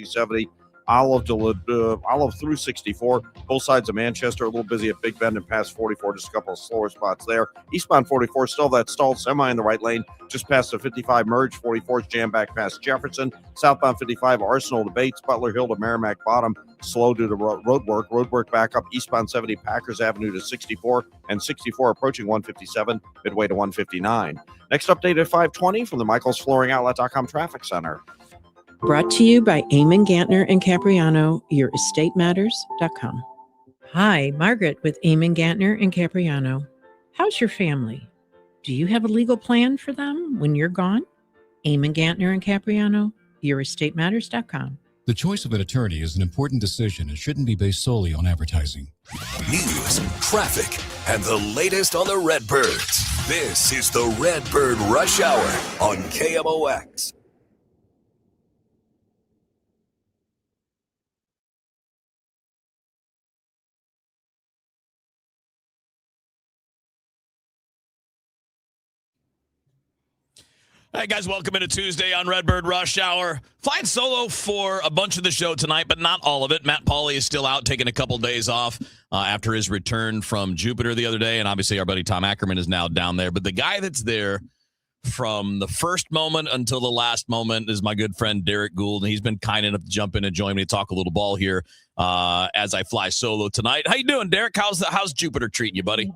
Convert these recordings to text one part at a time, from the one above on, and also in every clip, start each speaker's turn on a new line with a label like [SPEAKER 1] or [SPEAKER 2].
[SPEAKER 1] 70. Olive through 64. Both sides of Manchester a little busy at Big Bend and past 44. Just a couple of slower spots there. Eastbound 44 still that stalled semi in the right lane just past the 55 merge. 44 is jammed back past Jefferson. Southbound 55 Arsenal to Bates. Butler Hill to Merrimack Bottom slow due to road work. Road work back up eastbound 70 Packers Avenue to 64 and 64 approaching 157 midway to 159. Next update at 5:20 from the michaelsflooringoutlet.com traffic center.
[SPEAKER 2] Brought to you by Eamon Gantner and Capriano, yourestateMatters.com. Hi, Margaret with Eamon Gantner and Capriano. How's your family? Do you have a legal plan for them when you're gone? Eamon Gantner and Capriano, yourestateMatters.com.
[SPEAKER 3] The choice of an attorney is an important decision and shouldn't be based solely on advertising.
[SPEAKER 4] News, traffic, and the latest on the Redbirds. This is the Redbird Rush Hour on KMOX.
[SPEAKER 5] Hey guys, welcome into Tuesday on Redbird Rush Hour. Flying solo for a bunch of the show tonight, but not all of it. Matt Pauley is still out, taking a couple days off after his return from Jupiter the other day, and obviously our buddy Tom Ackerman is now down there. But the guy that's there from the first moment until the last moment is my good friend Derek Gould, and he's been kind enough to jump in and join me to talk a little ball here as I fly solo tonight. How you doing, Derek? How's Jupiter treating you, buddy?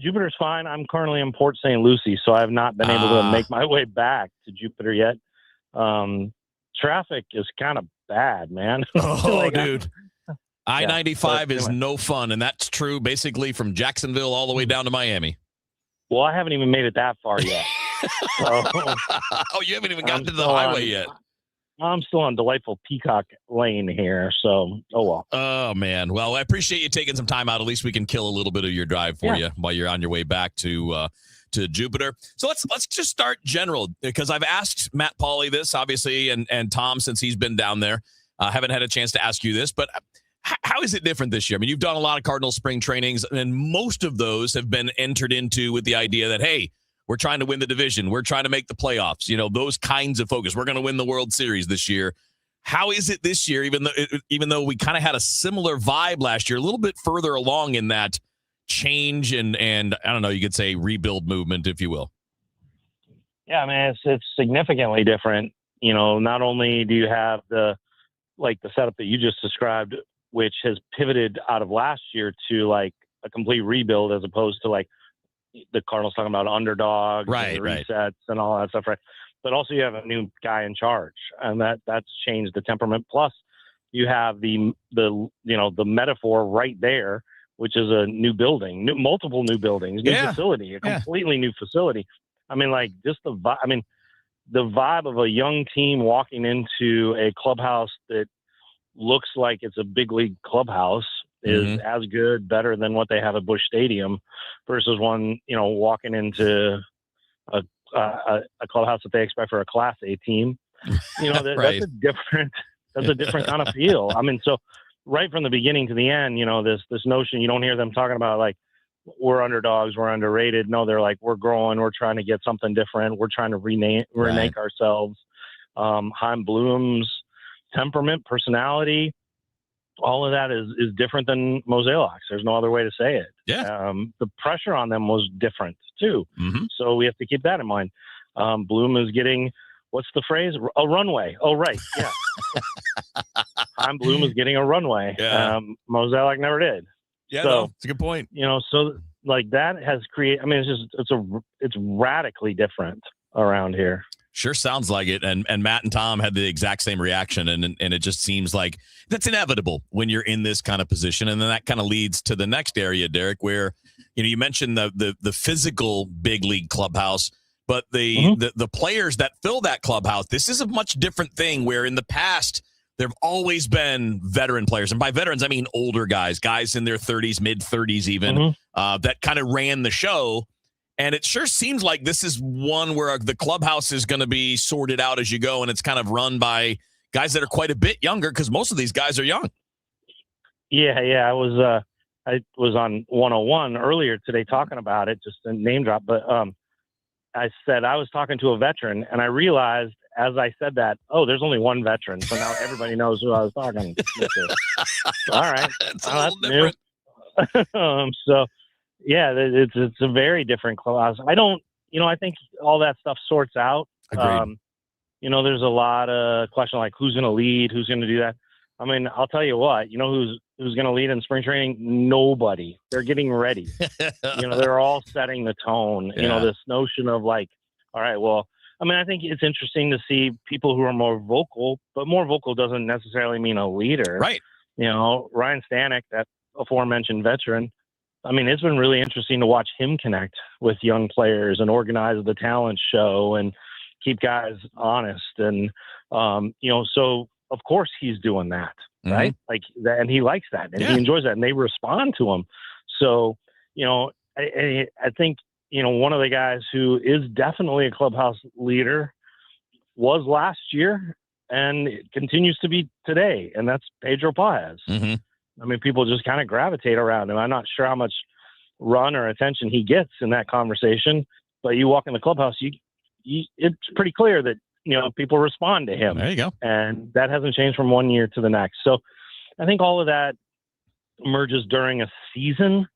[SPEAKER 6] Jupiter's fine. I'm currently in Port St. Lucie, so I have not been able to make my way back to Jupiter yet. Traffic is kind of bad, man.
[SPEAKER 5] Dude. I-95 is no fun, and that's true basically from Jacksonville all the way down to Miami.
[SPEAKER 6] Well, I haven't even made it that far yet.
[SPEAKER 5] Oh, you haven't even gotten to the highway yet.
[SPEAKER 6] I'm still on delightful Peacock Lane here, so oh well.
[SPEAKER 5] Oh man, well I appreciate you taking some time out. At least we can kill a little bit of your drive for you while you're on your way back to Jupiter. So let's just start general, because I've asked Matt Pauley this obviously, and Tom, since he's been down there. Haven't had a chance to ask you this, but how is it different this year? I mean, you've done a lot of Cardinal spring trainings, and most of those have been entered into with the idea that, hey, we're trying to win the division. We're trying to make the playoffs. You know, those kinds of focus. We're going to win the World Series this year. How is it this year, even though we kind of had a similar vibe last year, a little bit further along in that change and I don't know, you could say rebuild movement, if you will?
[SPEAKER 6] Yeah, I mean, it's significantly different. You know, not only do you have the setup that you just described, which has pivoted out of last year to like a complete rebuild, as opposed to like the Cardinals talking about underdogs, and resets and all that stuff, right? But also you have a new guy in charge, and that's changed the temperament. Plus, you have the metaphor right there, which is a new building, multiple new buildings, new facility, a completely new facility. I mean, like just the vibe of a young team walking into a clubhouse that looks like it's a big league clubhouse is as good, better than what they have at Busch Stadium, versus one, walking into a clubhouse that they expect for a Class A team. Right. That's a different kind of feel. I mean, so right from the beginning to the end, this notion, you don't hear them talking about like, we're underdogs, we're underrated. No, they're like, we're growing, we're trying to get something different. We're trying to remake ourselves. Chaim Bloom's temperament, personality, all of that is different than Mosaics. There's no other way to say it.
[SPEAKER 5] Yeah.
[SPEAKER 6] The pressure on them was different too.
[SPEAKER 5] Mm-hmm.
[SPEAKER 6] So we have to keep that in mind. Bloom is getting, what's the phrase? A runway. Oh, right. Yeah. Bloom is getting a runway.
[SPEAKER 5] Yeah.
[SPEAKER 6] Mosaic never did.
[SPEAKER 5] Yeah.
[SPEAKER 6] So,
[SPEAKER 5] it's a good point.
[SPEAKER 6] So like that has created, I mean, it's radically different around here.
[SPEAKER 5] Sure sounds like it. And Matt and Tom had the exact same reaction. And it just seems like that's inevitable when you're in this kind of position. And then that kind of leads to the next area, Derek, where, you mentioned the physical big league clubhouse, but the players that fill that clubhouse, this is a much different thing, where in the past, there have always been veteran players. And by veterans, I mean older guys in their 30s, mid-30s even, that kind of ran the show. And it sure seems like this is one where the clubhouse is going to be sorted out as you go, and it's kind of run by guys that are quite a bit younger, because most of these guys are young.
[SPEAKER 6] Yeah. I was on 101 earlier today talking about it, just a name drop. But I said I was talking to a veteran, and I realized as I said that, oh, there's only one veteran, so now everybody knows who I was talking to. All right,
[SPEAKER 5] It's a little
[SPEAKER 6] that's
[SPEAKER 5] different.
[SPEAKER 6] new. So, yeah, it's a very different class. I think all that stuff sorts out.
[SPEAKER 5] Agreed.
[SPEAKER 6] There's a lot of question like who's going to lead, who's going to do that. I mean, I'll tell you what, who's going to lead in spring training? Nobody. They're getting ready. They're all setting the tone.
[SPEAKER 5] Yeah.
[SPEAKER 6] This notion of like, all right, well, I mean, I think it's interesting to see people who are more vocal, but more vocal doesn't necessarily mean a leader.
[SPEAKER 5] Right.
[SPEAKER 6] Ryan Stanek, that aforementioned veteran, I mean, it's been really interesting to watch him connect with young players and organize the talent show and keep guys honest. And, so of course he's doing that, right? Like that, and he likes that and he enjoys that and they respond to him. So, I think, one of the guys who is definitely a clubhouse leader was last year and it continues to be today. And that's Pedro Paez.
[SPEAKER 5] Mm-hmm.
[SPEAKER 6] I mean, people just kind of gravitate around him. I'm not sure how much run or attention he gets in that conversation, but you walk in the clubhouse, it's pretty clear that, people respond to him.
[SPEAKER 5] There you go.
[SPEAKER 6] And that hasn't changed from one year to the next. So I think all of that emerges during a season.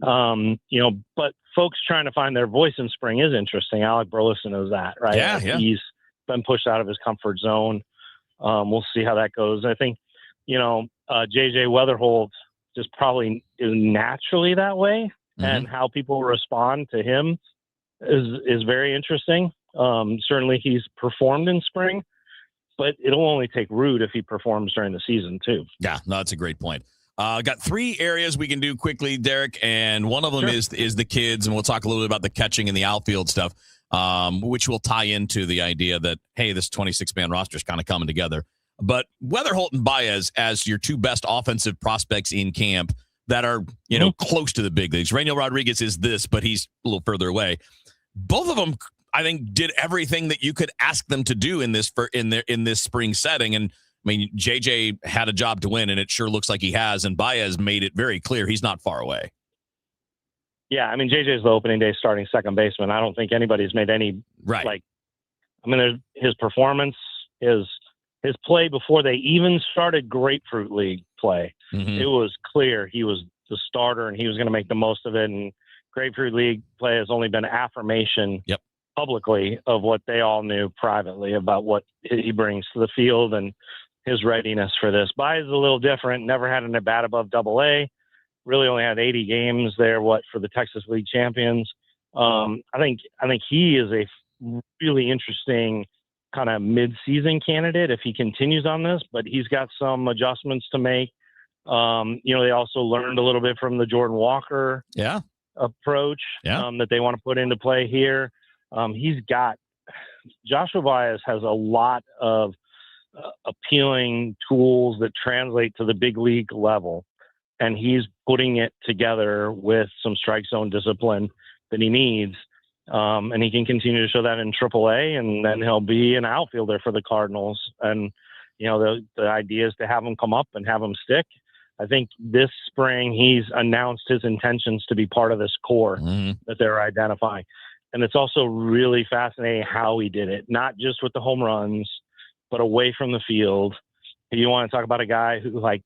[SPEAKER 6] But folks trying to find their voice in spring is interesting. Alec Burleson knows that, right?
[SPEAKER 5] Yeah.
[SPEAKER 6] He's been pushed out of his comfort zone. We'll see how that goes. I think, JJ Weatherholt just probably is naturally that way.
[SPEAKER 5] Mm-hmm.
[SPEAKER 6] And how people respond to him is very interesting. Certainly he's performed in spring, but it'll only take root if he performs during the season too.
[SPEAKER 5] Yeah, no, that's a great point. Got 3 areas we can do quickly, Derek, and one of them is the kids, and we'll talk a little bit about the catching and the outfield stuff, which will tie into the idea that, hey, this 26-man roster is kind of coming together. But Weatherholt and Baez as your 2 best offensive prospects in camp that are, close to the big leagues. Rainiel Rodriguez is this, but he's a little further away. Both of them, I think, did everything that you could ask them to do in this spring setting. And I mean, JJ had a job to win, and it sure looks like he has. And Baez made it very clear he's not far away.
[SPEAKER 6] Yeah, I mean, JJ's the opening day starting second baseman. I don't think anybody's made any there's his performance, his play before they even started Grapefruit League play.
[SPEAKER 5] Mm-hmm.
[SPEAKER 6] It was clear he was the starter and he was going to make the most of it. And Grapefruit League play has only been affirmation publicly of what they all knew privately about what he brings to the field and his readiness for this. Baez is a little different. Never had an at bat above Double-A. Really only had 80 games there. For the Texas League champions. I think he is a really interesting kind of mid-season candidate if he continues on this. But he's got some adjustments to make. They also learned a little bit from the Jordan Walker approach that they want to put into play here. Joshua Baez has a lot of appealing tools that translate to the big league level, and he's putting it together with some strike zone discipline that he needs, and he can continue to show that in AAA, and then he'll be an outfielder for the Cardinals. And the idea is to have him come up and have him stick. I think this spring he's announced his intentions to be part of this core that they're identifying. And it's also really fascinating how he did it, not just with the home runs, but away from the field. You want to talk about a guy who like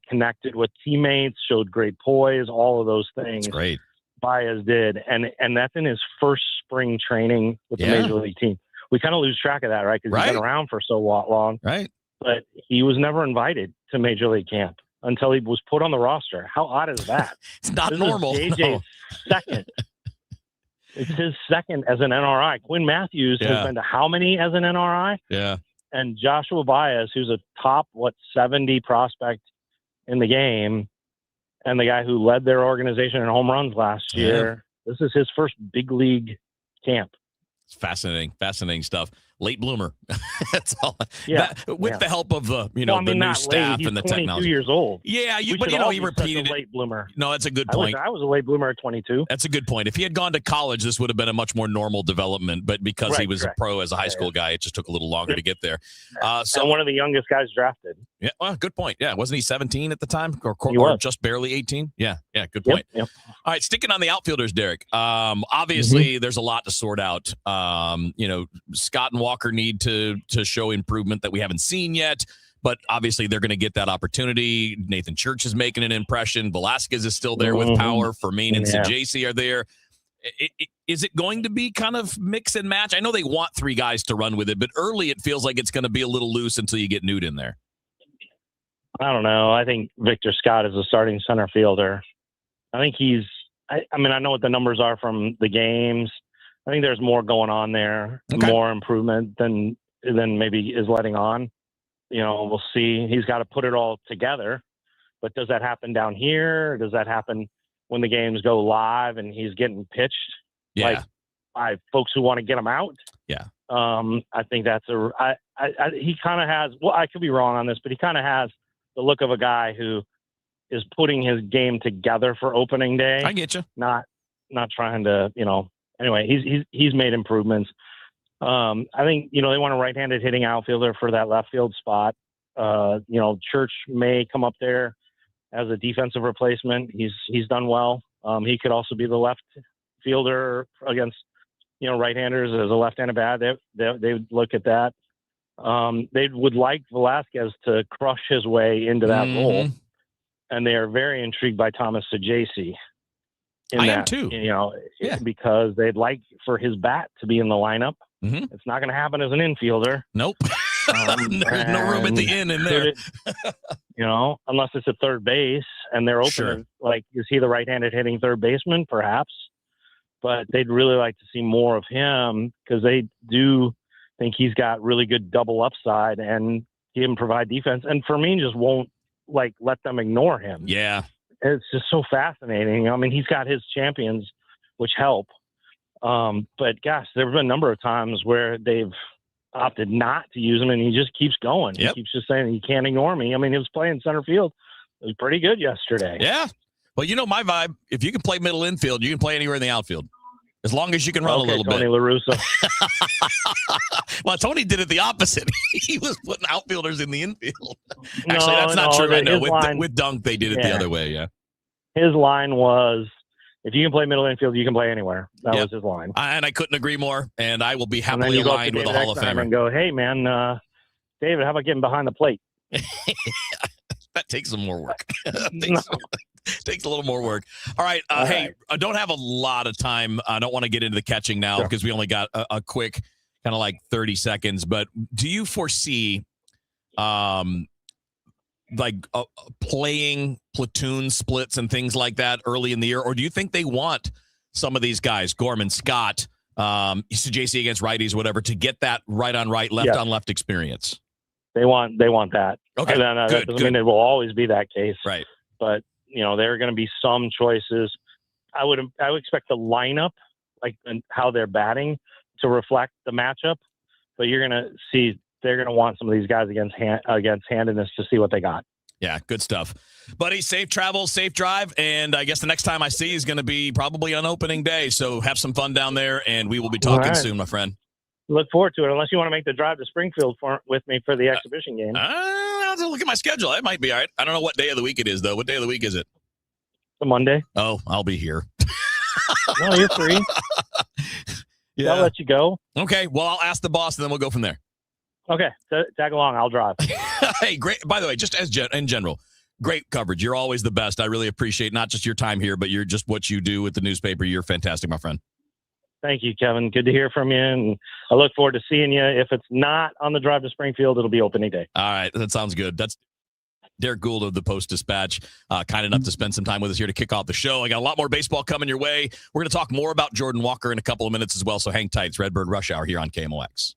[SPEAKER 6] connected with teammates, showed great poise, all of those things.
[SPEAKER 5] That's great.
[SPEAKER 6] Baez did. And that's in his first spring training with the Major League team. We kind of lose track of that, right? Because he's been around for so long. Right. But he was never invited to Major League camp until he was put on the roster. How odd is that?
[SPEAKER 5] It's not
[SPEAKER 6] this
[SPEAKER 5] normal.
[SPEAKER 6] Is JJ's second. It's his second as an NRI. Quinn Matthews has been to how many as an NRI?
[SPEAKER 5] Yeah.
[SPEAKER 6] And Joshua Baez, who's a top, 70 prospect in the game, and the guy who led their organization in home runs last year, this is his first big league camp.
[SPEAKER 5] It's fascinating stuff. Late bloomer. That's all.
[SPEAKER 6] Yeah.
[SPEAKER 5] With the help of the the new staff and the technology. He's
[SPEAKER 6] 22 years old.
[SPEAKER 5] Yeah, he repeated it.
[SPEAKER 6] Late bloomer.
[SPEAKER 5] No, that's a good point.
[SPEAKER 6] I was a late bloomer at 22.
[SPEAKER 5] That's a good point. If he had gone to college, this would have been a much more normal development. But because he was a pro as a high school guy, it just took a little longer to get there.
[SPEAKER 6] So one of the youngest guys drafted.
[SPEAKER 5] Yeah, well, good point. Yeah, wasn't he 17 at the time, or just barely 18? Yeah, good point.
[SPEAKER 6] Yep.
[SPEAKER 5] All right, sticking on the outfielders, Derek. Obviously, there's a lot to sort out. Scott and Walker need to show improvement that we haven't seen yet? But obviously, they're going to get that opportunity. Nathan Church is making an impression. Velasquez is still there with power. Fermin and Siess are there. Is it going to be kind of mix and match? I know they want 3 guys to run with it, but early it feels like it's going to be a little loose until you get Newt in there.
[SPEAKER 6] I don't know. I think Victor Scott is a starting center fielder. I think I know what the numbers are from the games. I think there's more going on there, more improvement than maybe is letting on. We'll see. He's got to put it all together. But does that happen down here? Or does that happen when the games go live and he's getting pitched by folks who want to get him out?
[SPEAKER 5] Yeah.
[SPEAKER 6] I think that's he kind of has, I could be wrong on this, but he kind of has the look of a guy who is putting his game together for opening day.
[SPEAKER 5] I get you.
[SPEAKER 6] Not trying to, anyway, he's made improvements. I think, they want a right-handed hitting outfielder for that left field spot. Church may come up there as a defensive replacement. He's done well. He could also be the left fielder against, right-handers as a left-handed bat. They would look at that. They would like Velasquez to crush his way into that role. And they are very intrigued by Thomas Saggese.
[SPEAKER 5] I am too.
[SPEAKER 6] Because they'd like for his bat to be in the lineup. It's not going to happen as an infielder.
[SPEAKER 5] Nope. There's no room at the end in there.
[SPEAKER 6] Unless it's at third base and they're open.
[SPEAKER 5] Sure.
[SPEAKER 6] Like, is he the right-handed hitting third baseman? Perhaps. But they'd really like to see more of him because they do think he's got really good double upside and he can provide defense. And Fermin just won't let them ignore him.
[SPEAKER 5] Yeah.
[SPEAKER 6] It's just so fascinating. I mean, he's got his champions, which help. But gosh, there have been a number of times where they've opted not to use him, and he just keeps going.
[SPEAKER 5] Yep.
[SPEAKER 6] He keeps just saying, "You can't ignore me." I mean, he was playing center field. It was pretty good yesterday.
[SPEAKER 5] Yeah. Well, my vibe. If you can play middle infield, you can play anywhere in the outfield, as long as you can run a little
[SPEAKER 6] Tony
[SPEAKER 5] bit.
[SPEAKER 6] La Russa.
[SPEAKER 5] Well, Tony did it the opposite. He was putting outfielders in the infield. Actually, that's not true. I know. With Dunk, they did it the other way. Yeah.
[SPEAKER 6] His line was, if you can play middle infield, you can play anywhere. That was his line.
[SPEAKER 5] And I couldn't agree more. And I will be happily aligned with a Hall of Famer.
[SPEAKER 6] And go, hey, man, David, how about getting behind the plate?
[SPEAKER 5] That takes some more work. Takes a little more work. All right. Hey, I don't have a lot of time. I don't want to get into the catching now because we only got a quick kind of 30 seconds. But do you foresee playing platoon splits and things like that early in the year? Or do you think they want some of these guys, Gorman, Scott, JC against righties, whatever, to get that right on right, left on left experience?
[SPEAKER 6] They want that.
[SPEAKER 5] Okay,
[SPEAKER 6] and then, that doesn't mean it will always be that case.
[SPEAKER 5] Right.
[SPEAKER 6] But, there are going to be some choices. I would expect the lineup, and how they're batting, to reflect the matchup. But you're going to see they're going to want some of these guys against handedness to see what they got.
[SPEAKER 5] Yeah, good stuff. Buddy, safe travels, safe drive, and I guess the next time I see you is going to be probably on opening day, so have some fun down there, and we will be talking soon, my friend.
[SPEAKER 6] Look forward to it, unless you want to make the drive to Springfield with me for the exhibition game.
[SPEAKER 5] I'll have to look at my schedule. That might be all right. I don't know what day of the week it is, though. What day of the week is it?
[SPEAKER 6] It's a Monday.
[SPEAKER 5] Oh, I'll be here.
[SPEAKER 6] No, you're free.
[SPEAKER 5] Yeah.
[SPEAKER 6] I'll let you go.
[SPEAKER 5] Okay, well, I'll ask the boss, and then we'll go from there.
[SPEAKER 6] Okay, tag along. I'll drive.
[SPEAKER 5] Hey, great. By the way, just in general, great coverage. You're always the best. I really appreciate not just your time here, but you're just what you do with the newspaper. You're fantastic, my friend.
[SPEAKER 6] Thank you, Kevin. Good to hear from you, and I look forward to seeing you. If it's not on the drive to Springfield, it'll be opening day.
[SPEAKER 5] All right, that sounds good. That's Derek Gould of the Post-Dispatch, kind enough to spend some time with us here to kick off the show. I got a lot more baseball coming your way. We're going to talk more about Jordan Walker in a couple of minutes as well, so hang tight. It's Redbird Rush Hour here on KMOX.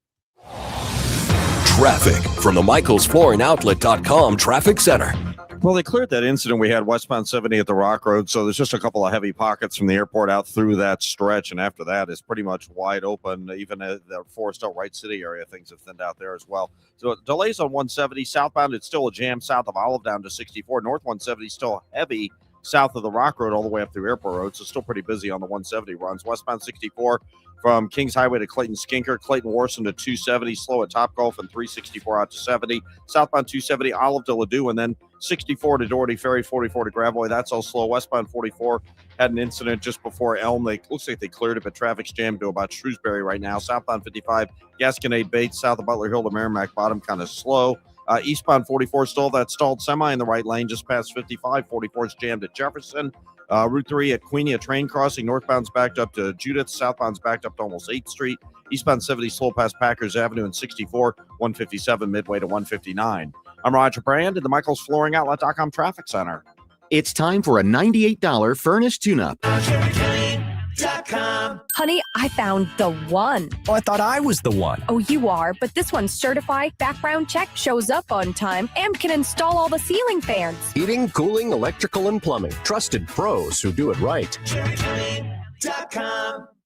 [SPEAKER 4] Traffic from the MichaelsFlooringOutlet.com Traffic Center.
[SPEAKER 1] Well, they cleared that incident we had westbound 70 at the Rock Road, so there's just a couple of heavy pockets from the airport out through that stretch, and after that it's pretty much wide open. Even the Forest Hill Wright City area, things have thinned out there as well. So delays on 170 southbound. It's still a jam south of Olive down to 64. North 170 still heavy south of the Rock Road all the way up through Airport Road. So still pretty busy on the 170 runs. Westbound 64 from Kings Highway to Clayton Skinker, Clayton Warson to 270, slow at Topgolf, and 364 out to 70. Southbound 270, Olive to Ladue, and then 64 to Doherty Ferry, 44 to Gravois. That's all slow. Westbound 44 had an incident just before Elm. Looks like they cleared it, but traffic's jammed to about Shrewsbury right now. Southbound 55, Gasconade Bates, south of Butler Hill to Merrimack Bottom, kind of slow. Eastbound 44 still that stalled semi in the right lane just past 55. 44 is jammed at Jefferson. Route 3 at Queenie, a train crossing. Northbound's backed up to Judith. Southbound's backed up to almost 8th Street. Eastbound 70 slow past Packers Avenue and 64. 157 midway to 159. I'm Roger Brand at the Michaels Flooring Outlet.com Traffic Center.
[SPEAKER 7] It's time for a $98 furnace tune-up.
[SPEAKER 8] Honey, I found the one.
[SPEAKER 9] Oh, I thought I was the one.
[SPEAKER 8] Oh, you are, but this one's certified, background check, shows up on time, and can install all the ceiling fans.
[SPEAKER 9] Heating, cooling, electrical, and plumbing. Trusted pros who do it right.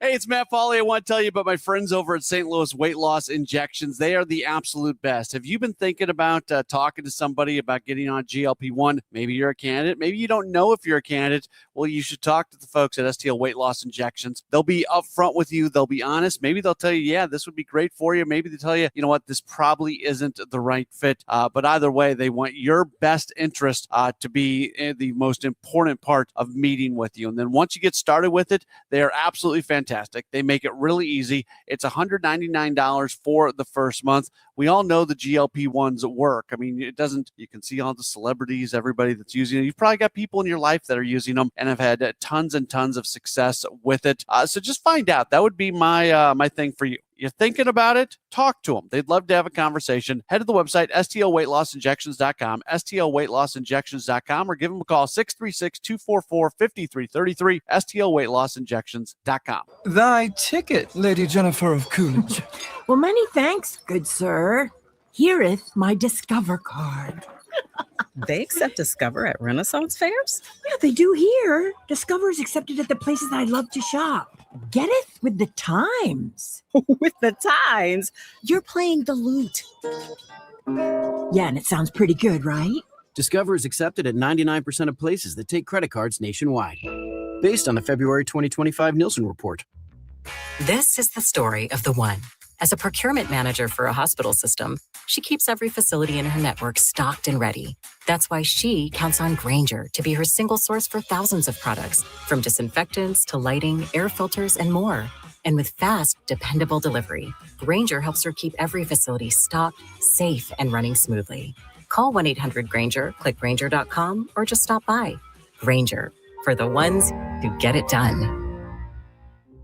[SPEAKER 10] Hey, it's Matt Foley. I want to tell you about my friends over at St. Louis Weight Loss Injections. They are the absolute best. Have you been thinking about talking to somebody about getting on GLP-1? Maybe you're a candidate. Maybe you don't know if you're a candidate. Well, you should talk to the folks at STL Weight Loss Injections. They'll be upfront with you. They'll be honest. Maybe they'll tell you, yeah, this would be great for you. Maybe they tell you, you know what, this probably isn't the right fit. But either way, they want your best interest to be the most important part of meeting with you. And then once you get started with it, they are absolutely fantastic. They make it really easy. It's $199 for the first month. We all know the GLP-1s work. I mean, it doesn't, you can see all the celebrities, everybody that's using it. You've probably got people in your life that are using them and have had tons and tons of success with it. So just find out. That would be my thing for you. You're thinking about it? Talk to them. They'd love to have a conversation. Head to the website, stlweightlossinjections.com, stlweightlossinjections.com, or give them a call, 636-244-5333, stlweightlossinjections.com.
[SPEAKER 11] Thy ticket, Lady Jennifer of Coolidge.
[SPEAKER 12] Well, many thanks, good sir. Hereeth my Discover card.
[SPEAKER 13] They accept Discover at Renaissance fairs?
[SPEAKER 12] Yeah, they do here. Discover is accepted at the places I love to shop. Getteth with the times.
[SPEAKER 13] With the times?
[SPEAKER 12] You're playing the lute. Yeah, and it sounds pretty good, right?
[SPEAKER 14] Discover is accepted at 99% of places that take credit cards nationwide. Based on the February 2025 Nielsen report.
[SPEAKER 15] This is the story of the one. As a procurement manager for a hospital system, she keeps every facility in her network stocked and ready. That's why she counts on Grainger to be her single source for thousands of products, from disinfectants to lighting, air filters, and more. And with fast, dependable delivery, Grainger helps her keep every facility stocked, safe, and running smoothly. Call 1-800-GRAINGER, click Grainger.com, or just stop by. Grainger, for the ones who get it done.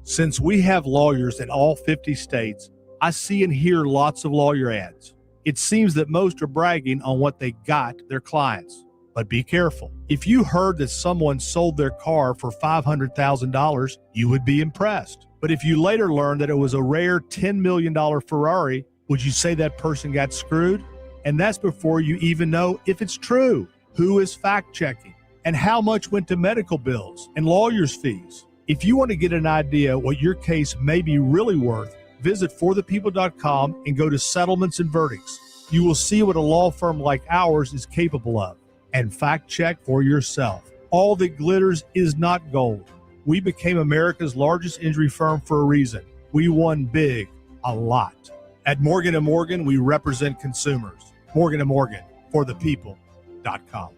[SPEAKER 16] Since we have lawyers in all 50 states, I see and hear lots of lawyer ads. It seems that most are bragging on what they got their clients. But be careful. If you heard that someone sold their car for $500,000, you would be impressed. But if you later learned that it was a rare $10 million Ferrari, would you say that person got screwed? And that's before you even know if it's true. Who is fact-checking? And how much went to medical bills and lawyers' fees? If you want to get an idea what your case may be really worth, visit forthepeople.com and go to settlements and verdicts. You will see what a law firm like ours is capable of. And fact check for yourself. All that glitters is not gold. We became America's largest injury firm for a reason. We won big, a lot. At Morgan & Morgan, we represent consumers. Morgan & Morgan, forthepeople.com.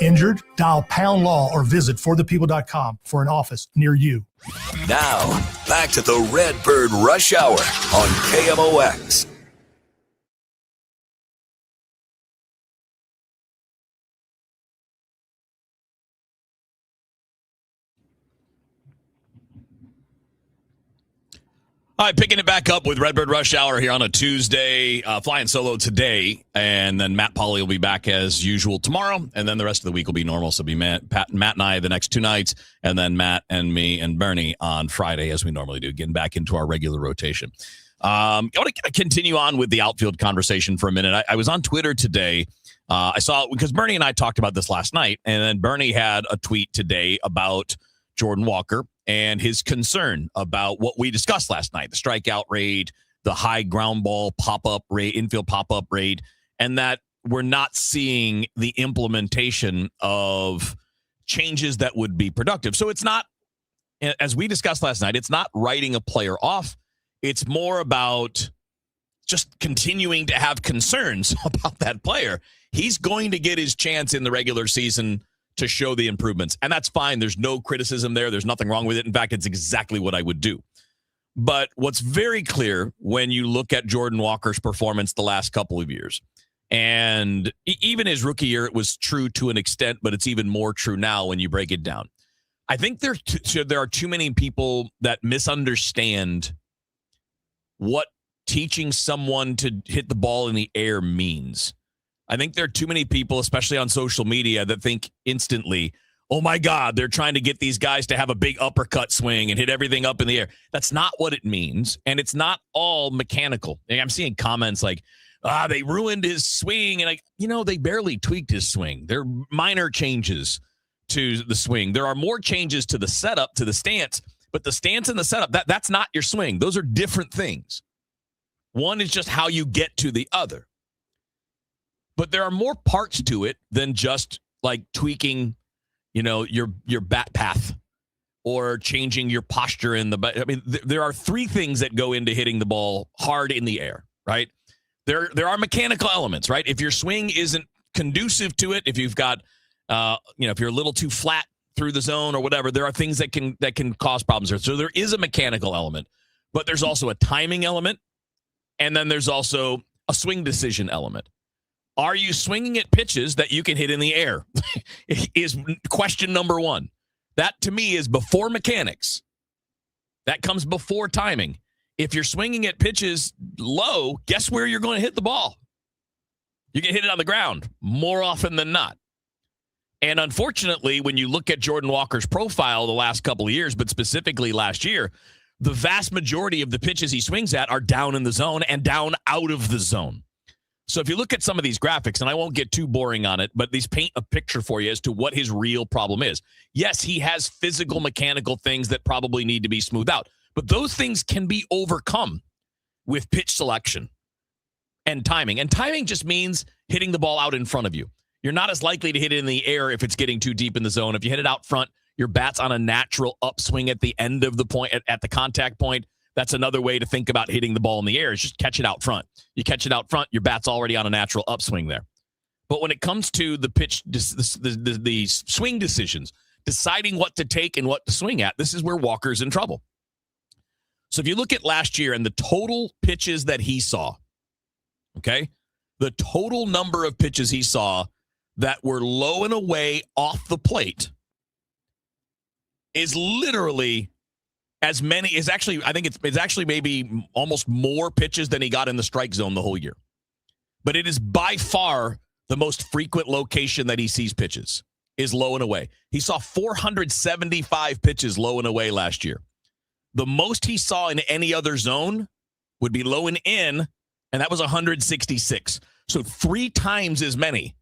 [SPEAKER 16] Injured? Dial pound law or visit forthepeople.com for an office near you.
[SPEAKER 4] Now, back to the Redbird Rush Hour on KMOX.
[SPEAKER 5] All right, picking it back up with Redbird Rush Hour here on a Tuesday, flying solo today, and then Matt Pauley will be back as usual tomorrow, and then the rest of the week will be normal. So it'll be Matt and I the next two nights, and then Matt and me and Bernie on Friday as we normally do, getting back into our regular rotation. I want to continue on with the outfield conversation for a minute. I was on Twitter today. I saw, because Bernie and I talked about this last night, and then Bernie had a tweet today about Jordan Walker and his concern about what we discussed last night, the strikeout rate, the high ground ball pop-up rate, infield pop-up rate, and that we're not seeing the implementation of changes that would be productive. So it's not, as we discussed last night, it's not writing a player off. It's more about just continuing to have concerns about that player. He's going to get his chance in the regular season to show the improvements, and that's fine. There's no criticism there. There's nothing wrong with it. In fact, it's exactly what I would do. But what's very clear when you look at Jordan Walker's performance the last couple of years, and even his rookie year, it was true to an extent, but it's even more true now when you break it down. I think there are too many people that misunderstand what teaching someone to hit the ball in the air means. I think there are too many people, especially on social media, that think instantly, oh my God, they're trying to get these guys to have a big uppercut swing and hit everything up in the air. That's not what it means. And it's not all mechanical. I'm seeing comments like, they ruined his swing. And they barely tweaked his swing. There are minor changes to the swing. There are more changes to the setup, to the stance, but the stance and the setup, that's not your swing. Those are different things. One is just how you get to the other. But there are more parts to it than just like tweaking, your bat path or changing your posture in the bat. I mean, there are three things that go into hitting the ball hard in the air, right? There are mechanical elements, right? If your swing isn't conducive to it, if you've got, if you're a little too flat through the zone or whatever, there are things that can cause problems there. So there is a mechanical element, but there's also a timing element, and then there's also a swing decision element. Are you swinging at pitches that you can hit in the air? Is question number one. That, to me, is before mechanics. That comes before timing. If you're swinging at pitches low, guess where you're going to hit the ball? You can hit it on the ground more often than not. And unfortunately, when you look at Jordan Walker's profile the last couple of years, but specifically last year, the vast majority of the pitches he swings at are down in the zone and down out of the zone. So if you look at some of these graphics, and I won't get too boring on it, but these paint a picture for you as to what his real problem is. Yes, he has physical, mechanical things that probably need to be smoothed out, but those things can be overcome with pitch selection and timing. And timing just means hitting the ball out in front of you. You're not as likely to hit it in the air if it's getting too deep in the zone. If you hit it out front, your bat's on a natural upswing at the end of the point, at the contact point. That's another way to think about hitting the ball in the air, is just catch it out front. You catch it out front, your bat's already on a natural upswing there. But when it comes to the pitch, the swing decisions, deciding what to take and what to swing at, this is where Walker's in trouble. So if you look at last year and the total pitches that he saw, okay, the total number of pitches he saw that were low and away off the plate is literally as many is actually, I think it's actually maybe almost more pitches than he got in the strike zone the whole year. But it is by far the most frequent location that he sees pitches is low and away. He saw 475 pitches low and away last year. The most he saw in any other zone would be low and in, and that was 166. So 3 times as many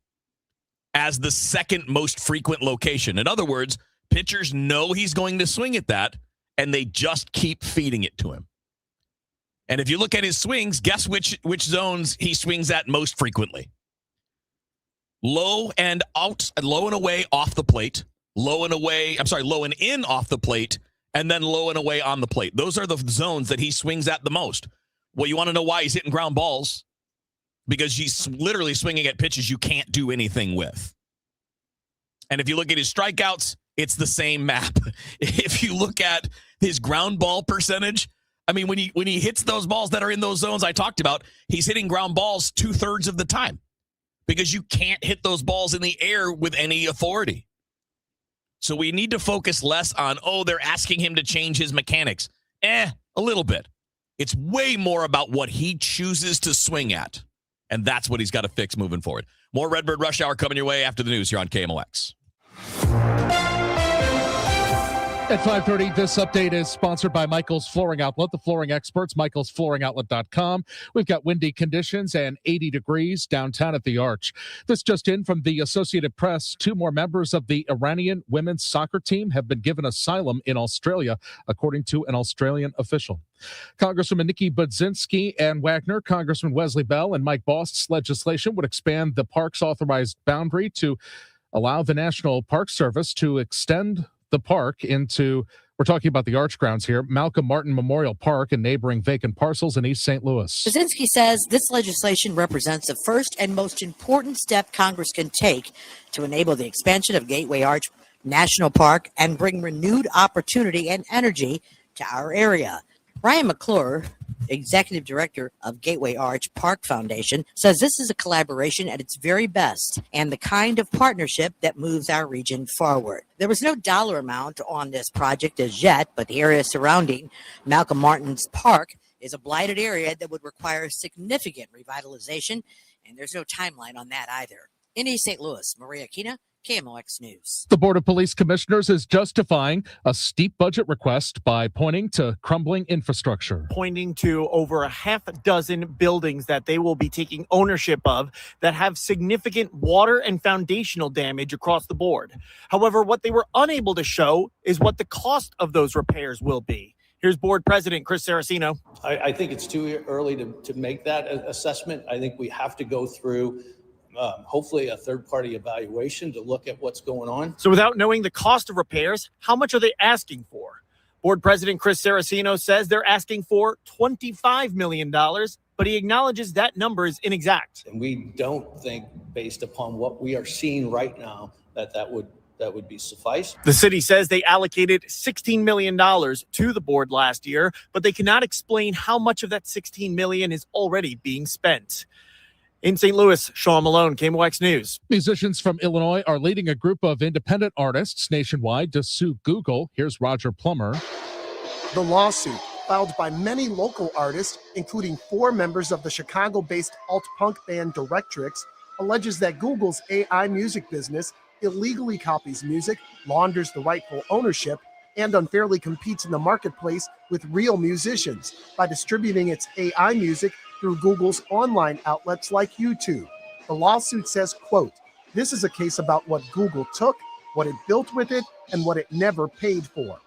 [SPEAKER 5] as the second most frequent location. In other words, pitchers know he's going to swing at that, and they just keep feeding it to him. And if you look at his swings, guess which zones he swings at most frequently. Low and away off the plate, low and in off the plate, and then low and away on the plate. Those are the zones that he swings at the most. Well, you want to know why he's hitting ground balls? Because he's literally swinging at pitches you can't do anything with. And if you look at his strikeouts, it's the same map. If you look at his ground ball percentage, I mean, when he hits those balls that are in those zones I talked about, he's hitting ground balls 2/3 of the time because you can't hit those balls in the air with any authority. So we need to focus less on, they're asking him to change his mechanics. A little bit. It's way more about what he chooses to swing at. And that's what he's got to fix moving forward. More Redbird Rush Hour coming your way after the news here on KMOX.
[SPEAKER 17] At 5:30, this update is sponsored by Michael's Flooring Outlet, the flooring experts, michaelsflooringoutlet.com. We've got windy conditions and 80 degrees downtown at the Arch. This just in from the Associated Press. 2 more members of the Iranian women's soccer team have been given asylum in Australia, according to an Australian official. Congresswoman Nikki Budzinski and Wagner, Congressman Wesley Bell, and Mike Bost's legislation would expand the park's authorized boundary to allow the National Park Service to extend the park into, we're talking about the Arch Grounds here, Malcolm Martin Memorial Park and neighboring vacant parcels in East St. Louis.
[SPEAKER 18] Brzezinski says this legislation represents the first and most important step Congress can take to enable the expansion of Gateway Arch National Park and bring renewed opportunity and energy to our area. Ryan McClure, Executive Director of Gateway Arch Park Foundation, says this is a collaboration at its very best and the kind of partnership that moves our region forward. There was no dollar amount on this project as yet, but the area surrounding Malcolm Martin's Park is a blighted area that would require significant revitalization, and there's no timeline on that either. In East St. Louis, Maria Kina, KMOX News.
[SPEAKER 17] The Board of Police Commissioners is justifying a steep budget request by pointing to crumbling infrastructure.
[SPEAKER 19] Pointing to over a half dozen buildings that they will be taking ownership of that have significant water and foundational damage across the board. However, what they were unable to show is what the cost of those repairs will be. Here's Board President Chris Saraceno.
[SPEAKER 20] I think it's too early to make that assessment. I think we have to go through hopefully a third-party evaluation to look at what's going on.
[SPEAKER 19] So without knowing the cost of repairs, how much are they asking for? Board President Chris Saraceno says they're asking for $25 million, but he acknowledges that number is inexact.
[SPEAKER 20] And we don't think, based upon what we are seeing right now, that would be suffice.
[SPEAKER 19] The city says they allocated $16 million to the board last year, but they cannot explain how much of that $16 million is already being spent. In St. Louis, Sean Malone, KMOX News.
[SPEAKER 17] Musicians from Illinois are leading a group of independent artists nationwide to sue Google. Here's Roger Plummer.
[SPEAKER 21] The lawsuit, filed by many local artists, including 4 members of the Chicago-based alt-punk band Directrix, alleges that Google's AI music business illegally copies music, launders the rightful ownership, and unfairly competes in the marketplace with real musicians by distributing its AI music through Google's online outlets like YouTube. The lawsuit says, quote, "This is a case about what Google took, what it built with it, and what it never paid for."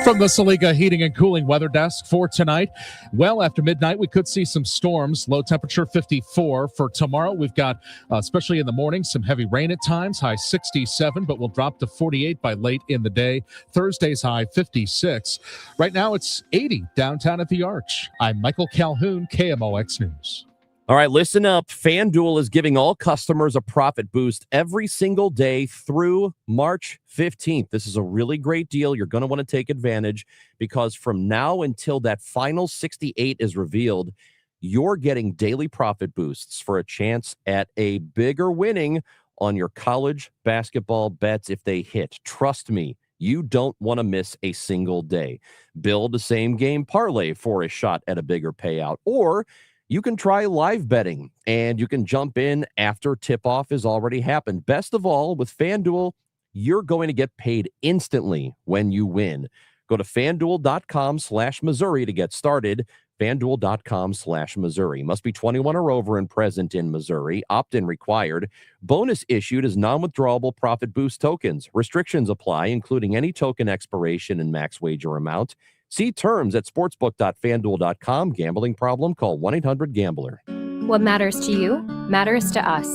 [SPEAKER 17] From the Saliga Heating and Cooling Weather Desk for tonight, well, after midnight, we could see some storms. Low temperature 54. For tomorrow, we've got, especially in the morning, some heavy rain at times, high 67, but we'll drop to 48 by late in the day. Thursday's high 56. Right now, it's 80 downtown at the Arch. I'm Michael Calhoun, KMOX News.
[SPEAKER 22] All right, listen up. FanDuel is giving all customers a profit boost every single day through March 15th. This is a really great deal. You're going to want to take advantage because from now until that final 68 is revealed, you're getting daily profit boosts for a chance at a bigger winning on your college basketball bets if they hit. Trust me, you don't want to miss a single day. Build a same game parlay for a shot at a bigger payout, or you can try live betting, and you can jump in after tip-off has already happened. Best of all, with FanDuel, you're going to get paid instantly when you win. Go to FanDuel.com/Missouri to get started. FanDuel.com/Missouri. Must be 21 or over and present in Missouri. Opt-in required. Bonus issued as non-withdrawable profit boost tokens. Restrictions apply, including any token expiration and max wager amount. See terms at sportsbook.fanduel.com. Gambling problem? Call 1-800-GAMBLER.
[SPEAKER 23] What matters to you matters to us.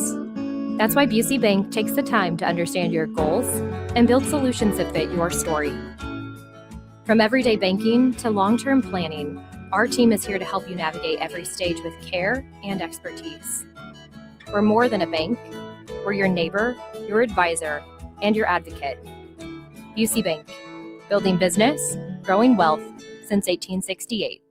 [SPEAKER 23] That's why Busey Bank takes the time to understand your goals and build solutions that fit your story. From everyday banking to long-term planning, our team is here to help you navigate every stage with care and expertise. We're more than a bank. We're your neighbor, your advisor, and your advocate. Busey Bank. Building business, growing wealth since 1868.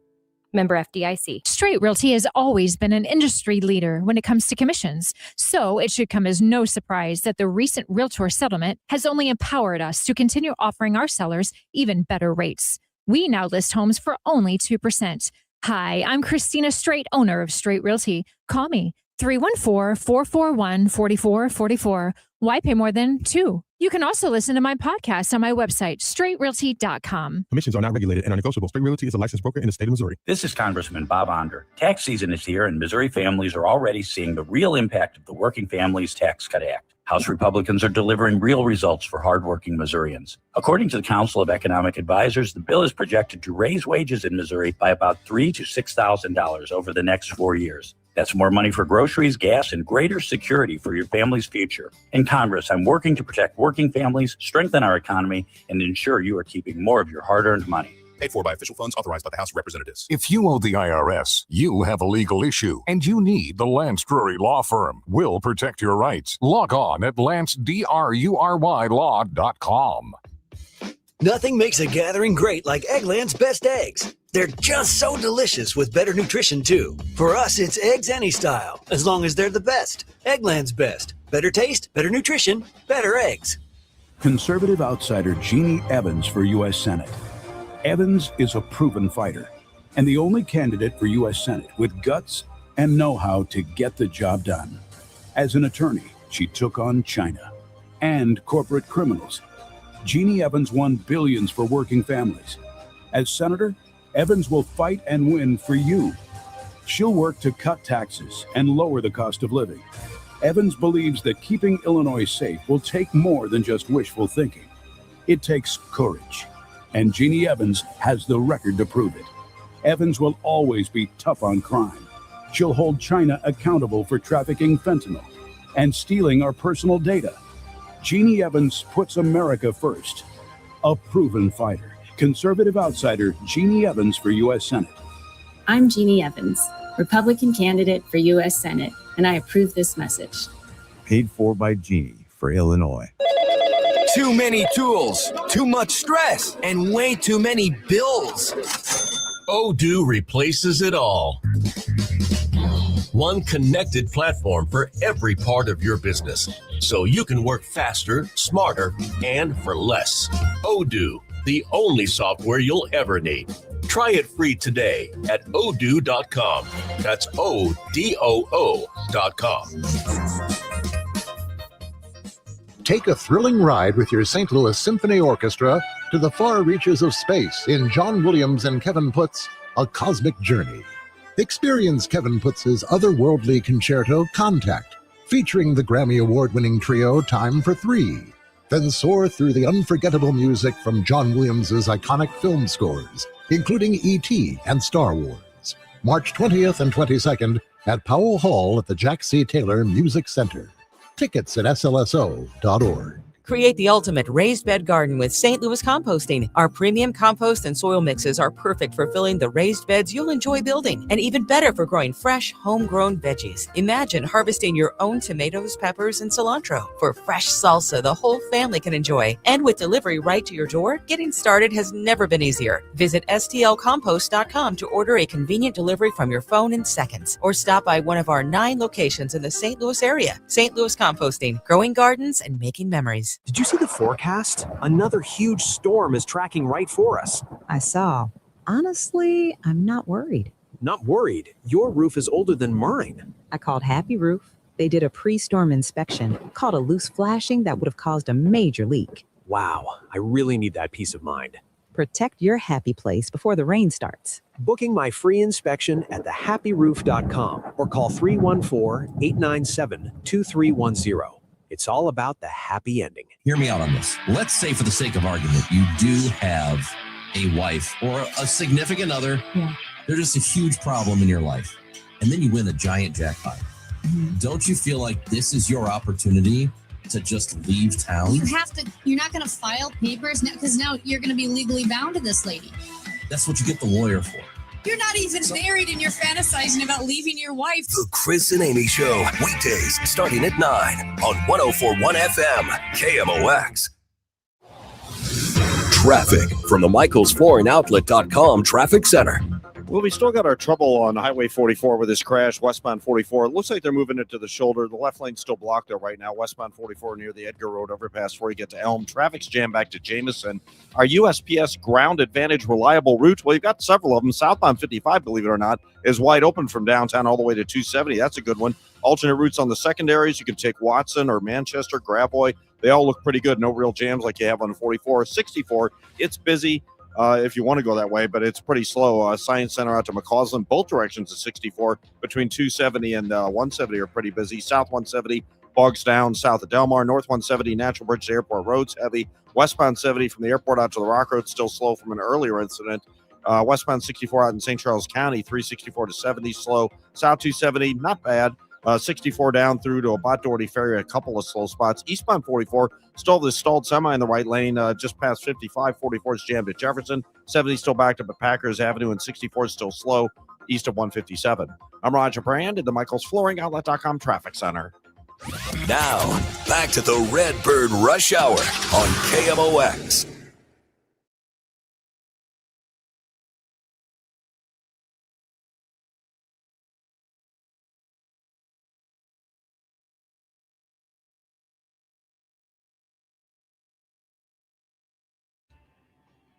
[SPEAKER 23] Member FDIC.
[SPEAKER 24] Straight Realty has always been an industry leader when it comes to commissions. So it should come as no surprise that the recent Realtor settlement has only empowered us to continue offering our sellers even better rates. We now list homes for only 2%. Hi, I'm Christina Straight, owner of Straight Realty. Call me 314-441-4444. Why pay more than 2? You can also listen to my podcast on my website, straightrealty.com.
[SPEAKER 25] Commissions are not regulated and are negotiable. Straight Realty is a licensed broker in the state of Missouri.
[SPEAKER 26] This is Congressman Bob Onder. Tax season is here, and Missouri families are already seeing the real impact of the Working Families Tax Cut Act. House Republicans are delivering real results for hardworking Missourians. According to the Council of Economic Advisors, the bill is projected to raise wages in Missouri by about $3,000 to $6,000 over the next 4 years. That's more money for groceries, gas, and greater security for your family's future. In Congress, I'm working to protect working families, strengthen our economy, and ensure you are keeping more of your hard-earned money.
[SPEAKER 25] Paid for by official funds authorized by the House of Representatives.
[SPEAKER 1] If you owe the IRS, you have a legal issue, and you need the Lance Drury Law Firm. We'll protect your rights. Log on at lancedrurylaw.com.
[SPEAKER 2] Nothing makes a gathering great like Eggland's Best Eggs. They're just so delicious with better nutrition, too. For us, it's eggs any style, as long as they're the best. Eggland's Best. Better taste, better nutrition, better eggs.
[SPEAKER 3] Conservative outsider Jeannie Evans for U.S. Senate. Evans is a proven fighter and the only candidate for U.S. Senate with guts and know-how to get the job done. As an attorney, she took on China and corporate criminals. Jeannie Evans won billions for working families. As senator, Evans will fight and win for you. She'll work to cut taxes and lower the cost of living. Evans believes that keeping Illinois safe will take more than just wishful thinking. It takes courage, and Jeannie Evans has the record to prove it. Evans will always be tough on crime. She'll hold China accountable for trafficking fentanyl and stealing our personal data. Jeannie Evans puts America first. A proven fighter. Conservative outsider Jeannie Evans for U.S. Senate.
[SPEAKER 6] I'm Jeannie Evans, Republican candidate for U.S. Senate, and I approve this message.
[SPEAKER 7] Paid for by Jeannie for Illinois.
[SPEAKER 8] Too many tools, too much stress, and way too many bills.
[SPEAKER 27] Odoo replaces it all. One connected platform for every part of your business, so you can work faster, smarter, and for less. Odoo, the only software you'll ever need. Try it free today at odoo.com. That's ODOO.com.
[SPEAKER 28] Take a thrilling ride with your St. Louis Symphony Orchestra to the far reaches of space in John Williams and Kevin Putt's A Cosmic Journey. Experience Kevin Putz's otherworldly concerto, Contact, featuring the Grammy Award-winning trio Time for Three. Then soar through the unforgettable music from John Williams's iconic film scores, including E.T. and Star Wars. March 20th and 22nd at Powell Hall at the Jack C. Taylor Music Center. Tickets at slso.org.
[SPEAKER 29] Create the ultimate raised bed garden with St. Louis Composting. Our premium compost and soil mixes are perfect for filling the raised beds you'll enjoy building, and even better for growing fresh, homegrown veggies. Imagine harvesting your own tomatoes, peppers, and cilantro for fresh salsa the whole family can enjoy. And with delivery right to your door, getting started has never been easier. Visit stlcompost.com to order a convenient delivery from your phone in seconds, or stop by one of our 9 locations in the St. Louis area. St. Louis Composting, growing gardens and making memories.
[SPEAKER 30] Did you see the forecast? Another huge storm is tracking right for us.
[SPEAKER 13] I saw. Honestly, I'm not worried.
[SPEAKER 30] Not worried. Your roof is older than mine.
[SPEAKER 13] I called Happy Roof. They did a pre-storm inspection, caught a loose flashing that would have caused a major leak.
[SPEAKER 30] Wow, I really need that peace of mind.
[SPEAKER 13] Protect your happy place before the rain starts.
[SPEAKER 30] Booking my free inspection at thehappyroof.com or call 314-897-2310. It's all about the happy ending.
[SPEAKER 31] Hear me out on this. Let's say, for the sake of argument, you do have a wife or a significant other.
[SPEAKER 13] Yeah.
[SPEAKER 31] They're just a huge problem in your life. And then you win a giant jackpot.
[SPEAKER 13] Mm-hmm.
[SPEAKER 31] Don't you feel like this is your opportunity to just leave town?
[SPEAKER 32] You're not going to file papers because now you're going to be legally bound to this lady.
[SPEAKER 31] That's what you get the lawyer for.
[SPEAKER 32] You're not even married and you're fantasizing about leaving your wife.
[SPEAKER 4] The Chris and Amy Show, weekdays starting at 9 on 104.1 FM, KMOX. Traffic from the MichaelsFlooringOutlet.com Traffic Center.
[SPEAKER 33] Well, we still got our trouble on Highway 44 with this crash, westbound 44. It looks like they're moving it to the shoulder. The left lane's still blocked there right now. Westbound 44 near the Edgar Road overpass before you get to Elm. Traffic's jammed back to Jameson. Our USPS Ground Advantage reliable routes, well, you've got several of them. Southbound 55, believe it or not, is wide open from downtown all the way to 270. That's a good one. Alternate routes on the secondaries. You can take Watson or Manchester, Gravois. They all look pretty good. No real jams like you have on 44. 64, it's busy. If you want to go that way, but it's pretty slow. Science Center out to McCausland, both directions of 64 between 270 and 170 are pretty busy. South 170 bogs down south of Delmar. North 170 Natural Bridge to Airport Road's heavy. Westbound 70 from the airport out to the Rock Road still slow from an earlier incident. Westbound 64 out in St. Charles County, 364 to 70 slow. South 270, not bad. 64 down through to about Doherty Ferry, a couple of slow spots. Eastbound 44, still the stalled semi in the right lane, just past 55. 44 is jammed at Jefferson. 70 still backed up at Packers Avenue, and 64 is still slow east of 157. I'm Roger Brand in the Michaels Flooring Outlet.com Traffic Center.
[SPEAKER 4] Now, back to the Redbird Rush Hour on KMOX.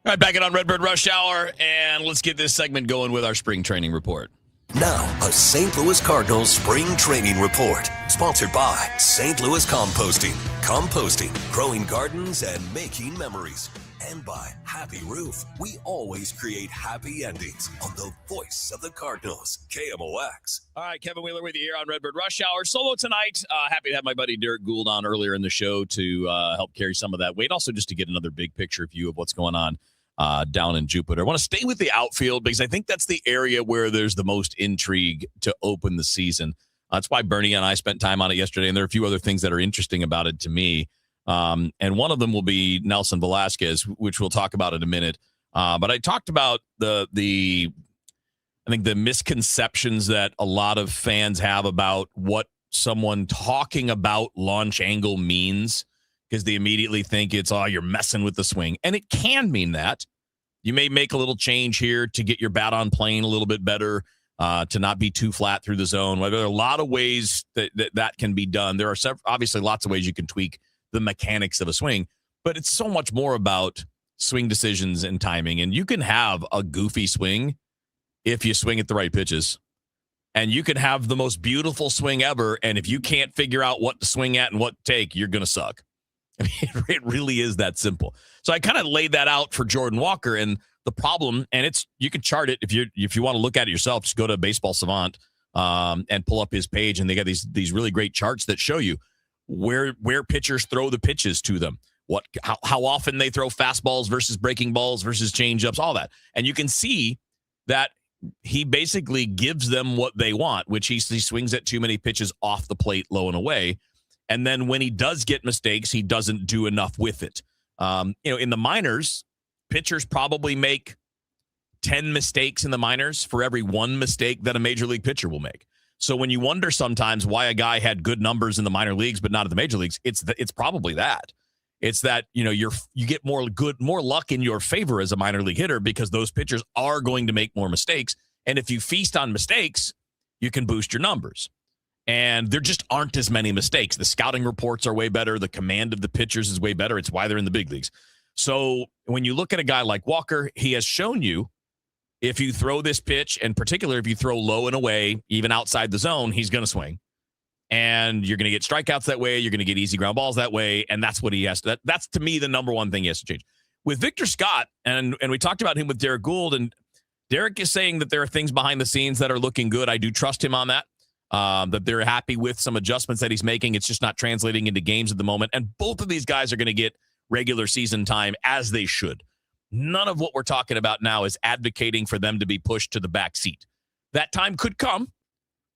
[SPEAKER 5] All right, back it on Redbird Rush Hour, and let's get this segment going with our spring training report.
[SPEAKER 4] Now, a St. Louis Cardinals spring training report, sponsored by St. Louis Composting, growing gardens and making memories. And by Happy Roof, we always create happy endings on the voice of the Cardinals, KMOX.
[SPEAKER 5] All right, Kevin Wheeler with you here on Redbird Rush Hour. Solo tonight. Happy to have my buddy Derek Gould on earlier in the show to help carry some of that weight. Also, just to get another big picture view of what's going on down in Jupiter. I want to stay with the outfield because I think that's the area where there's the most intrigue to open the season. That's why Bernie and I spent time on it yesterday, and there are a few other things that are interesting about it to me. And one of them will be Nelson Velasquez, which we'll talk about in a minute. But I talked about I think the misconceptions that a lot of fans have about what someone talking about launch angle means, because they immediately think it's, you're messing with the swing. And it can mean that. You may make a little change here to get your bat on plane a little bit better, to not be too flat through the zone. There are a lot of ways that can be done. There are obviously lots of ways you can tweak the mechanics of a swing, but it's so much more about swing decisions and timing. And you can have a goofy swing if you swing at the right pitches. And you can have the most beautiful swing ever, and if you can't figure out what to swing at and what to take, you're going to suck. I mean, it really is that simple. So I kind of laid that out for Jordan Walker, and the problem, and you can chart it if you want to look at it yourself. Just go to Baseball Savant and pull up his page, and they got these really great charts that show you where pitchers throw the pitches to them, how often they throw fastballs versus breaking balls versus changeups, all that, and you can see that he basically gives them what they want, which he swings at too many pitches off the plate, low and away. And then when he does get mistakes, he doesn't do enough with it. In the minors, pitchers probably make 10 mistakes in the minors for every one mistake that a major league pitcher will make. So when you wonder sometimes why a guy had good numbers in the minor leagues but not at the major leagues, it's probably that. It's that you get more luck in your favor as a minor league hitter because those pitchers are going to make more mistakes. And if you feast on mistakes, you can boost your numbers. And there just aren't as many mistakes. The scouting reports are way better. The command of the pitchers is way better. It's why they're in the big leagues. So when you look at a guy like Walker, he has shown you if you throw this pitch, and particularly if you throw low and away, even outside the zone, he's going to swing. And you're going to get strikeouts that way. You're going to get easy ground balls that way. And that's what he has to. That's, to me, the number one thing he has to change. With Victor Scott, and we talked about him with Derek Gould, and Derek is saying that there are things behind the scenes that are looking good. I do trust him on that. That they're happy with some adjustments that he's making. It's just not translating into games at the moment. And both of these guys are going to get regular season time as they should. None of what we're talking about now is advocating for them to be pushed to the back seat. That time could come,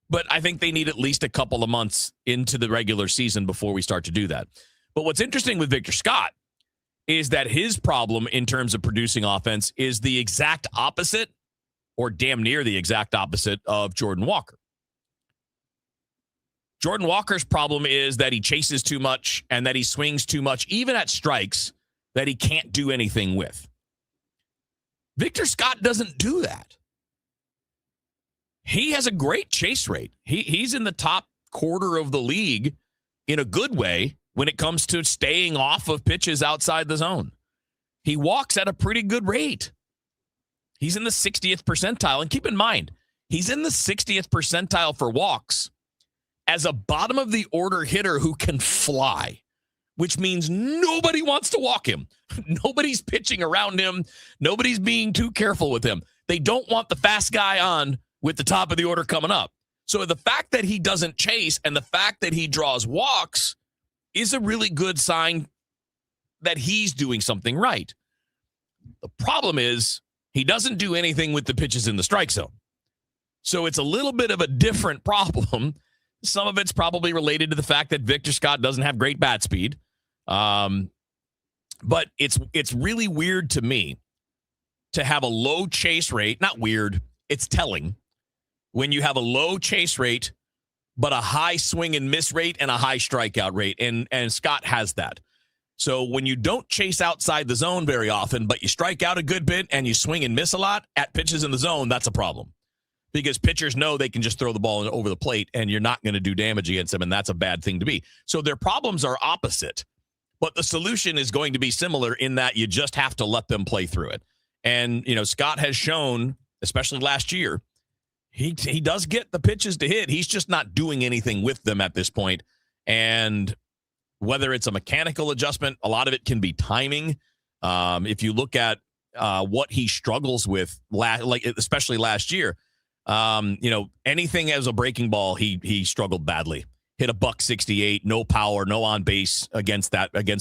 [SPEAKER 5] but I think they need at least a couple of months into the regular season before we start to do that. But what's interesting with Victor Scott is that his problem in terms of producing offense is the exact opposite, or damn near the exact opposite, of Jordan Walker. Jordan Walker's problem is that he chases too much and that he swings too much, even at strikes, that he can't do anything with. Victor Scott doesn't do that. He has a great chase rate. He's in the top quarter of the league in a good way when it comes to staying off of pitches outside the zone. He walks at a pretty good rate. He's in the 60th percentile. And keep in mind, he's in the 60th percentile for walks as a bottom of the order hitter who can fly, which means nobody wants to walk him. Nobody's pitching around him. Nobody's being too careful with him. They don't want the fast guy on with the top of the order coming up. So the fact that he doesn't chase and the fact that he draws walks is a really good sign that he's doing something right. The problem is he doesn't do anything with the pitches in the strike zone. So it's a little bit of a different problem. Some of it's probably related to the fact that Victor Scott doesn't have great bat speed. But it's really weird to me to have a low chase rate. Not weird. It's telling when you have a low chase rate, but a high swing and miss rate and a high strikeout rate. And Scott has that. So when you don't chase outside the zone very often, but you strike out a good bit and you swing and miss a lot at pitches in the zone, that's a problem. Because pitchers know they can just throw the ball over the plate and you're not going to do damage against them, and that's a bad thing to be. So their problems are opposite, but the solution is going to be similar in that you just have to let them play through it. And, Scott has shown, especially last year, he does get the pitches to hit. He's just not doing anything with them at this point. And whether it's a mechanical adjustment, a lot of it can be timing. If you look at what he struggles with, especially last year, anything as a breaking ball, he struggled badly. Hit a $168, no power, no on base against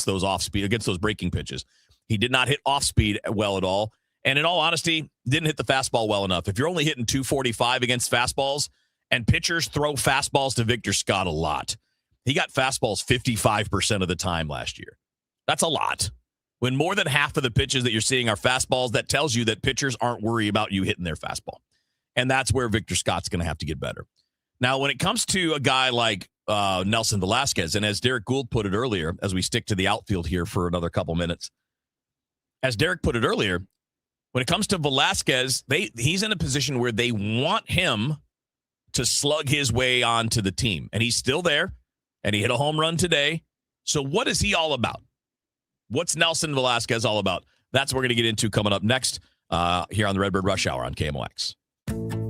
[SPEAKER 5] those off speed, against those breaking pitches. He did not hit off speed well at all. And in all honesty, didn't hit the fastball well enough. If you're only hitting 245 against fastballs, and pitchers throw fastballs to Victor Scott a lot, he got fastballs 55% of the time last year. That's a lot. When more than half of the pitches that you're seeing are fastballs, that tells you that pitchers aren't worried about you hitting their fastball. And that's where Victor Scott's going to have to get better. Now, when it comes to a guy like Nelson Velasquez, and as Derek Gould put it earlier, as we stick to the outfield here for another couple minutes, as Derek put it earlier, when it comes to Velasquez, he's in a position where they want him to slug his way onto the team. And he's still there, and he hit a home run today. So what is he all about? What's Nelson Velasquez all about? That's what we're going to get into coming up next here on the Redbird Rush Hour on KMOX.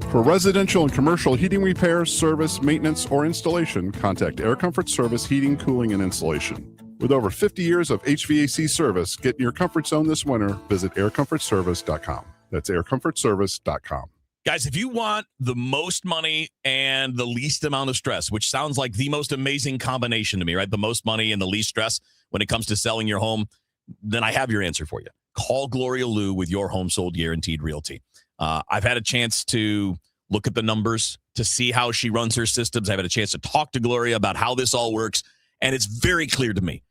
[SPEAKER 9] For residential and commercial heating repairs, service, maintenance, or installation, contact Air Comfort Service Heating, Cooling, and Installation. With over 50 years of HVAC service, get in your comfort zone this winter. Visit aircomfortservice.com. That's aircomfortservice.com.
[SPEAKER 5] Guys, if you want the most money and the least amount of stress, which sounds like the most amazing combination to me, right? The most money and the least stress when it comes to selling your home, then I have your answer for you. Call Gloria Lou with your home sold guaranteed realty. I've had a chance to look at the numbers to see how she runs her systems. I've had a chance to talk to Gloria about how this all works, and it's very clear to me.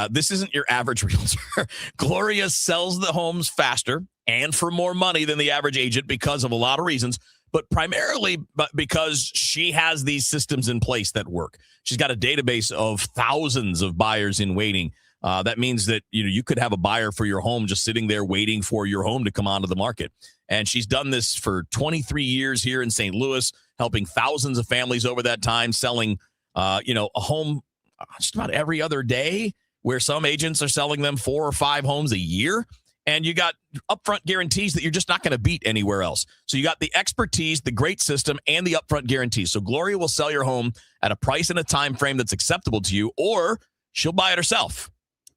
[SPEAKER 5] This isn't your average realtor. Gloria sells the homes faster and for more money than the average agent because of a lot of reasons, but primarily because she has these systems in place that work. She's got a database of thousands of buyers in waiting. That means that you could have a buyer for your home just sitting there waiting for your home to come onto the market. And she's done this for 23 years here in St. Louis, helping thousands of families over that time, selling a home just about every other day, where some agents are selling them 4 or 5 homes a year. And you got upfront guarantees that you're just not going to beat anywhere else. So you got the expertise, the great system, and the upfront guarantees. So Gloria will sell your home at a price and a time frame that's acceptable to you, or she'll buy it herself.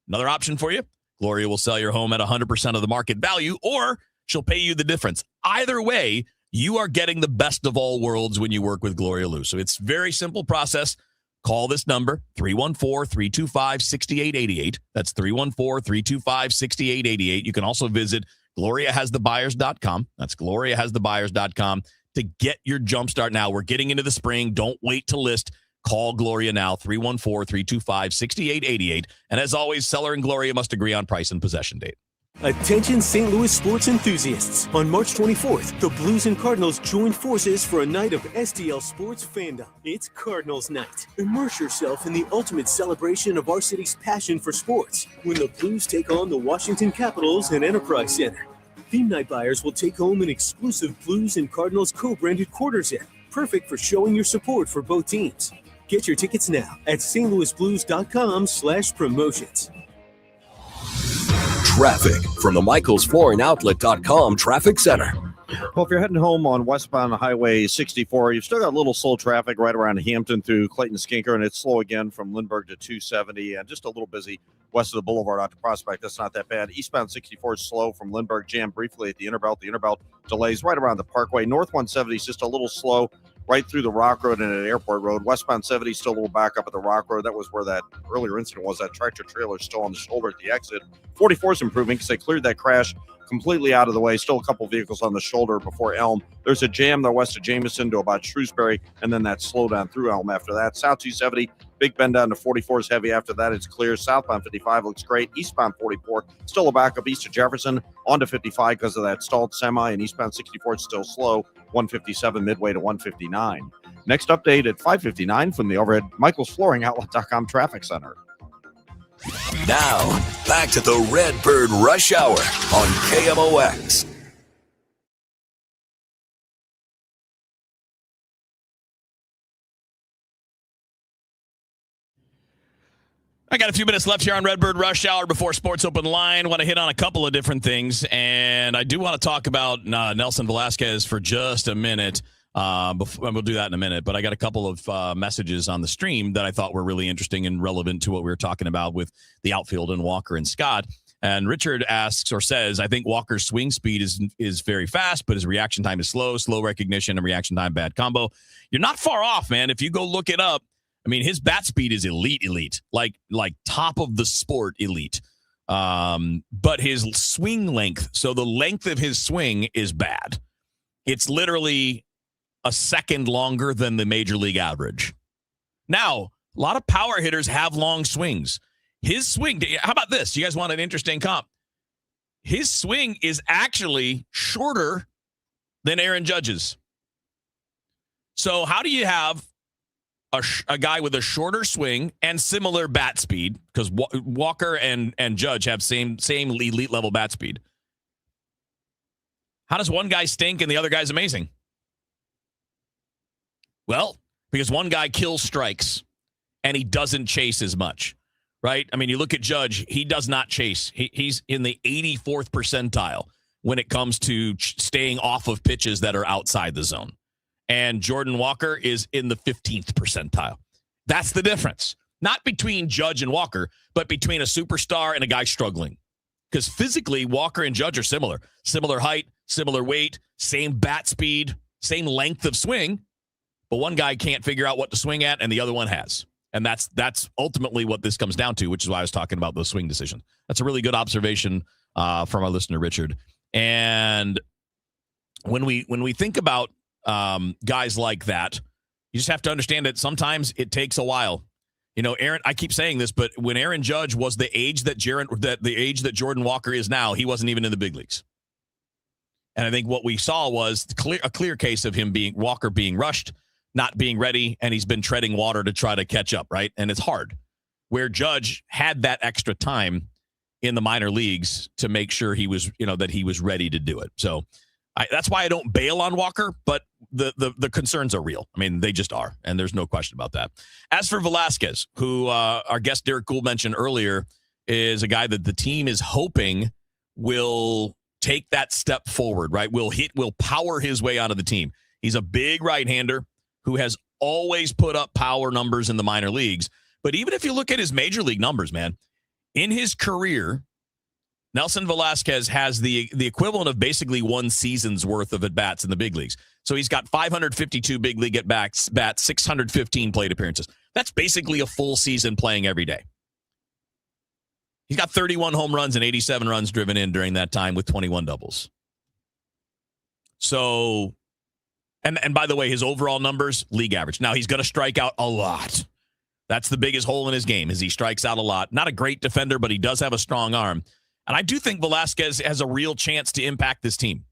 [SPEAKER 5] Another option for you, Gloria will sell your home at 100% of the market value, or she'll pay you the difference. Either way, you are getting the best of all worlds when you work with Gloria Lou. So it's a very simple process. Call this number, 314-325-6888. That's 314-325-6888. You can also visit GloriaHasTheBuyers.com. That's GloriaHasTheBuyers.com to get your jump start now. We're getting into the spring. Don't wait to list. Call Gloria now, 314-325-6888. And as always, seller and Gloria must agree on price and possession date.
[SPEAKER 10] Attention St. Louis sports enthusiasts. On March 24th, the Blues and Cardinals join forces for a night of STL sports fandom. It's Cardinals night. Immerse yourself in the ultimate celebration of our city's passion for sports when the Blues take on the Washington Capitals and Enterprise Center. Theme night buyers will take home an exclusive Blues and Cardinals co-branded quarter set, perfect for showing your support for both teams. Get your tickets now at stlouisblues.com/promotions.
[SPEAKER 4] Traffic from the michaelsflooringoutlet.com traffic center.
[SPEAKER 33] Well, if you're heading home on westbound Highway 64, you've still got a little slow traffic right around Hampton through Clayton Skinker, and it's slow again from Lindbergh to 270, and just a little busy west of the Boulevard out to Prospect. That's not that bad. Eastbound 64 is slow from Lindbergh, jammed briefly at the Innerbelt. The Innerbelt delays right around the Parkway. North 170 is just a little slow right through the Rock Road and at Airport Road. Westbound 70 is still a little back up at the Rock Road. That was where that earlier incident was. That tractor trailer is still on the shoulder at the exit. 44 is improving because they cleared that crash completely out of the way. Still a couple vehicles on the shoulder before Elm. There's a jam there west of Jameson to about Shrewsbury, and then that slowdown through Elm after that. South 270, big bend down to 44 is heavy. After that, it's clear. Southbound 55 looks great. Eastbound 44, still a backup east of Jefferson. Onto 55 because of that stalled semi, and eastbound 64 is still slow. 157 midway to 159. Next update at 5:59 from the overhead michaelsflooringoutlet.com traffic center.
[SPEAKER 4] Now, back to the Redbird Rush Hour on KMOX.
[SPEAKER 5] I got a few minutes left here on Redbird Rush Hour before Sports Open Line. Want to hit on a couple of different things, and I do want to talk about Nelson Velasquez for just a minute. We'll do that in a minute, but I got a couple of messages on the stream that I thought were really interesting and relevant to what we were talking about with the outfield and Walker and Scott. And Richard asks or says, I think Walker's swing speed is very fast, but his reaction time is slow recognition and reaction time, bad combo. You're not far off, man. If you go look it up, I mean, his bat speed is elite, like top of the sport elite. But his swing length, so the length of his swing is bad. It's literally a second longer than the major league average. Now, a lot of power hitters have long swings. His swing, how about this? You guys want an interesting comp? His swing is actually shorter than Aaron Judge's. So how do you have a guy with a shorter swing and similar bat speed, because Walker and Judge have same elite level bat speed? How does one guy stink and the other guy's amazing? Well, because one guy kills strikes and he doesn't chase as much, right? I mean, you look at Judge, he does not chase. He's in the 84th percentile when it comes to staying off of pitches that are outside the zone. And Jordan Walker is in the 15th percentile. That's the difference. Not between Judge and Walker, but between a superstar and a guy struggling. Because physically, Walker and Judge are similar. Similar height, similar weight, same bat speed, same length of swing. But one guy can't figure out what to swing at, and the other one has. And that's ultimately what this comes down to, which is why I was talking about those swing decisions. That's a really good observation from our listener, Richard. And when we think about guys like that, you just have to understand that sometimes it takes a while. You know, Aaron, I keep saying this, but when Aaron Judge was the age that Jordan Walker is now, he wasn't even in the big leagues. And I think what we saw was a clear case of Walker being rushed, not being ready, and he's been treading water to try to catch up, right? And it's hard. Where Judge had that extra time in the minor leagues to make sure he was, that he was ready to do it. So that's why I don't bail on Walker, but the concerns are real. I mean, they just are, and there's no question about that. As for Velasquez, who our guest Derek Gould mentioned earlier, is a guy that the team is hoping will take that step forward, right? Will power his way onto the team. He's a big right-hander who has always put up power numbers in the minor leagues. But even if you look at his major league numbers, man, in his career, Nelson Velasquez has the equivalent of basically one season's worth of at-bats in the big leagues. So he's got 552 big league at-bats, 615 plate appearances. That's basically a full season playing every day. He's got 31 home runs and 87 runs driven in during that time with 21 doubles. So, and by the way, his overall numbers, league average. Now, he's going to strike out a lot. That's the biggest hole in his game, is he strikes out a lot. Not a great defender, but he does have a strong arm. And I do think Velasquez has a real chance to impact this team.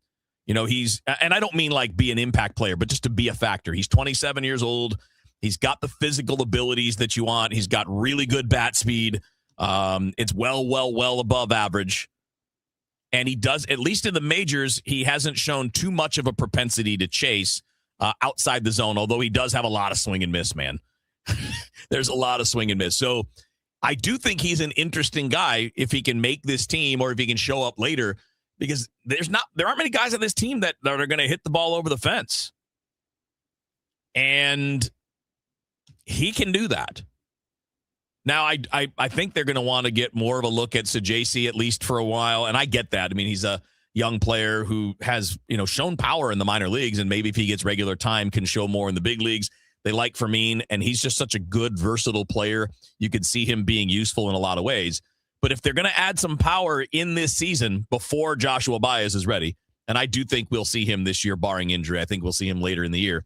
[SPEAKER 5] And I don't mean like be an impact player, but just to be a factor. He's 27 years old. He's got the physical abilities that you want. He's got really good bat speed. It's well above average. And he does, at least in the majors, he hasn't shown too much of a propensity to chase outside the zone, although he does have a lot of swing and miss, man. There's a lot of swing and miss. So I do think he's an interesting guy if he can make this team or if he can show up later, because there aren't many guys on this team that are going to hit the ball over the fence. And he can do that. Now, I think they're going to want to get more of a look at Sajaci at least for a while, and I get that. I mean, he's a young player who has, shown power in the minor leagues, and maybe if he gets regular time can show more in the big leagues. They like Fermin, and he's just such a good, versatile player. You could see him being useful in a lot of ways. But if they're going to add some power in this season before Joshua Baez is ready, and I do think we'll see him this year, barring injury. I think we'll see him later in the year.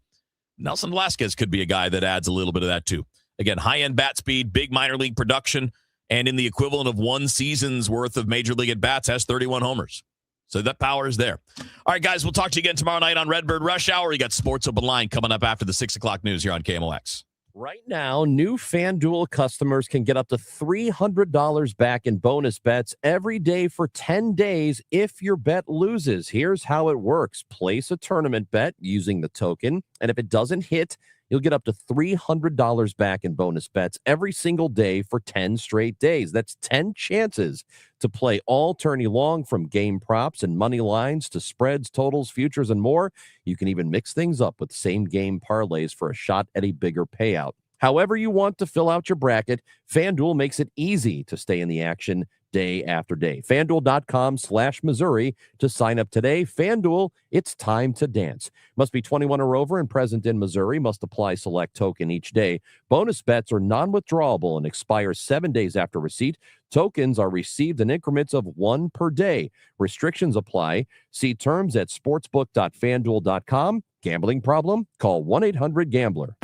[SPEAKER 5] Nelson Velasquez could be a guy that adds a little bit of that too. Again, high-end bat speed, big minor league production, and in the equivalent of one season's worth of major league at-bats, has 31 homers. So that power is there. All right, guys, we'll talk to you again tomorrow night on Redbird Rush Hour. You got Sports Open Line coming up after the 6 o'clock news here on KMOX.
[SPEAKER 11] Right now, new FanDuel customers can get up to $300 back in bonus bets every day for 10 days if your bet loses. Here's how it works. Place a tournament bet using the token, and if it doesn't hit, you'll get up to $300 back in bonus bets every single day for 10 straight days. That's 10 chances to play all tourney long, from game props and money lines to spreads, totals, futures, and more. You can even mix things up with same game parlays for a shot at a bigger payout. However you want to fill out your bracket, FanDuel makes it easy to stay in the action day after day. FanDuel.com/Missouri to sign up today. FanDuel, it's time to dance. Must be 21 or over and present in Missouri. Must apply select token each day. Bonus bets are non-withdrawable and expire 7 days after receipt. Tokens are received in increments of 1 per day. Restrictions apply. See terms at sportsbook.fanduel.com. Gambling problem? Call 1-800-GAMBLER.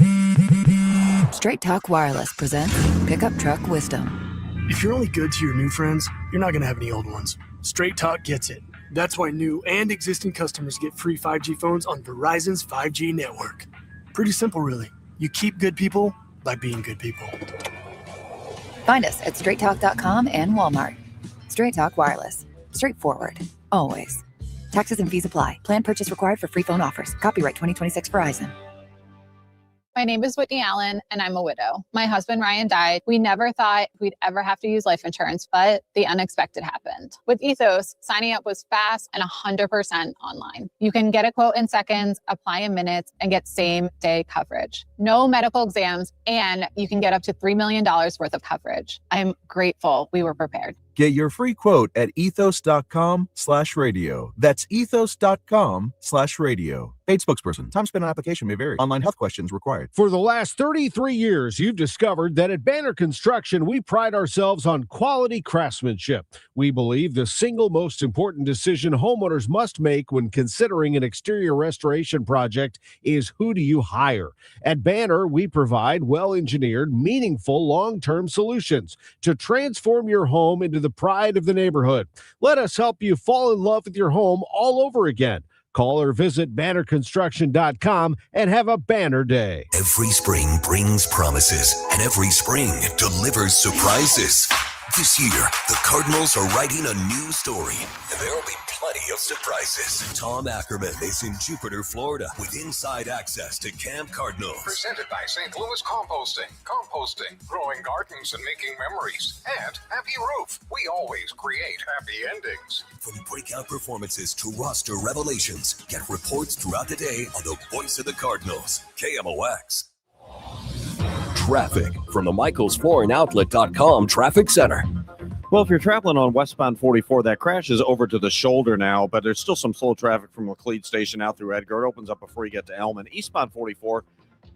[SPEAKER 12] Straight Talk Wireless presents Pickup Truck Wisdom.
[SPEAKER 14] If you're only good to your new friends, you're not going to have any old ones. Straight Talk gets it. That's why new and existing customers get free 5G phones on Verizon's 5G network. Pretty simple, really. You keep good people by being good people.
[SPEAKER 12] Find us at straighttalk.com and Walmart. Straight Talk Wireless. Straightforward. Always. Taxes and fees apply. Plan purchase required for free phone offers. Copyright 2026 Verizon.
[SPEAKER 15] My name is Whitney Allen, and I'm a widow. My husband, Ryan, died. We never thought we'd ever have to use life insurance, but the unexpected happened. With Ethos, signing up was fast and 100% online. You can get a quote in seconds, apply in minutes, and get same-day coverage. No medical exams, and you can get up to $3 million worth of coverage. I'm grateful we were prepared.
[SPEAKER 16] Get your free quote at ethos.com/radio. That's ethos.com/radio. Paid spokesperson. Time spent on application may vary. Online health questions required.
[SPEAKER 17] For the last 33 years, you've discovered that at Banner Construction, we pride ourselves on quality craftsmanship. We believe the single most important decision homeowners must make when considering an exterior restoration project is, who do you hire? At Banner, we provide well-engineered, meaningful, long-term solutions to transform your home into the pride of the neighborhood. Let us help you fall in love with your home all over again. Call or visit bannerconstruction.com and have a banner day.
[SPEAKER 4] Every spring brings promises, and every spring delivers surprises. This year, the Cardinals are writing a new story, and there will be plenty of surprises. Tom Ackerman is in Jupiter, Florida, with inside access to Camp Cardinals.
[SPEAKER 1] Presented by St. Louis Composting. Composting, growing gardens and making memories. And Happy Roof. We always create happy endings.
[SPEAKER 4] From breakout performances to roster revelations, get reports throughout the day on the voice of the Cardinals, KMOX.
[SPEAKER 18] Traffic from the michaelsflooringoutlet.com traffic center.
[SPEAKER 33] Well, if you're traveling on westbound 44, that crash is over to the shoulder now, but there's still some slow traffic from Laclede Station out through Edgar. It opens up before you get to Elm. And eastbound 44,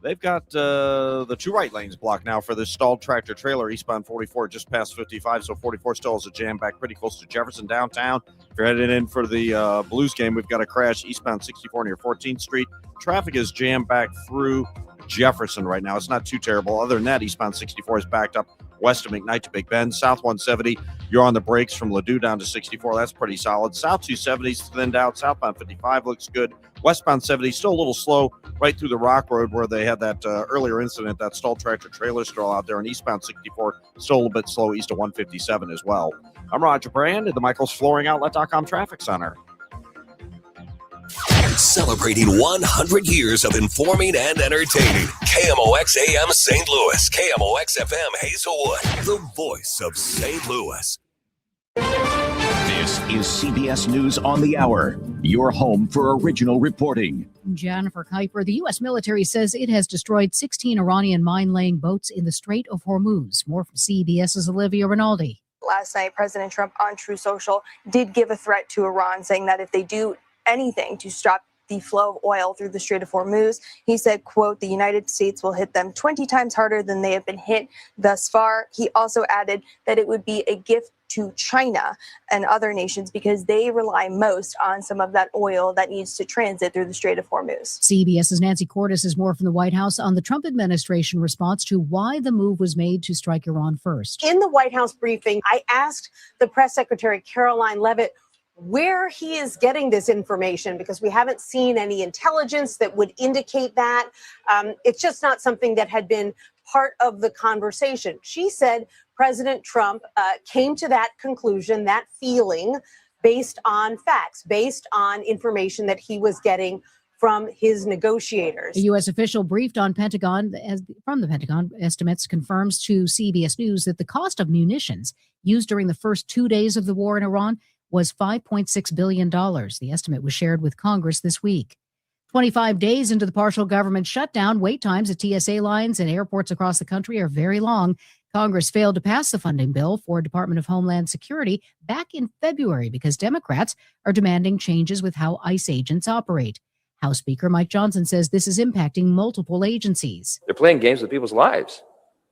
[SPEAKER 33] they've got the two right lanes blocked now for this stalled tractor trailer. Eastbound 44 just past 55, so 44 still has a jam back pretty close to Jefferson downtown. If you're headed in for the Blues game, we've got a crash eastbound 64 near 14th Street. Traffic is jammed back through Jefferson right now. It's not too terrible. Other than that, eastbound 64 is backed up west of McKnight to Big Bend. South 170, you're on the brakes from Ladue down to 64. That's pretty solid. South 270 is thinned out. Southbound 55 looks good. Westbound 70 still a little slow right through the Rock Road where they had that earlier incident, that stalled tractor trailer still out there. And eastbound 64 still a little bit slow east of 157 as well. I'm Roger Brand at the michaelsflooringoutlet.com traffic center.
[SPEAKER 4] Celebrating 100 years of informing and entertaining. KMOX AM St. Louis. KMOX FM Hazelwood. The voice of St. Louis.
[SPEAKER 19] This is CBS News on the Hour, your home for original reporting.
[SPEAKER 20] Jennifer Kuiper, the U.S. military says it has destroyed 16 Iranian mine-laying boats in the Strait of Hormuz. More from CBS's Olivia Rinaldi.
[SPEAKER 21] Last night, President Trump on True Social did give a threat to Iran, saying that if they do anything to stop the flow of oil through the Strait of Hormuz, he said, quote, the United States will hit them 20 times harder than they have been hit thus far. He also added that it would be a gift to China and other nations because they rely most on some of that oil that needs to transit through the Strait of Hormuz.
[SPEAKER 20] CBS's Nancy Cordes has more from the White House on the Trump administration response to why the move was made to strike Iran first.
[SPEAKER 2] In the White House briefing, I asked the press secretary, Caroline Leavitt, where he is getting this information, because we haven't seen any intelligence that would indicate that. It's just not something that had been part of the conversation. She said President Trump came to that conclusion, that feeling, based on facts, based on information that he was getting from his negotiators.
[SPEAKER 20] A U.S. official briefed on from the Pentagon estimates confirms to CBS News that the cost of munitions used during the first 2 days of the war in Iran was $5.6 billion. The estimate was shared with Congress this week. 25 days into the partial government shutdown, wait times at TSA lines and airports across the country are very long. Congress failed to pass the funding bill for Department of Homeland Security back in February because Democrats are demanding changes with how ICE agents operate. House Speaker Mike Johnson says this is impacting multiple agencies.
[SPEAKER 3] They're playing games with people's lives.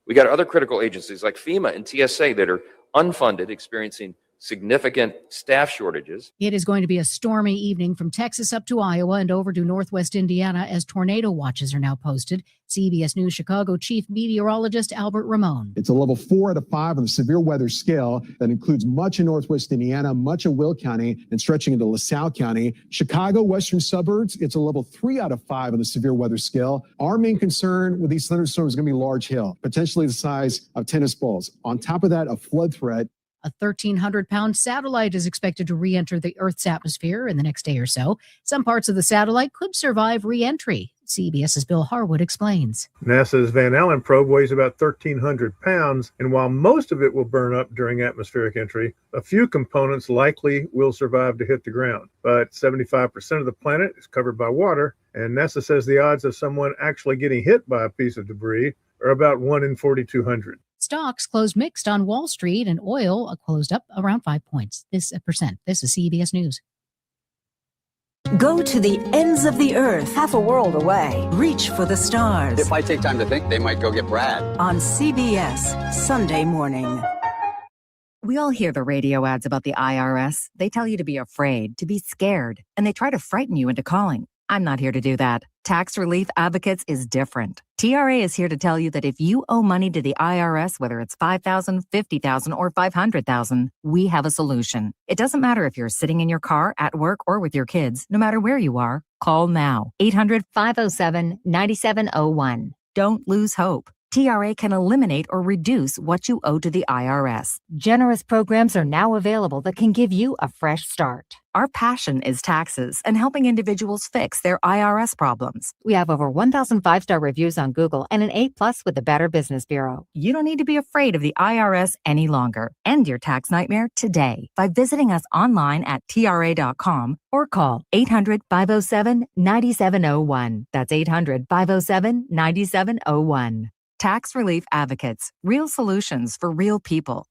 [SPEAKER 3] We got other critical agencies like FEMA and TSA that are unfunded, experiencing significant staff shortages.
[SPEAKER 20] It is going to be a stormy evening from Texas up to Iowa and over to northwest Indiana as tornado watches are now posted. CBS News Chicago Chief Meteorologist Albert Ramon.
[SPEAKER 6] It's a level 4 out of 5 on the severe weather scale that includes much of northwest Indiana, much of Will County, and stretching into LaSalle County. Chicago, western suburbs, it's a level 3 out of 5 on the severe weather scale. Our main concern with these thunderstorms is going to be large hail, potentially the size of tennis balls. On top of that, a flood threat.
[SPEAKER 20] A 1,300-pound satellite is expected to re-enter the Earth's atmosphere in the next day or so. Some parts of the satellite could survive re-entry. CBS's Bill Harwood explains.
[SPEAKER 7] NASA's Van Allen probe weighs about 1,300 pounds, and while most of it will burn up during atmospheric entry, a few components likely will survive to hit the ground. But 75% of the planet is covered by water, and NASA says the odds of someone actually getting hit by a piece of debris are about 1 in 4,200.
[SPEAKER 20] Stocks closed mixed on Wall Street, and oil closed up around 5 points. This is CBS News.
[SPEAKER 8] Go to the ends of the earth, half a world away. Reach for the stars.
[SPEAKER 22] If I take time to think, they might go get Brad.
[SPEAKER 8] On CBS, Sunday morning.
[SPEAKER 12] We all hear the radio ads about the IRS. They tell you to be afraid, to be scared, and they try to frighten you into calling. I'm not here to do that. Tax Relief Advocates is different. TRA is here to tell you that if you owe money to the IRS, whether it's $5,000, $50,000, or $500,000, we have a solution. It doesn't matter if you're sitting in your car, at work, or with your kids. No matter where you are, call now. 800-507-9701. Don't lose hope. TRA can eliminate or reduce what you owe to the IRS. Generous programs are now available that can give you a fresh start. Our passion is taxes and helping individuals fix their IRS problems. We have over 1,000 5-star reviews on Google and an A+ with the Better Business Bureau. You don't need to be afraid of the IRS any longer. End your tax nightmare today by visiting us online at TRA.com or call 800-507-9701. That's 800-507-9701. Tax Relief Advocates. Real solutions for real people.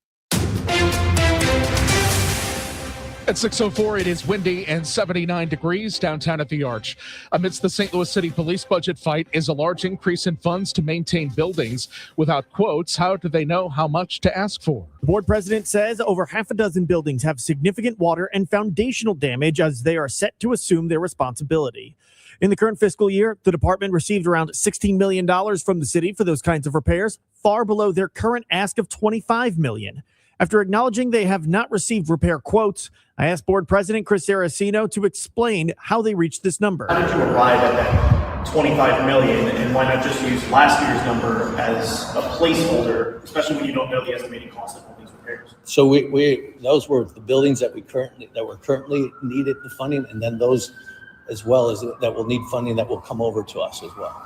[SPEAKER 23] At 6:04, it is windy and 79 degrees downtown at the Arch. Amidst the St. Louis City police budget fight is a large increase in funds to maintain buildings. Without quotes, how do they know how much to ask for?
[SPEAKER 24] The board president says over half a dozen buildings have significant water and foundational damage as they are set to assume their responsibility. In the current fiscal year, the department received around $16 million from the city for those kinds of repairs, far below their current ask of $25 million. After acknowledging they have not received repair quotes, I asked board president Chris Saraceno to explain how they reached this number.
[SPEAKER 25] How did you arrive at that $25 million, and why not just use last year's number as a placeholder, especially when you don't know the estimated cost of all these repairs?
[SPEAKER 26] So we those were the buildings that were currently needed the funding, and then those as well as that will need funding that will come over to us as well.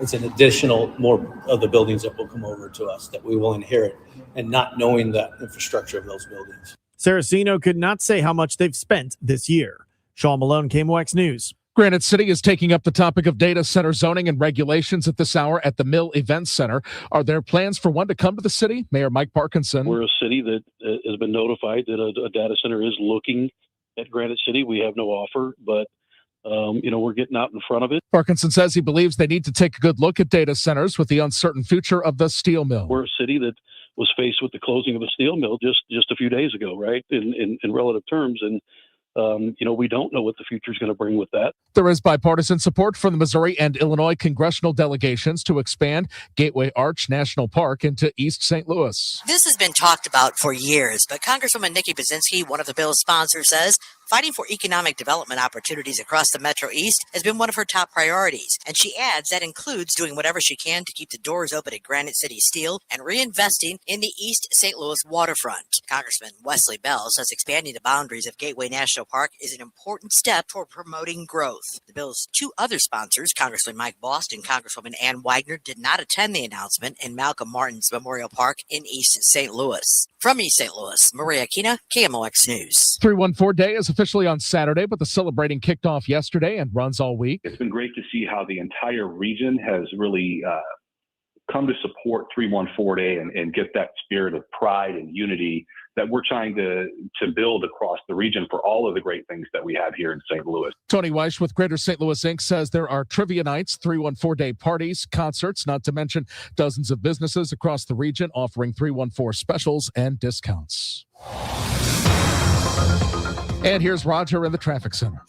[SPEAKER 26] It's an additional more of the buildings that will come over to us that we will inherit, and not knowing the infrastructure of those buildings.
[SPEAKER 24] Saraceno could not say how much they've spent this year. Sean Malone, KMOX News.
[SPEAKER 23] Granite City is taking up the topic of data center zoning and regulations at this hour at the Mill Events Center. Are there plans for one to come to the city? Mayor Mike Parkinson.
[SPEAKER 27] We're a city that has been notified that a data center is looking at Granite City. We have no offer, but
[SPEAKER 5] we're getting out in front of it.
[SPEAKER 23] Parkinson says he believes they need to take a good look at data centers with the uncertain future of the steel mill.
[SPEAKER 5] We're a city that was faced with the closing of a steel mill just a few days ago, right, in relative terms. And, we don't know what the future is going to bring with that.
[SPEAKER 23] There is bipartisan support from the Missouri and Illinois congressional delegations to expand Gateway Arch National Park into East St. Louis.
[SPEAKER 9] This has been talked about for years, but Congresswoman Nikki Baczynski, one of the bill's sponsors, says fighting for economic development opportunities across the Metro East has been one of her top priorities. And she adds that includes doing whatever she can to keep the doors open at Granite City Steel and reinvesting in the East St. Louis waterfront. Congressman Wesley Bell says expanding the boundaries of Gateway National Park is an important step toward promoting growth. The bill's two other sponsors, Congressman Mike Bost and Congresswoman Ann Wagner, did not attend the announcement in Malcolm Martin's Memorial Park in East St. Louis. From East St. Louis, Maria Aquina, KMOX News.
[SPEAKER 23] 314 Day is officially on Saturday, but the celebrating kicked off yesterday and runs all week.
[SPEAKER 10] It's been great to see how the entire region has really come to support 314 Day and get that spirit of pride and unity that we're trying to build across the region for all of the great things that we have here in St. Louis.
[SPEAKER 23] Tony Weish with Greater St. Louis Inc. says there are trivia nights, 314 Day parties, concerts, not to mention dozens of businesses across the region offering 314 specials and discounts. And here's Roger in the traffic center.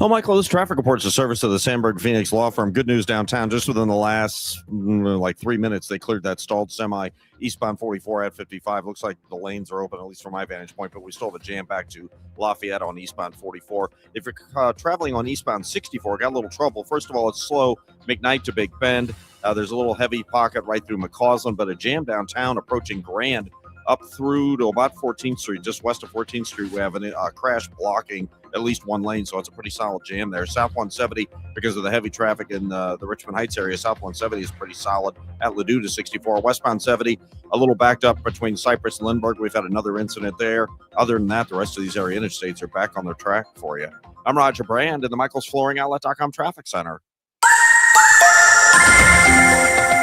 [SPEAKER 33] Oh, Michael, this traffic report's a service of the Sandberg Phoenix Law Firm. Good news downtown. Just within the last 3 minutes, they cleared that stalled semi eastbound 44 at 55. Looks like the lanes are open, at least from my vantage point, but we still have a jam back to Lafayette on eastbound 44. If you're traveling on eastbound 64, got a little trouble. First of all, it's slow McKnight to Big Bend. There's a little heavy pocket right through McCausland, but a jam downtown approaching Grand up through to about 14th Street, just west of 14th Street. We have a crash blocking at least one lane, so it's a pretty solid jam there. South 170, because of the heavy traffic in the Richmond Heights area, South 170 is pretty solid at Ladue to 64. Westbound 70, a little backed up between Cypress and Lindbergh. We've had another incident there. Other than that, the rest of these area interstates are back on their track for you. I'm Roger Brand in the MichaelsFlooringOutlet.com Traffic Center.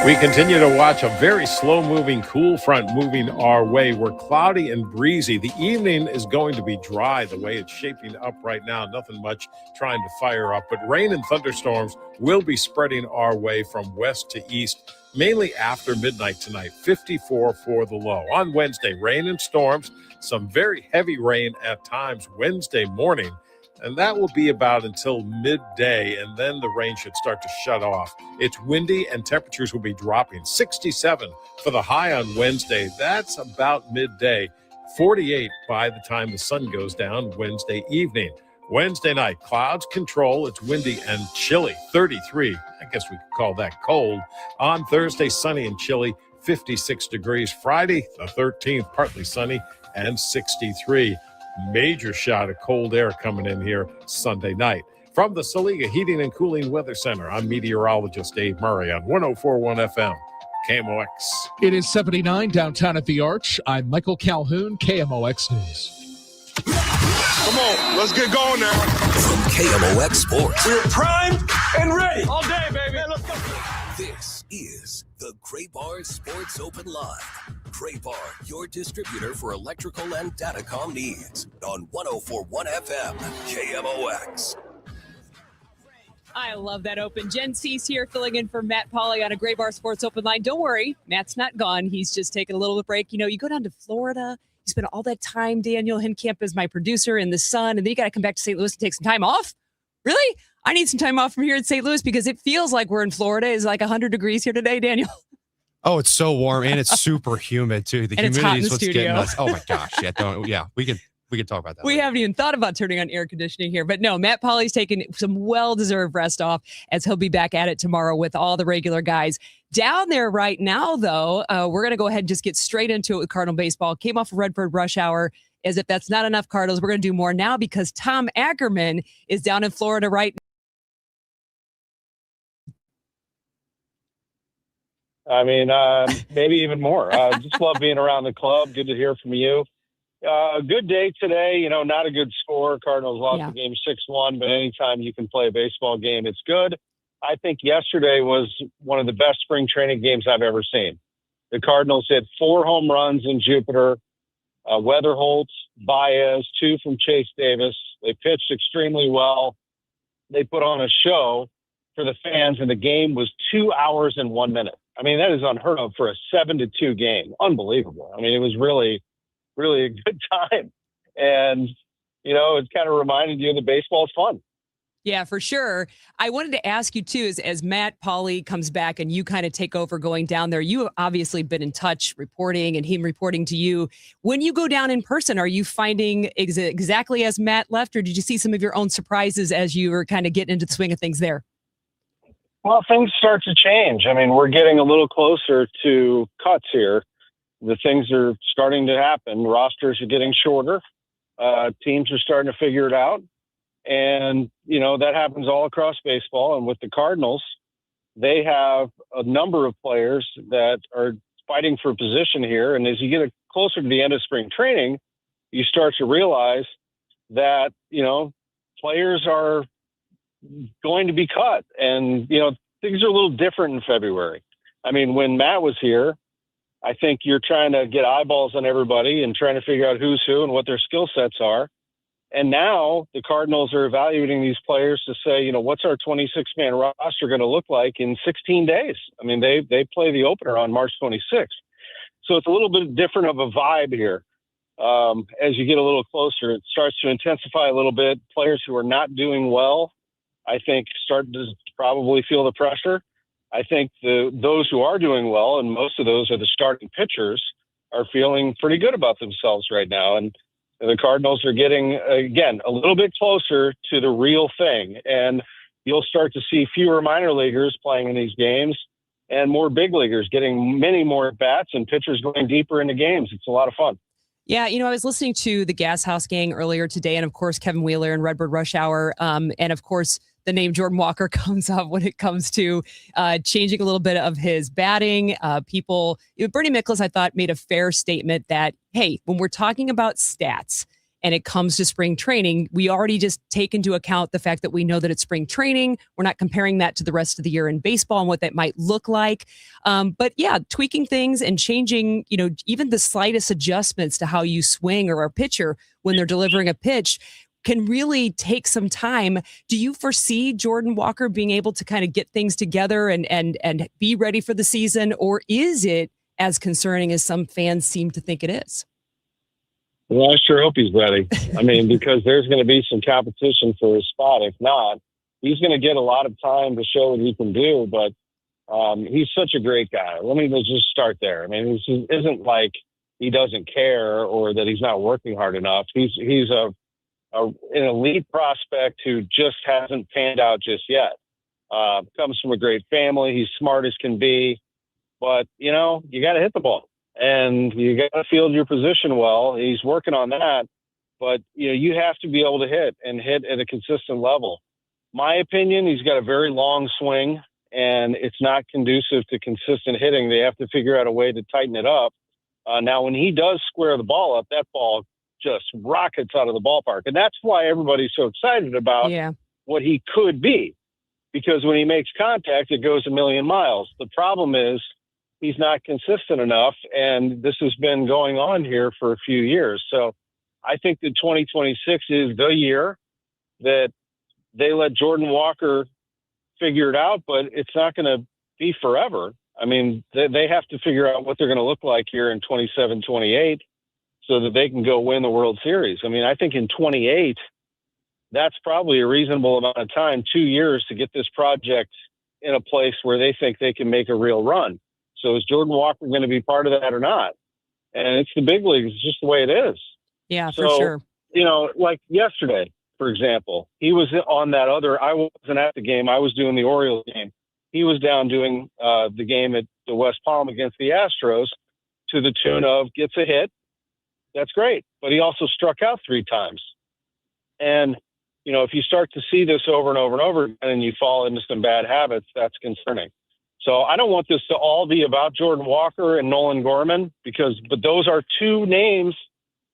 [SPEAKER 11] We continue to watch a very slow-moving cool front moving our way. We're cloudy and breezy. The evening is going to be dry the way it's shaping up right now. Nothing much trying to fire up, but rain and thunderstorms will be spreading our way from west to east, mainly after midnight tonight. 54 for the low. On Wednesday, rain and storms, some very heavy rain at times Wednesday morning. And that will be about until midday, and then the rain should start to shut off. It's windy, and temperatures will be dropping. 67 for the high on Wednesday. That's about midday. 48 by the time the sun goes down Wednesday evening. Wednesday night, clouds control. It's windy and chilly. 33. I guess we could call that cold. On Thursday, sunny and chilly. 56 degrees. Friday, the 13th, partly sunny and 63. Major shot of cold air coming in here Sunday night. From the Saliga Heating and Cooling Weather Center, I'm meteorologist Dave Murray on 104.1 FM, KMOX.
[SPEAKER 23] It is 79 downtown at the Arch. I'm Michael Calhoun, KMOX News.
[SPEAKER 13] Come on, let's get going now.
[SPEAKER 4] From KMOX Sports.
[SPEAKER 13] We're primed and ready. All day, baby. Let's go.
[SPEAKER 4] This is the Gray Bar Sports Open Live. Gray Bar, your distributor for electrical and datacom needs. On 104.1 FM, KMOX.
[SPEAKER 14] I love that open. Jen Siess here filling in for Matt Pauley on a Gray Bar Sports Open Line. Don't worry, Matt's not gone. He's just taking a little break. You know, you go down to Florida, you spend all that time. Daniel Hinkamp is my producer in the sun, and then you got to come back to St. Louis and take some time off. Really? I need some time off from here in St. Louis because it feels like we're in Florida. It's like 100 degrees here today, Daniel.
[SPEAKER 33] Oh, it's so warm and it's super humid too. The humidity is what's getting us. Oh my gosh. Yeah, we can talk about that.
[SPEAKER 14] We haven't even thought about turning on air conditioning here, but no, Matt Pauley's taking some well-deserved rest off as he'll be back at it tomorrow with all the regular guys. Down there right now, though, we're going to go ahead and just get straight into it with Cardinal baseball. Came off of Redbird Rush Hour. As if that's not enough, Cardinals, we're going to do more now because Tom Ackerman is down in Florida right now.
[SPEAKER 15] I mean, maybe even more. Just love being around the club. Good to hear from you. Good day today. You know, not a good score. Cardinals lost the game 6-1, but anytime you can play a baseball game, it's good. I think yesterday was one of the best spring training games I've ever seen. The Cardinals hit 4 home runs in Jupiter, Weatherholt, Baez, 2 from Chase Davis. They pitched extremely well. they put on a show for the fans, and the game was 2 hours and 1 minute. I mean, that is unheard of for a 7-2 game. Unbelievable. I mean, it was really, really a good time. And, it kind of reminded you that baseball is fun.
[SPEAKER 14] Yeah, for sure. I wanted to ask you too, as Matt Pauley comes back and you kind of take over going down there, you have obviously been in touch reporting and him reporting to you. When you go down in person, are you finding exactly as Matt left, or did you see some of your own surprises as you were kind of getting into the swing of things there?
[SPEAKER 15] Well, things start to change. I mean, we're getting a little closer to cuts here. The things are starting to happen. Rosters are getting shorter. Teams are starting to figure it out. And, that happens all across baseball. And with the Cardinals, they have a number of players that are fighting for position here. And as you get closer to the end of spring training, you start to realize that, players are going to be cut. And, things are a little different in February. I mean, when Matt was here, I think you're trying to get eyeballs on everybody and trying to figure out who's who and what their skill sets are. And now the Cardinals are evaluating these players to say, what's our 26-man roster going to look like in 16 days? I mean, they play the opener on March 26th. So it's a little bit different of a vibe here. As you get a little closer, it starts to intensify a little bit. Players who are not doing well, I think, start to probably feel the pressure. I think those who are doing well, and most of those are the starting pitchers, are feeling pretty good about themselves right now. And the Cardinals are getting, again, a little bit closer to the real thing. And you'll start to see fewer minor leaguers playing in these games and more big leaguers getting many more bats and pitchers going deeper into games. It's a lot of fun.
[SPEAKER 14] Yeah, I was listening to the Gas House Gang earlier today, and of course, Kevin Wheeler and Redbird Rush Hour. And of course, the name Jordan Walker comes up when it comes to changing a little bit of his batting. Bernie Miklasz, I thought, made a fair statement that, hey, when we're talking about stats and it comes to spring training, we already just take into account the fact that we know that it's spring training. We're not comparing that to the rest of the year in baseball and what that might look like. But yeah, tweaking things and changing, even the slightest adjustments to how you swing or a pitcher when they're delivering a pitch can really take some time. Do you foresee Jordan Walker being able to kind of get things together and be ready for the season? Or is it as concerning as some fans seem to think it is?
[SPEAKER 15] Well, I sure hope he's ready. I mean, because there's going to be some competition for his spot. If not, he's going to get a lot of time to show what he can do. But he's such a great guy. Let me just start there. I mean, this isn't like he doesn't care or that he's not working hard enough. He's an elite prospect who just hasn't panned out just yet. Comes from a great family. He's smart as can be. But, you got to hit the ball. And you got to field your position well. He's working on that. But, you have to be able to hit at a consistent level. My opinion, he's got a very long swing, and it's not conducive to consistent hitting. They have to figure out a way to tighten it up. Now, when he does square the ball up, that ball just rockets out of the ballpark. And that's why everybody's so excited about what he could be. Because when he makes contact, it goes a million miles. The problem is he's not consistent enough, and this has been going on here for a few years. So I think that 2026 is the year that they let Jordan Walker figure it out, but it's not going to be forever. I mean, they have to figure out what they're going to look like here in 27, 28 so that they can go win the World Series. I mean, I think in 28, that's probably a reasonable amount of time, 2 years, to get this project in a place where they think they can make a real run. So is Jordan Walker going to be part of that or not? And it's the big leagues. It's just the way it is.
[SPEAKER 14] Yeah, for sure.
[SPEAKER 15] Like yesterday, for example, he was on that other, I wasn't at the game. I was doing the Orioles game. He was down doing the game at the West Palm against the Astros to the tune of gets a hit. That's great. But he also struck out 3 times. And, if you start to see this over and over and over again and you fall into some bad habits, that's concerning. So I don't want this to all be about Jordan Walker and Nolan Gorman but those are 2 names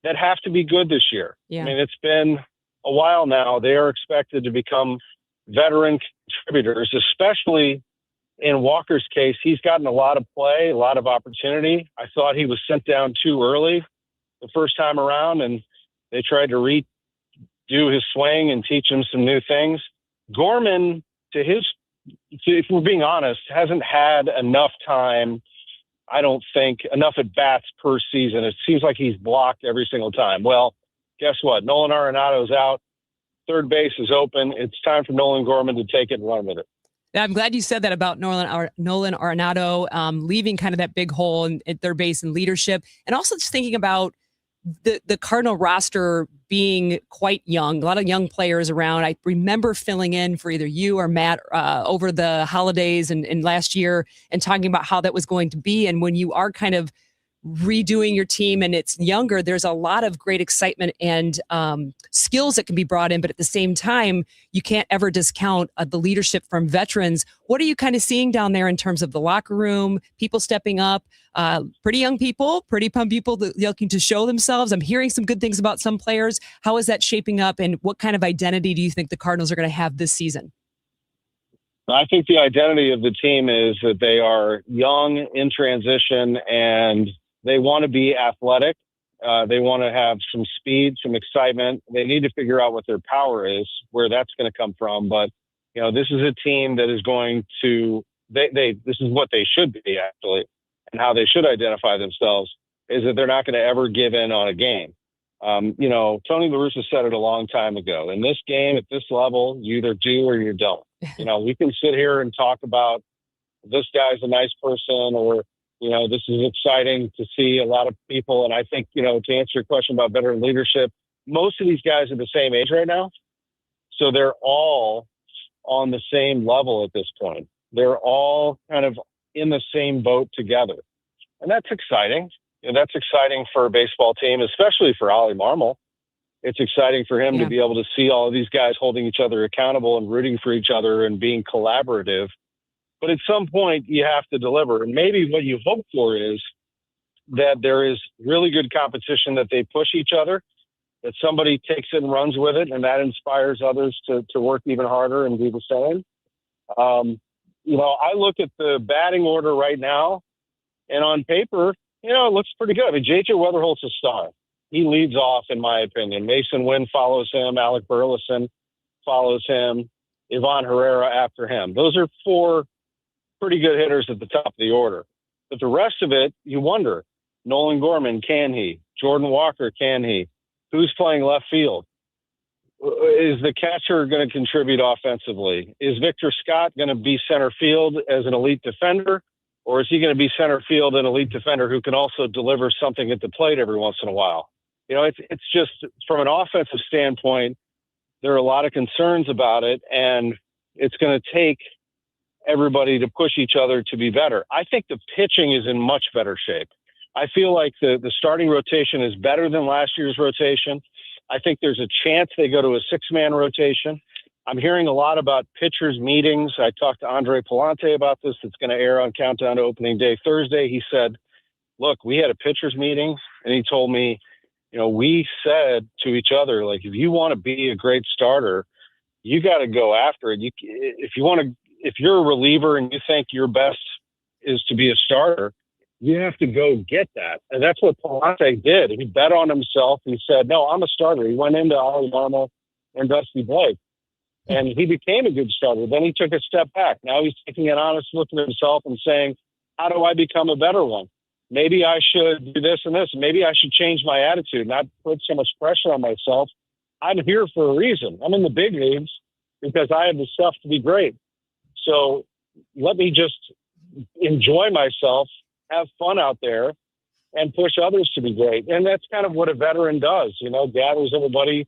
[SPEAKER 15] that have to be good this year.
[SPEAKER 14] Yeah.
[SPEAKER 15] I mean, it's been a while now. They are expected to become veteran contributors, especially in Walker's case. He's gotten a lot of play, a lot of opportunity. I thought he was sent down too early the first time around, and they tried to redo his swing and teach him some new things. Gorman, if we're being honest, hasn't had enough time, I don't think, enough at-bats per season. It seems like he's blocked every single time. Well, guess what? Nolan Arenado's out. Third base is open. It's time for Nolan Gorman to take it and run with it.
[SPEAKER 14] I'm glad you said that about Nolan Arenado leaving kind of that big hole at third base and leadership. And also just thinking about the Cardinal roster being quite young, a lot of young players around. I remember filling in for either you or Matt over the holidays and last year and talking about how that was going to be. And when you are kind of redoing your team and it's younger, there's a lot of great excitement and skills that can be brought in. But at the same time, you can't ever discount the leadership from veterans. What are you kind of seeing down there in terms of the locker room, people stepping up, pretty young people, pretty pumped people looking to show themselves? I'm hearing some good things about some players. How is that shaping up, and what kind of identity do you think the Cardinals are going to have this season?
[SPEAKER 15] I think the identity of the team is that they are young, in transition, and they want to be athletic. They want to have some speed, some excitement. They need to figure out what their power is, where that's going to come from. But, this is a team that is going to, this is what they should be, actually, and how they should identify themselves is that they're not going to ever give in on a game. Tony La Russa said it a long time ago. In this game, at this level, you either do or you don't. We can sit here and talk about this guy's a nice person, or this is exciting to see a lot of people. And I think, to answer your question about veteran leadership, most of these guys are the same age right now. So they're all on the same level at this point. They're all kind of in the same boat together. And that's exciting. That's exciting for a baseball team, especially for Ollie Marmol. It's exciting for him to be able to see all of these guys holding each other accountable and rooting for each other and being collaborative. But at some point, you have to deliver. And maybe what you hope for is that there is really good competition, that they push each other, that somebody takes it and runs with it, and that inspires others to work even harder and do the same. I look at the batting order right now, and on paper, it looks pretty good. I mean, J.J. Weatherholt's a star. He leads off, in my opinion. Mason Wynn follows him. Alec Burleson follows him. Ivan Herrera after him. Those are four pretty good hitters at the top of the order. But the rest of it, you wonder, Nolan Gorman, can he? Jordan Walker, can he? Who's playing left field? Is the catcher going to contribute offensively? Is Victor Scott going to be center field as an elite defender? Or is he going to be center field, an elite defender who can also deliver something at the plate every once in a while? It's just, from an offensive standpoint, there are a lot of concerns about it, and it's going to take everybody to push each other to be better. I think the pitching is in much better shape. I feel like the starting rotation is better than last year's rotation. I think there's a chance they go to a six-man rotation. I'm hearing a lot about pitchers' meetings. I talked to Andre Palante about this. It's going to air on Countdown to Opening Day Thursday. He said, look, we had a pitchers' meeting, and he told me, we said to each other, like, if you want to be a great starter, you got to go after it. If you're a reliever and you think your best is to be a starter, you have to go get that. And that's what Palante did. He bet on himself. He said, no, I'm a starter. He went into Ollie Marmol and Dusty Blake, and he became a good starter. Then he took a step back. Now he's taking an honest look at himself and saying, how do I become a better one? Maybe I should do this and this. Maybe I should change my attitude, not put so much pressure on myself. I'm here for a reason. I'm in the big leagues because I have the stuff to be great. So let me just enjoy myself, have fun out there, and push others to be great. And that's kind of what a veteran does, gathers everybody,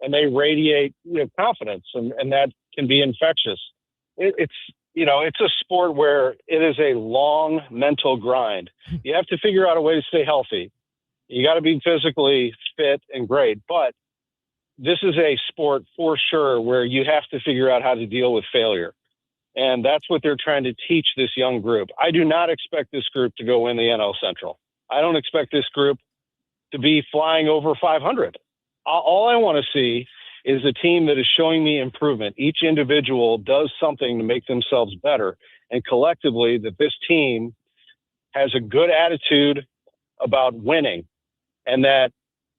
[SPEAKER 15] and they radiate confidence, and that can be infectious. It's a sport where it is a long mental grind. You have to figure out a way to stay healthy. You got to be physically fit and great, but this is a sport for sure where you have to figure out how to deal with failure. And that's what they're trying to teach this young group. I do not expect this group to go win the NL Central. I don't expect this group to be flying over 500. All I want to see is a team that is showing me improvement. Each individual does something to make themselves better. And collectively, that this team has a good attitude about winning. And that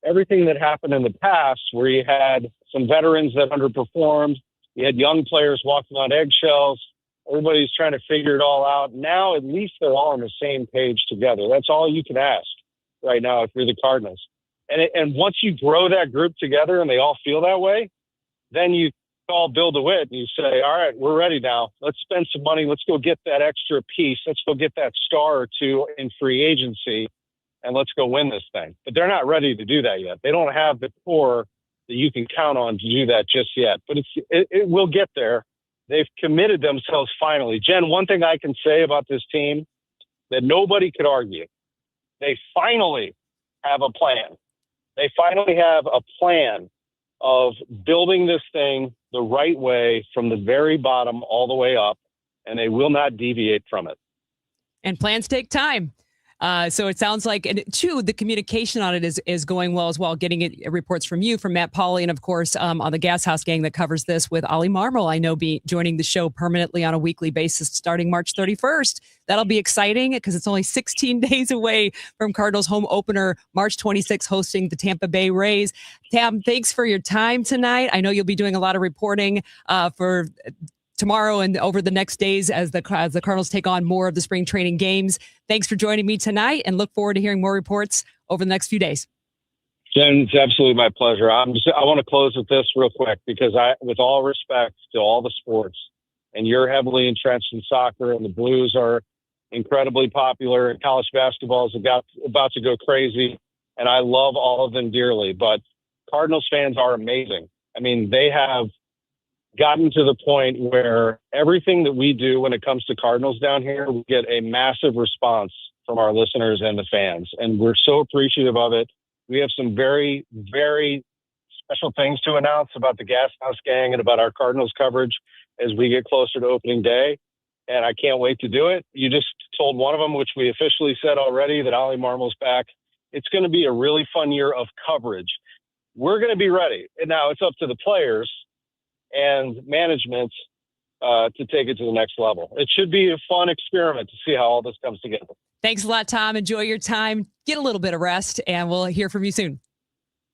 [SPEAKER 15] everything that happened in the past, where you had some veterans that underperformed, You had young players walking on eggshells. Everybody's trying to figure it all out. Now, at least they're all on the same page together. That's all you can ask right now if you're the Cardinals. And once you grow that group together and they all feel that way, then you all build a wit and you say, all right, we're ready now. Let's spend some money. Let's go get that extra piece. Let's go get that star or two in free agency, and let's go win this thing. But they're not ready to do that yet. They don't have the core that you can count on to do that just yet. But it will get there. They've committed themselves finally. Jen, one thing I can say about this team that nobody could argue, they finally have a plan. They finally have a plan of building this thing the right way from the very bottom all the way up, and they will not deviate from it.
[SPEAKER 14] And plans take time. So it sounds like, and two, the communication on it is going well as well. Getting reports from you, from Matt Pauley, and of course on the Gas House Gang that covers this with Ollie Marmol, I know, joining the show permanently on a weekly basis starting March 31st. That'll be exciting because it's only 16 days away from Cardinals home opener, March 26th, hosting the Tampa Bay Rays. Tam, thanks for your time tonight. I know you'll be doing a lot of reporting for tomorrow and over the next days as the Cardinals take on more of the spring training games. Thanks for joining me tonight, and look forward to hearing more reports over the next few days.
[SPEAKER 15] Jen, it's absolutely my pleasure. I want to close with this real quick because with all respect to all the sports, and you're heavily entrenched in soccer, and the Blues are incredibly popular, and college basketball is about to go crazy, and I love all of them dearly. But Cardinals fans are amazing. I mean, they have gotten to the point where everything that we do when it comes to Cardinals down here, we get a massive response from our listeners and the fans. And we're so appreciative of it. We have some very, very special things to announce about the Gas House Gang and about our Cardinals coverage as we get closer to opening day. And I can't wait to do it. You just told one of them, which we officially said already, that Ollie Marmol's back. It's going to be a really fun year of coverage. We're going to be ready. And now it's up to the players and management to take it to the next level. It should be a fun experiment to see how all this comes together.
[SPEAKER 14] Thanks a lot, Tom. Enjoy your time. Get a little bit of rest, and we'll hear from you soon.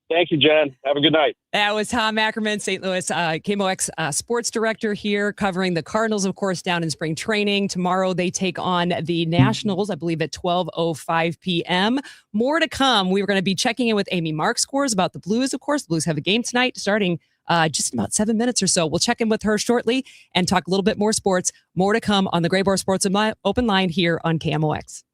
[SPEAKER 15] Thank you, Jen. Have a good night.
[SPEAKER 14] That was Tom Ackerman, St. Louis KMOX sports director here, covering the Cardinals, of course, down in spring training. Tomorrow they take on the Nationals, I believe, at 12:05 p.m. More to come. We were going to be checking in with Amy Markscores about the Blues, of course. The Blues have a game tonight starting just about 7 minutes or so. We'll check in with her shortly and talk a little bit more sports. More to come on the Gray Bar Sports Open Line here on KMOX.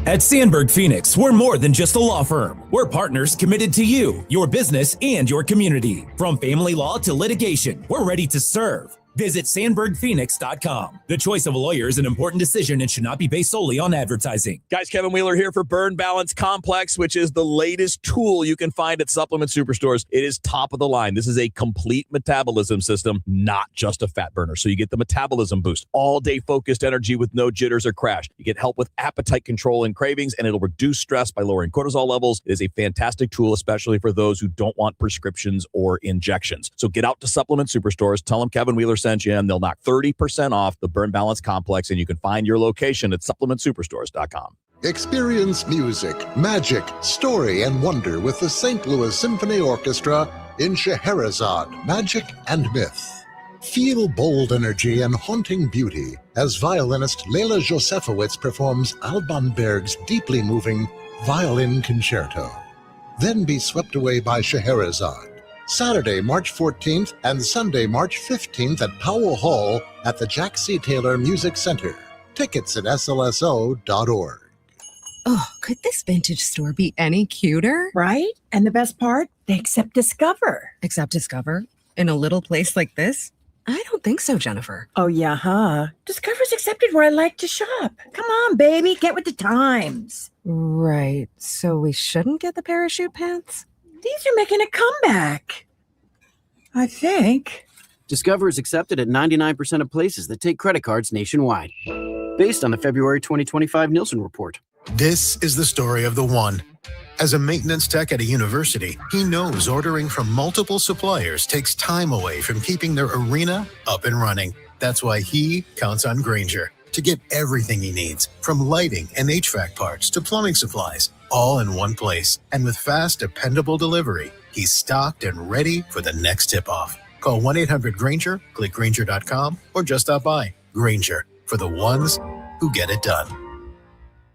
[SPEAKER 1] At Sandberg Phoenix, we're more than just a law firm. We're partners committed to you, your business, and your community. From family law to litigation, we're ready to serve. Visit SandbergPhoenix.com. The choice of a lawyer is an important decision and should not be based solely on advertising.
[SPEAKER 2] Guys, Kevin Wheeler here for Burn Balance Complex, which is the latest tool you can find at supplement superstores. It is top of the line. This is a complete metabolism system, not just a fat burner. So you get the metabolism boost, all-day focused energy with no jitters or crash. You get help with appetite control and cravings, and it'll reduce stress by lowering cortisol levels. It is a fantastic tool, especially for those who don't want prescriptions or injections. So get out to supplement superstores. Tell them Kevin Wheeler sent you, and they'll knock 30% off the Burn Balance Complex, and you can find your location at supplementsuperstores.com.
[SPEAKER 16] Experience music, magic, story, and wonder with the St. Louis Symphony Orchestra in Scheherazade, Magic and Myth. Feel bold energy and haunting beauty as violinist Leila Josefowitz performs Alban Berg's deeply moving Violin Concerto. Then be swept away by Scheherazade. Saturday, March 14th and Sunday, March 15th at Powell Hall at the Jack C. Taylor Music Center. Tickets at slso.org.
[SPEAKER 17] Oh, could this vintage store be any cuter? Right? And the best part? They accept Discover. Accept Discover? In a little place like this? I don't think so, Jennifer. Oh, yeah, huh? Discover's accepted where I like to shop. Come on, baby, get with the times. Right. So we shouldn't get the parachute pants? These are making a comeback. I think.
[SPEAKER 18] Discover is accepted at 99% of places that take credit cards nationwide. Based on the February 2025 Nielsen report.
[SPEAKER 19] This is the story of the one. As a maintenance tech at a university, he knows ordering from multiple suppliers takes time away from keeping their arena up and running. That's why he counts on Grainger to get everything he needs, from lighting and HVAC parts to plumbing supplies, all in one place. And with fast, dependable delivery, he's stocked and ready for the next tip-off. Call 1-800-GRANGER, click Granger.com, or just stop by. Granger, for the ones who get it done.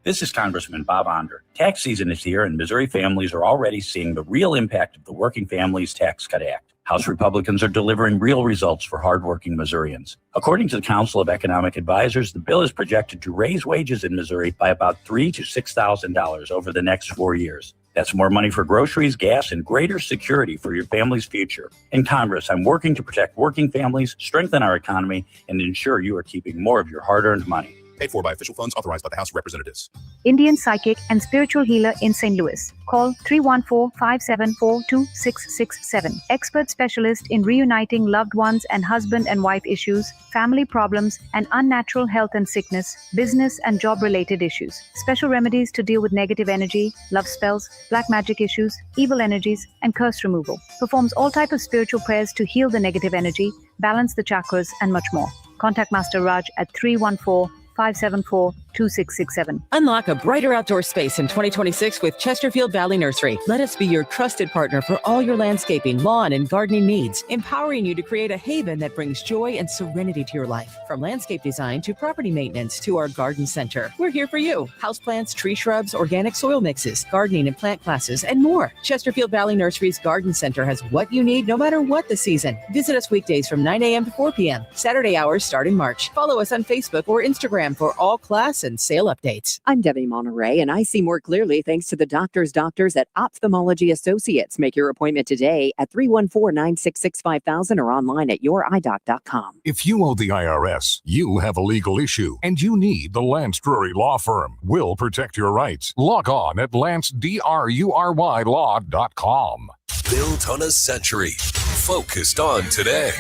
[SPEAKER 3] This is Congressman Bob Onder. Tax season is here, and Missouri families are already seeing the real impact of the Working Families Tax Cut Act. House Republicans are delivering real results for hardworking Missourians. According to the Council of Economic Advisors, the bill is projected to raise wages in Missouri by about $3,000 to $6,000 over the next 4 years. That's more money for groceries, gas, and greater security for your family's future. In Congress, I'm working to protect working families, strengthen our economy, and ensure you are keeping more of your hard-earned money.
[SPEAKER 6] Paid for by official funds authorized by the House of Representatives.
[SPEAKER 7] Indian psychic and spiritual healer in St. Louis. Call 314-574-2667. Expert specialist in reuniting loved ones and husband and wife issues, family problems, and unnatural health and sickness, business and job-related issues. Special remedies to deal with negative energy, love spells, black magic issues, evil energies, and curse removal. Performs all types of spiritual prayers to heal the negative energy, balance the chakras, and much more. Contact Master Raj at 314-574-2667.
[SPEAKER 8] Unlock a brighter outdoor space in 2026 with Chesterfield Valley Nursery. Let us be your trusted partner for all your landscaping, lawn, and gardening needs, empowering you to create a haven that brings joy and serenity to your life. From landscape design to property maintenance to our garden center, we're here for you. Houseplants, tree shrubs, organic soil mixes, gardening and plant classes, and more. Chesterfield Valley Nursery's Garden Center has what you need no matter what the season. Visit us weekdays from 9 a.m. to 4 p.m. Saturday hours start in March. Follow us on Facebook or Instagram for all class and sale updates.
[SPEAKER 20] I'm Debbie Monterey, and I see more clearly thanks to the doctors at Ophthalmology Associates. Make your appointment today at 314-966-5000 or online at youridoc.com.
[SPEAKER 6] If you owe the IRS, you have a legal issue, and you need the Lance Drury Law Firm. We'll protect your rights. Log on at lancedrurylaw.com.
[SPEAKER 4] Built on a century. Focused on today.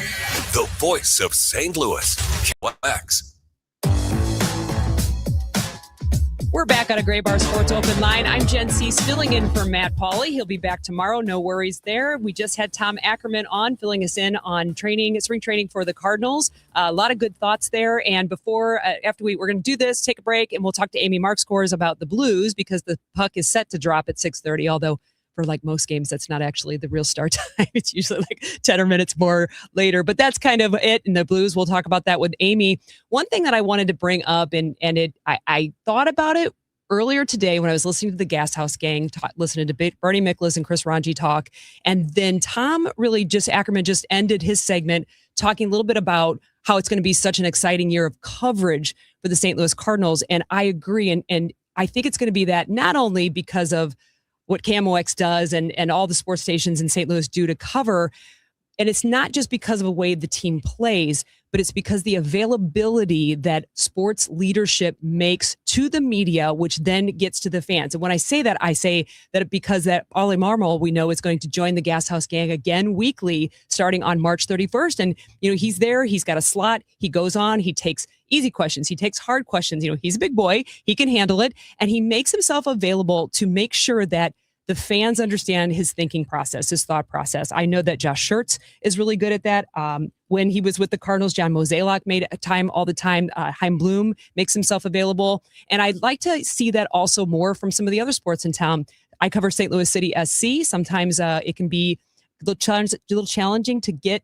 [SPEAKER 4] The voice of St. Louis. KMOX.
[SPEAKER 14] We're back on a Gray Bar Sports Open Line. I'm Jen Siess filling in for Matt Pauley. He'll be back tomorrow. No worries there. We just had Tom Ackerman on, filling us in on spring training for the Cardinals. A lot of good thoughts there. And after we're going to do this, take a break, and we'll talk to Amy Markscores about the Blues because the puck is set to drop at 6:30, although for like most games, that's not actually the real start time. It's usually like 10 or minutes more later, but that's kind of it in the Blues. We'll talk about that with Amy. One thing that I wanted to bring up, I thought about it earlier today when I was listening to the Gas House Gang, listening to Bernie Miklasz and Chris Ranji talk. And then Ackerman just ended his segment talking a little bit about how it's going to be such an exciting year of coverage for the St. Louis Cardinals. And I agree. And I think it's going to be that not only because of what KMOX does and all the sports stations in St. Louis do to cover. And it's not just because of the way the team plays, but it's because the availability that sports leadership makes to the media, which then gets to the fans. And when I say that because that Ollie Marmol, we know, is going to join the Gas House Gang again weekly starting on March 31st. And, he's there. He's got a slot. He goes on. He takes easy questions. He takes hard questions. He's a big boy. He can handle it. And he makes himself available to make sure that the fans understand his thinking process, his thought process. I know that Josh Schertz is really good at that. When he was with the Cardinals, John Mozeliak made time all the time. Chaim Bloom makes himself available. And I'd like to see that also more from some of the other sports in town. I cover St. Louis City SC. Sometimes it can be a little challenging to get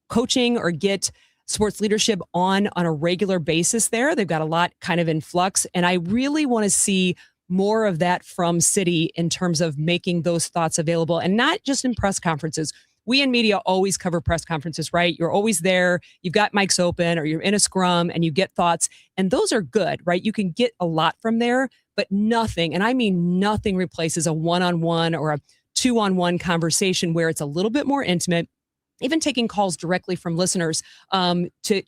[SPEAKER 14] coaching or get sports leadership on a regular basis there. They've got a lot kind of in flux. And I really want to see more of that from City in terms of making those thoughts available, and not just in press conferences. We in media always cover press conferences, right? You're always there. You've got mics open or you're in a scrum and you get thoughts, and those are good, right? You can get a lot from there, but nothing, and I mean nothing, replaces a one-on-one or a two-on-one conversation where it's a little bit more intimate, even taking calls directly from listeners to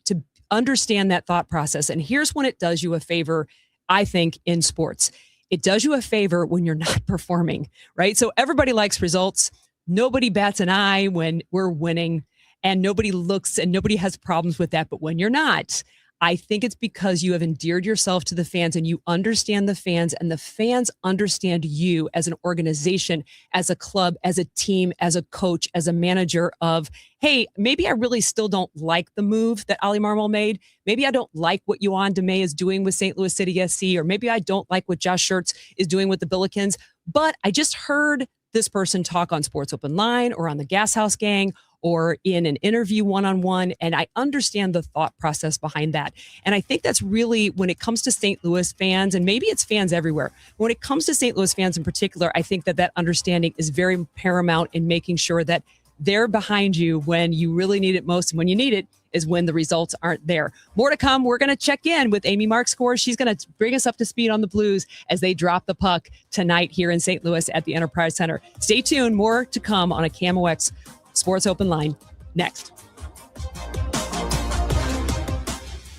[SPEAKER 14] understand that thought process. And here's when it does you a favor, I think, in sports. It does you a favor when you're not performing, right? So everybody likes results. Nobody bats an eye when we're winning, and nobody looks and nobody has problems with that. But when you're not, I think it's because you have endeared yourself to the fans and you understand the fans, and the fans understand you as an organization, as a club, as a team, as a coach, as a manager of, hey, maybe I really still don't like the move that Ollie Marmol made. Maybe I don't like what Yoann DeMay is doing with St. Louis City SC, or maybe I don't like what Josh Schertz is doing with the Billikens. But I just heard this person talk on Sports Open Line or on the Gas House Gang or in an interview one-on-one. And I understand the thought process behind that. And I think that's really, when it comes to St. Louis fans, and maybe it's fans everywhere, when it comes to St. Louis fans in particular, I think that understanding is very paramount in making sure that they're behind you when you really need it most. And when you need it is when the results aren't there. More to come. We're going to check in with Amy Markscore. She's going to bring us up to speed on the Blues as they drop the puck tonight here in St. Louis at the Enterprise Center. Stay tuned. More to come on a KMOX Sports Open Line next.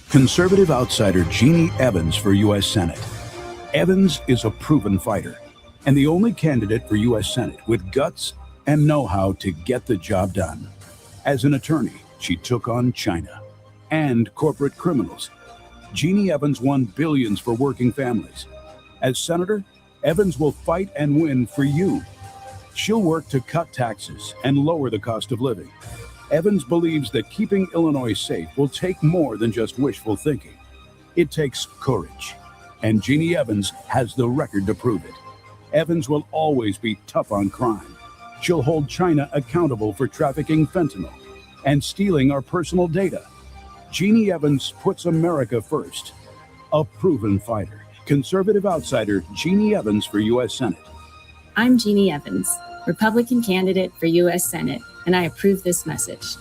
[SPEAKER 5] Conservative outsider Jeannie Evans for U.S. Senate. Evans is a proven fighter and the only candidate for U.S. Senate with guts and know-how to get the job done. As an attorney, she took on China and corporate criminals. Jeannie Evans won billions for working families. As senator, Evans will fight and win for you. She'll work to cut taxes and lower the cost of living. Evans believes that keeping Illinois safe will take more than just wishful thinking. It takes courage, and Jeannie Evans has the record to prove it. Evans will always be tough on crime. She'll hold China accountable for trafficking fentanyl and stealing our personal data. Jeannie Evans puts America first. A proven fighter. Conservative outsider Jeannie Evans for U.S. Senate.
[SPEAKER 12] I'm Jeannie Evans, Republican candidate for U.S. Senate, and I approve this message.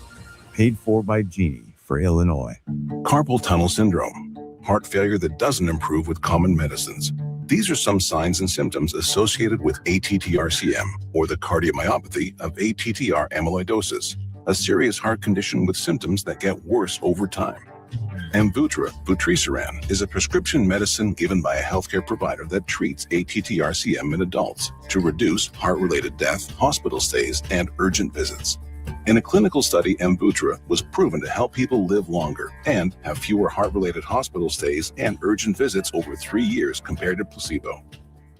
[SPEAKER 21] Paid for by Jeannie for Illinois.
[SPEAKER 22] Carpal tunnel syndrome. Heart failure that doesn't improve with common medicines. These are some signs and symptoms associated with ATTR-CM, or the cardiomyopathy of ATTR amyloidosis, a serious heart condition with symptoms that get worse over time. Amvuttra, vutrisiran, is a prescription medicine given by a healthcare provider that treats ATTR-CM in adults to reduce heart-related death, hospital stays, and urgent visits. In a clinical study, Amvuttra was proven to help people live longer and have fewer heart-related hospital stays and urgent visits over 3 years compared to placebo.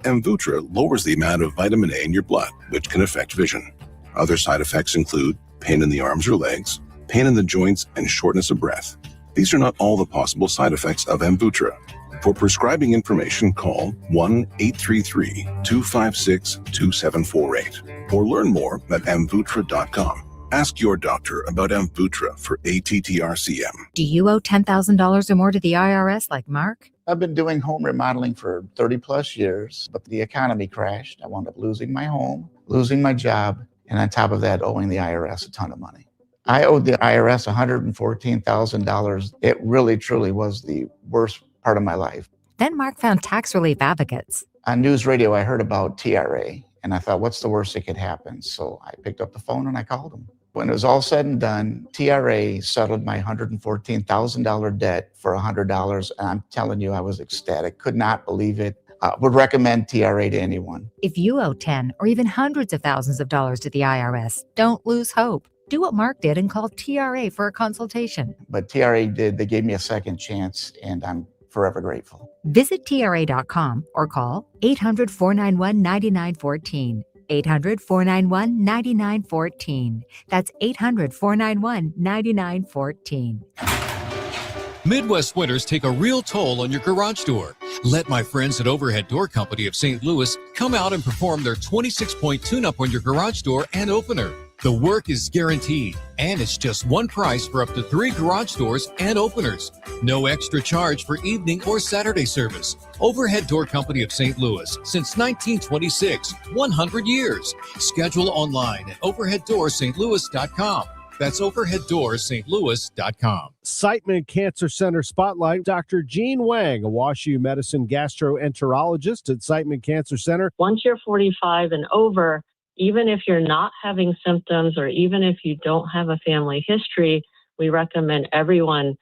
[SPEAKER 22] Amvuttra lowers the amount of vitamin A in your blood, which can affect vision. Other side effects include pain in the arms or legs, pain in the joints, and shortness of breath. These are not all the possible side effects of Amvuttra. For prescribing information, call 1-833-256-2748 or learn more at amvuttra.com. Ask your doctor about Amvuttra for ATTR-CM.
[SPEAKER 24] Do you owe $10,000 or more to the IRS like Mark?
[SPEAKER 25] I've been doing home remodeling for 30 plus years, but the economy crashed. I wound up losing my home, losing my job, and on top of that, owing the IRS a ton of money. I owed the IRS $114,000. It really, truly was the worst part of my life.
[SPEAKER 24] Then Mark found tax relief advocates.
[SPEAKER 25] On news radio, I heard about TRA, and I thought, what's the worst that could happen? So I picked up the phone and I called them. When it was all said and done, TRA settled my $114,000 debt for $100, and I'm telling you, I was ecstatic. Could not believe it. Would recommend TRA to anyone.
[SPEAKER 24] If you owe 10 or even hundreds of thousands of dollars to the IRS, don't lose hope. Do what Mark did and call TRA for a consultation.
[SPEAKER 25] But TRA did. They gave me a second chance, and I'm forever grateful.
[SPEAKER 24] Visit TRA.com or call 800-491-9914. 800-491-9914. That's 800-491-9914.
[SPEAKER 26] Midwest winters take a real toll on your garage door. Let my friends at Overhead Door Company of St. Louis come out and perform their 26-point tune-up on your garage door and opener. The work is guaranteed, and it's just one price for up to 3 garage doors and openers. No extra charge for evening or Saturday service. Overhead Door Company of St. Louis, since 1926, 100 years. Schedule online at overheaddoorsstlouis.com. That's overheaddoorsstlouis.com.
[SPEAKER 11] Siteman Cancer Center Spotlight. Dr. Jean Wang, a WashU Medicine gastroenterologist at Siteman Cancer Center.
[SPEAKER 27] Once you're 45 and over, even if you're not having symptoms or even if you don't have a family history, we recommend everyone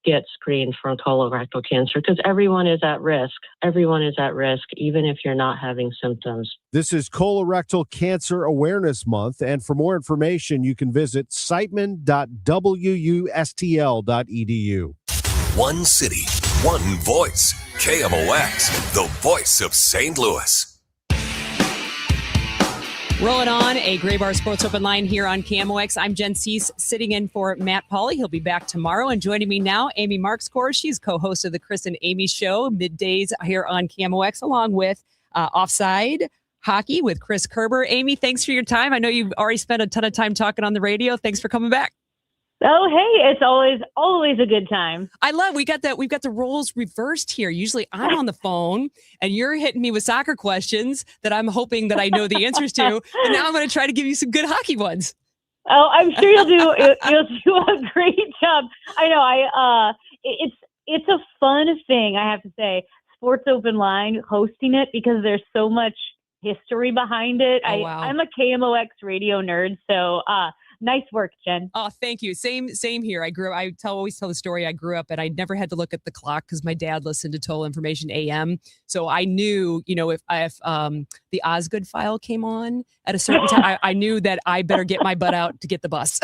[SPEAKER 27] get screened for colorectal cancer because everyone is at risk. Everyone is at risk, even if you're not having symptoms.
[SPEAKER 11] This is Colorectal Cancer Awareness Month, and for more information, you can visit siteman.wustl.edu.
[SPEAKER 4] One city, one voice. KMOX, the voice of St. Louis.
[SPEAKER 14] Rolling on a Gray Bar Sports Open Line here on KMOX. I'm Jen Siess, sitting in for Matt Pauley. He'll be back tomorrow. And joining me now, Amy Markscore. She's co-host of the Chris and Amy Show, middays here on KMOX, along with Offside, hockey with Chris Kerber. Amy, thanks for your time. I know you've already spent a ton of time talking on the radio. Thanks for coming back.
[SPEAKER 1] Oh, hey, it's always a good time.
[SPEAKER 14] I love we've got the roles reversed here. Usually I'm on the phone and you're hitting me with soccer questions that I'm hoping that I know the answers to. And now I'm going to try to give you some good hockey ones.
[SPEAKER 1] Oh, I'm sure you'll do a great job. I know. It's a fun thing, I have to say. Sports Open Line hosting it because there's so much history behind it.
[SPEAKER 14] Oh, wow.
[SPEAKER 1] I'm a KMOX radio nerd, so nice work, Jen.
[SPEAKER 14] Oh, thank you. Same here. I always tell the story. I grew up and I never had to look at the clock because my dad listened to Total Information AM. So I knew, if the Osgood file came on at a certain time, I knew that I better get my butt out to get the bus.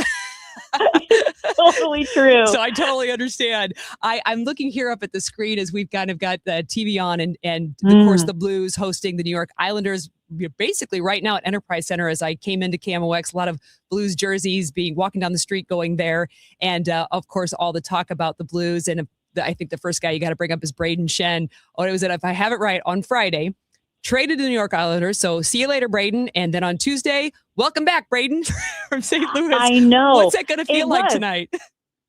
[SPEAKER 1] Totally true.
[SPEAKER 14] So I totally understand. I'm looking here up at the screen as we've kind of got the TV on and of course the Blues hosting the New York Islanders basically right now at Enterprise Center. As I came into KMOX, a lot of Blues jerseys walking down the street going there. And of course, all the talk about the Blues. And I think the first guy you got to bring up is Braden Shen. It was that, if I have it right, on Friday, traded to the New York Islanders. So see you later, Braden. And then on Tuesday, welcome back, Braden, from St. Louis.
[SPEAKER 1] I know.
[SPEAKER 14] What's that going to feel like tonight?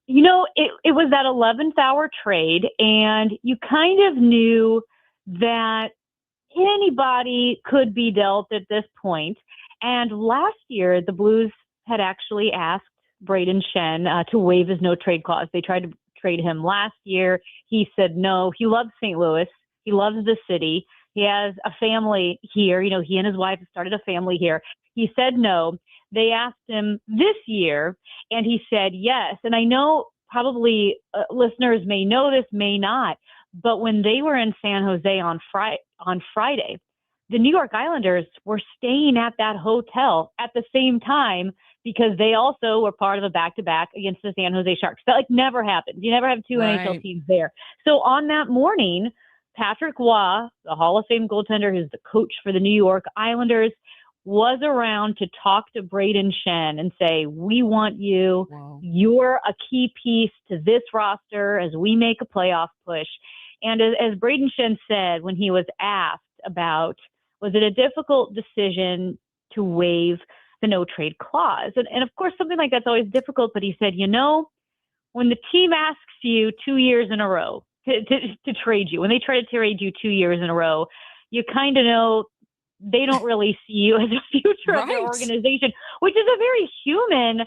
[SPEAKER 1] It was that 11th hour trade, and you kind of knew that anybody could be dealt at this point. And last year, the Blues had actually asked Braden Shen to waive his no trade clause. They tried to trade him last year. He said no. He loves St. Louis. He loves the city. He has a family here. He and his wife have started a family here. He said no. They asked him this year, and he said yes. And I know probably listeners may know this, may not, but when they were in San Jose on Friday, the New York Islanders were staying at that hotel at the same time because they also were part of a back-to-back against the San Jose Sharks. That never happens. You never have two NHL teams there. So on that morning, Patrick Waugh, the Hall of Fame goaltender who's the coach for the New York Islanders, was around to talk to Braden Shen and say, we want you. Wow. You're a key piece to this roster as we make a playoff push. And as Braden Shen said when he was asked about, was it a difficult decision to waive the no-trade clause? And of course, something like that's always difficult. But he said, when the team asks you 2 years in a row to trade you, when they try to trade you 2 years in a row, you kind of know they don't really see you as a future of their organization, which is a very human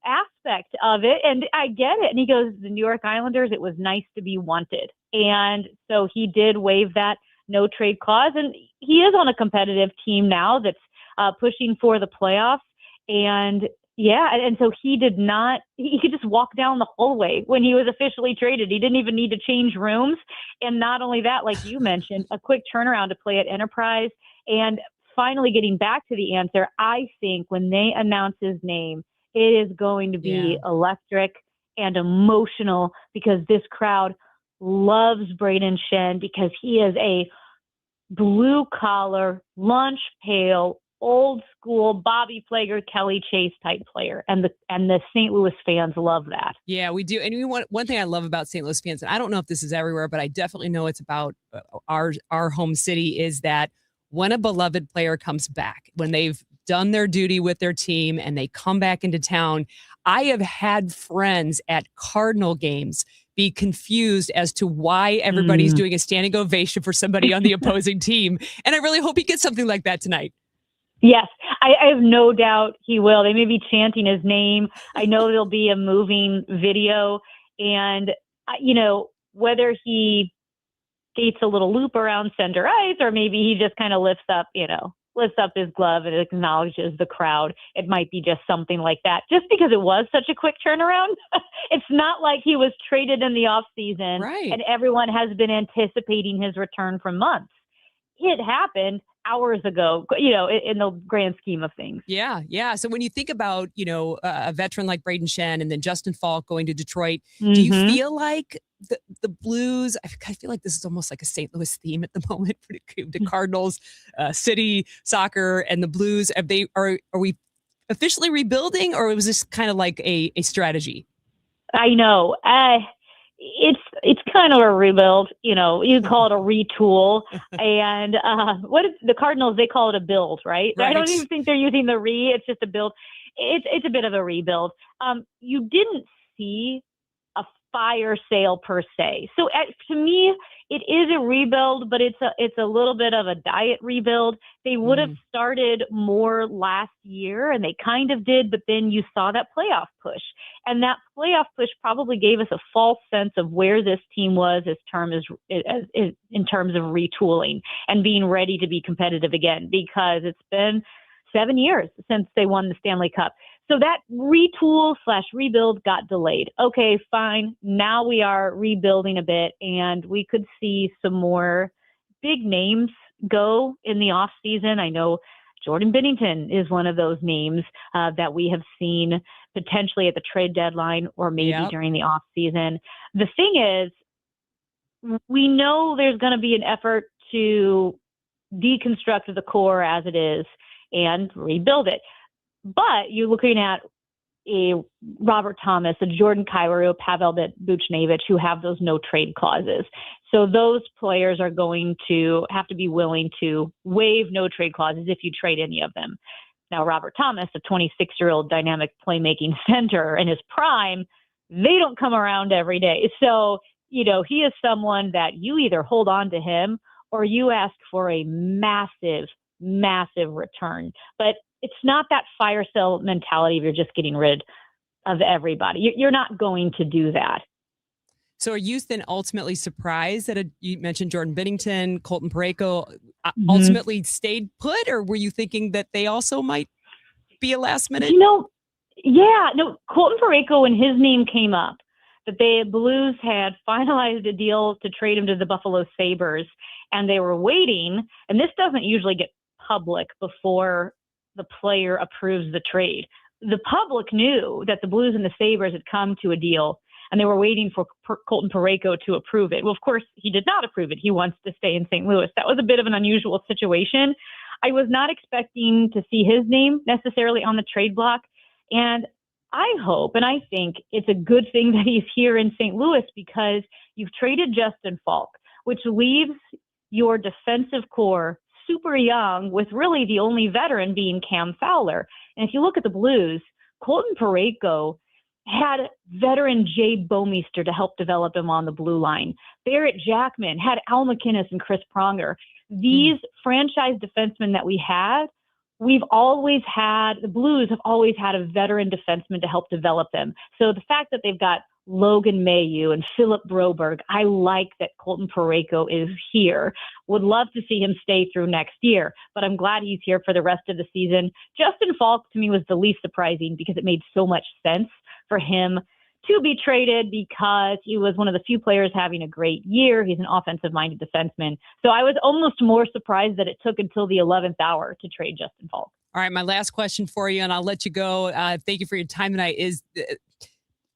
[SPEAKER 1] aspect of it. And I get it. And he goes, the New York Islanders, it was nice to be wanted. And so he did waive that no trade clause. And he is on a competitive team now that's pushing for the playoffs. And and so he could just walk down the hallway when he was officially traded. He didn't even need to change rooms. And not only that, like you mentioned, a quick turnaround to play at Enterprise. And finally getting back to the answer, I think when they announce his name, it is going to be electric and emotional because this crowd loves Braden Shen because he is a blue collar, lunch pail, old school Bobby Plager, Kelly Chase type player. And the St. Louis fans love that.
[SPEAKER 14] Yeah, we do. And one thing I love about St. Louis fans, and I don't know if this is everywhere, but I definitely know it's about our home city, is that when a beloved player comes back, when they've done their duty with their team and they come back into town, I have had friends at Cardinal games be confused as to why everybody's doing a standing ovation for somebody on the opposing team. And I really hope he gets something like that tonight.
[SPEAKER 1] Yes, I have no doubt he will. They may be chanting his name. I know there'll be a moving video. And, whether he skates a little loop around center ice or maybe he just kind of lifts up his glove and acknowledges the crowd. It might be just something like that. Just because it was such a quick turnaround, it's not like he was traded in the offseason and everyone has been anticipating his return for months. It happened hours ago, in the grand scheme of things.
[SPEAKER 14] Yeah. So when you think about, a veteran like Braden Shen and then Justin Falk going to Detroit, do you feel like the Blues, I feel like this is almost like a St. Louis theme at the moment for the Cardinals, city soccer and the Blues, are we officially rebuilding or was this kind of like a strategy?
[SPEAKER 1] I know. it's kind of a rebuild. You know, you call it a retool. And what is the Cardinals? They call it a build, right? I don't even think they're using the it's just a build. It's a bit of a rebuild. You didn't see a fire sale per se. So to me, it is a rebuild, but it's a little bit of a diet rebuild. They would have started more last year, and they kind of did, but then you saw that playoff push. And that playoff push probably gave us a false sense of where this team was in terms of retooling and being ready to be competitive again, because it's been 7 years since they won the Stanley Cup. So that retool/rebuild got delayed. Okay, fine. Now we are rebuilding a bit, and we could see some more big names go in the off season. I know Jordan Binnington is one of those names that we have seen potentially at the trade deadline or maybe during the off season. The thing is, we know there's going to be an effort to deconstruct the core as it is and rebuild it. But you're looking at a Robert Thomas, a Jordan Kyrou, Pavel Buchnevich, who have those no trade clauses. So those players are going to have to be willing to waive no trade clauses if you trade any of them. Now, Robert Thomas, a 26-year-old dynamic playmaking center in his prime, they don't come around every day. So, you know, he is someone that you either hold on to him or you ask for a massive return. But it's not that fire sale mentality if you're just getting rid of everybody. You're not going to do that.
[SPEAKER 14] So are you then ultimately surprised that you mentioned Jordan Binnington, Colton Parayko ultimately stayed put, or were you thinking that they also might be a last minute?
[SPEAKER 1] You know, Colton Parayko, when his name came up, that the Blues had finalized a deal to trade him to the Buffalo Sabres, and they were waiting, and this doesn't usually get public before the player approves the trade. The public knew that the Blues and the Sabres had come to a deal, and they were waiting for Colton Parayko to approve it. Well, of course, he did not approve it. He wants to stay in St. Louis. That was a bit of an unusual situation. I was not expecting to see his name necessarily on the trade block, and I hope and I think it's a good thing that he's here in St. Louis, because you've traded Justin Falk, which leaves your defensive core super young, with really the only veteran being Cam Fowler. And if you look at the Blues, Colton Parayko had veteran Jay Bomeister to help develop him on the blue line. Barrett Jackman had Al McInnes and Chris Pronger. These franchise defensemen that we had, the Blues have always had a veteran defenseman to help develop them. So the fact that they've got Logan Mailloux and Philip Broberg, I like that Colton Parayko is here. Would love to see him stay through next year, but I'm glad he's here for the rest of the season. Justin Falk, to me, was the least surprising because it made so much sense for him to be traded, because he was one of the few players having a great year. He's an offensive-minded defenseman. So I was almost more surprised that it took until the 11th hour to trade Justin Falk.
[SPEAKER 14] All right, my last question for you, and I'll let you go. Thank you for your time tonight.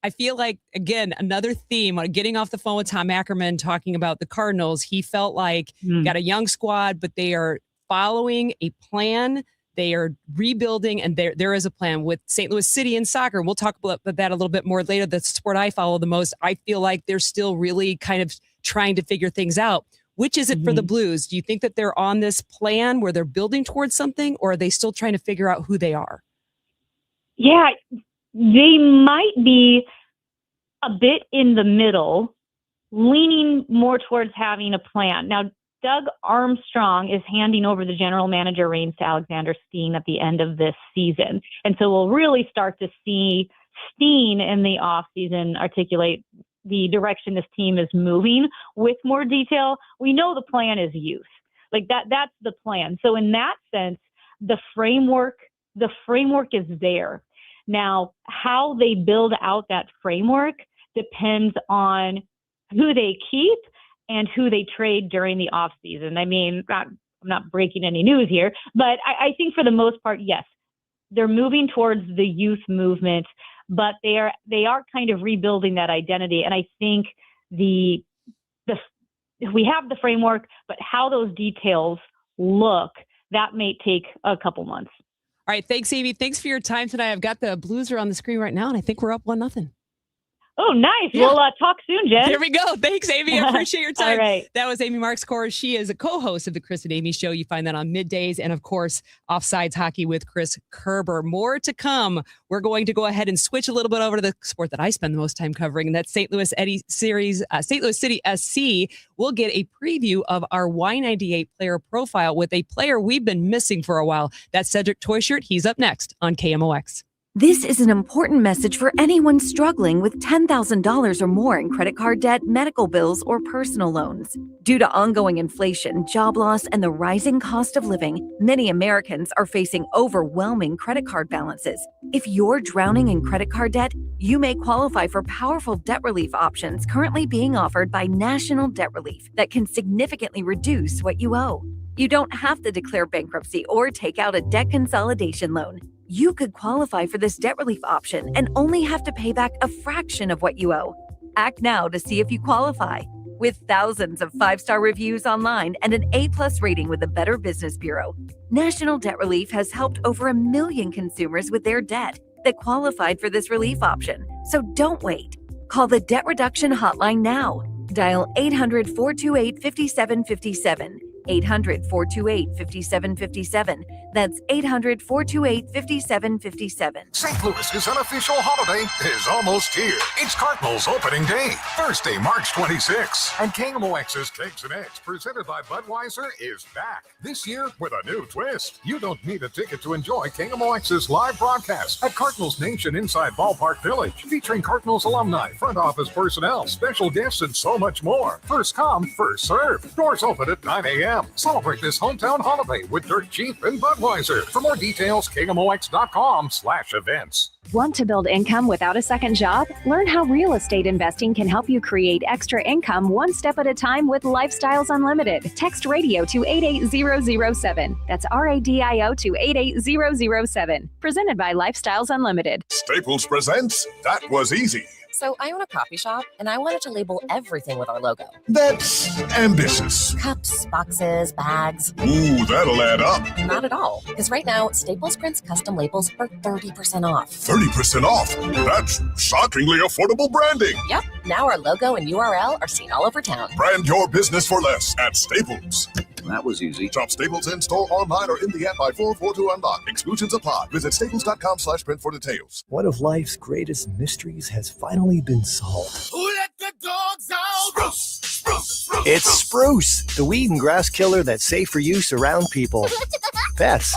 [SPEAKER 14] I feel like, again, another theme on getting off the phone with Tom Ackerman talking about the Cardinals. He felt like got a young squad, but they are following a plan. They are rebuilding, and there is a plan with St. Louis City and soccer. We'll talk about that a little bit more later. The sport I follow the most. I feel like they're still really kind of trying to figure things out. Which is it for the Blues? Do you think that they're on this plan where they're building towards something, or are they still trying to figure out who they are?
[SPEAKER 1] Yeah, they might be a bit in the middle, leaning more towards having a plan. Now, Doug Armstrong is handing over the general manager reins to Alexander Steen at the end of this season. And so we'll really start to see Steen in the offseason articulate the direction this team is moving with more detail. We know the plan is youth. Like that's the plan. So in that sense, the framework is there. Now, how they build out that framework depends on who they keep and who they trade during the offseason. I mean, I'm not breaking any news here, but I think for the most part, yes, they're moving towards the youth movement, but they are kind of rebuilding that identity. And I think we have the framework, but how those details look, that may take a couple months.
[SPEAKER 14] All right. Thanks, Amy. Thanks for your time tonight. I've got the Blues are on the screen right now, and I think we're up 1-0.
[SPEAKER 1] Oh, nice.
[SPEAKER 14] Yeah.
[SPEAKER 1] We'll talk soon, Jen.
[SPEAKER 14] There we go. Thanks, Amy. I appreciate your time.
[SPEAKER 1] All right.
[SPEAKER 14] That was Amy Marks-Kors. She is a co-host of the Chris and Amy Show. You find that on middays. And, of course, Offsides Hockey with Chris Kerber. More to come. We're going to go ahead and switch a little bit over to the sport that I spend the most time covering, and that's St. Louis City SC. We'll get a preview of our Y98 player profile with a player we've been missing for a while. That's Cedric Toyshirt. He's up next on KMOX.
[SPEAKER 2] This is an important message for anyone struggling with $10,000 or more in credit card debt, medical bills, or personal loans. Due to ongoing inflation, job loss, and the rising cost of living, many Americans are facing overwhelming credit card balances. If you're drowning in credit card debt, you may qualify for powerful debt relief options currently being offered by National Debt Relief that can significantly reduce what you owe. You don't have to declare bankruptcy or take out a debt consolidation loan. You could qualify for this debt relief option and only have to pay back a fraction of what you owe. Act now to see if you qualify. With thousands of 5-star reviews online and an A+ rating with the Better Business Bureau, National Debt Relief has helped over 1 million consumers with their debt that qualified for this relief option. So don't wait. Call the Debt Reduction Hotline now. Dial 800-428-5757. 800-428-5757. That's 800-428-5757.
[SPEAKER 6] St. Louis's unofficial holiday is almost here. It's Cardinals opening day, Thursday, March 26th. And KMOX's Cakes and Eggs, presented by Budweiser, is back. This year with a new twist. You don't need a ticket to enjoy KMOX's live broadcast at Cardinals Nation inside Ballpark Village, featuring Cardinals alumni, front office personnel, special guests, and so much more. First come, first serve. Doors open at 9 a.m. Celebrate this hometown holiday with Dirt Cheap and Budweiser. For more details, KMOX.com/events.
[SPEAKER 9] Want to build income without a second job? Learn how real estate investing can help you create extra income one step at a time with Lifestyles Unlimited. Text radio to 88007. That's RADIO to 88007. Presented by Lifestyles Unlimited.
[SPEAKER 6] Staples presents That Was Easy.
[SPEAKER 10] So I own a coffee shop, and I wanted to label everything with our logo.
[SPEAKER 6] That's ambitious.
[SPEAKER 10] Cups, boxes, bags.
[SPEAKER 6] Ooh, that'll add up.
[SPEAKER 10] Not at all. Because right now, Staples prints custom labels for 30% off.
[SPEAKER 6] 30% off? That's shockingly affordable branding.
[SPEAKER 10] Yep. Now our logo and URL are seen all over town.
[SPEAKER 6] Brand your business for less at Staples.
[SPEAKER 21] That was easy.
[SPEAKER 6] Shop Staples in store, online, or in the app by 442 Unlock. Exclusions apply. Visit staples.com/print for details.
[SPEAKER 13] One of life's greatest mysteries has finally been solved.
[SPEAKER 15] Who let the dogs out?
[SPEAKER 6] Spruce, spruce, spruce.
[SPEAKER 13] It's Spruce, the weed and grass killer that's safe for use around people, pets,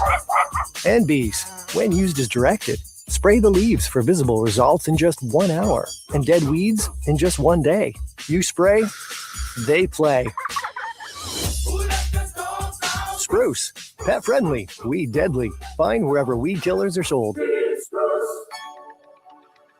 [SPEAKER 13] and bees. When used as directed, spray the leaves for visible results in just 1 hour, and dead weeds in just 1 day. You spray, they play. Spruce, pet friendly, weed deadly. Find wherever weed killers are sold.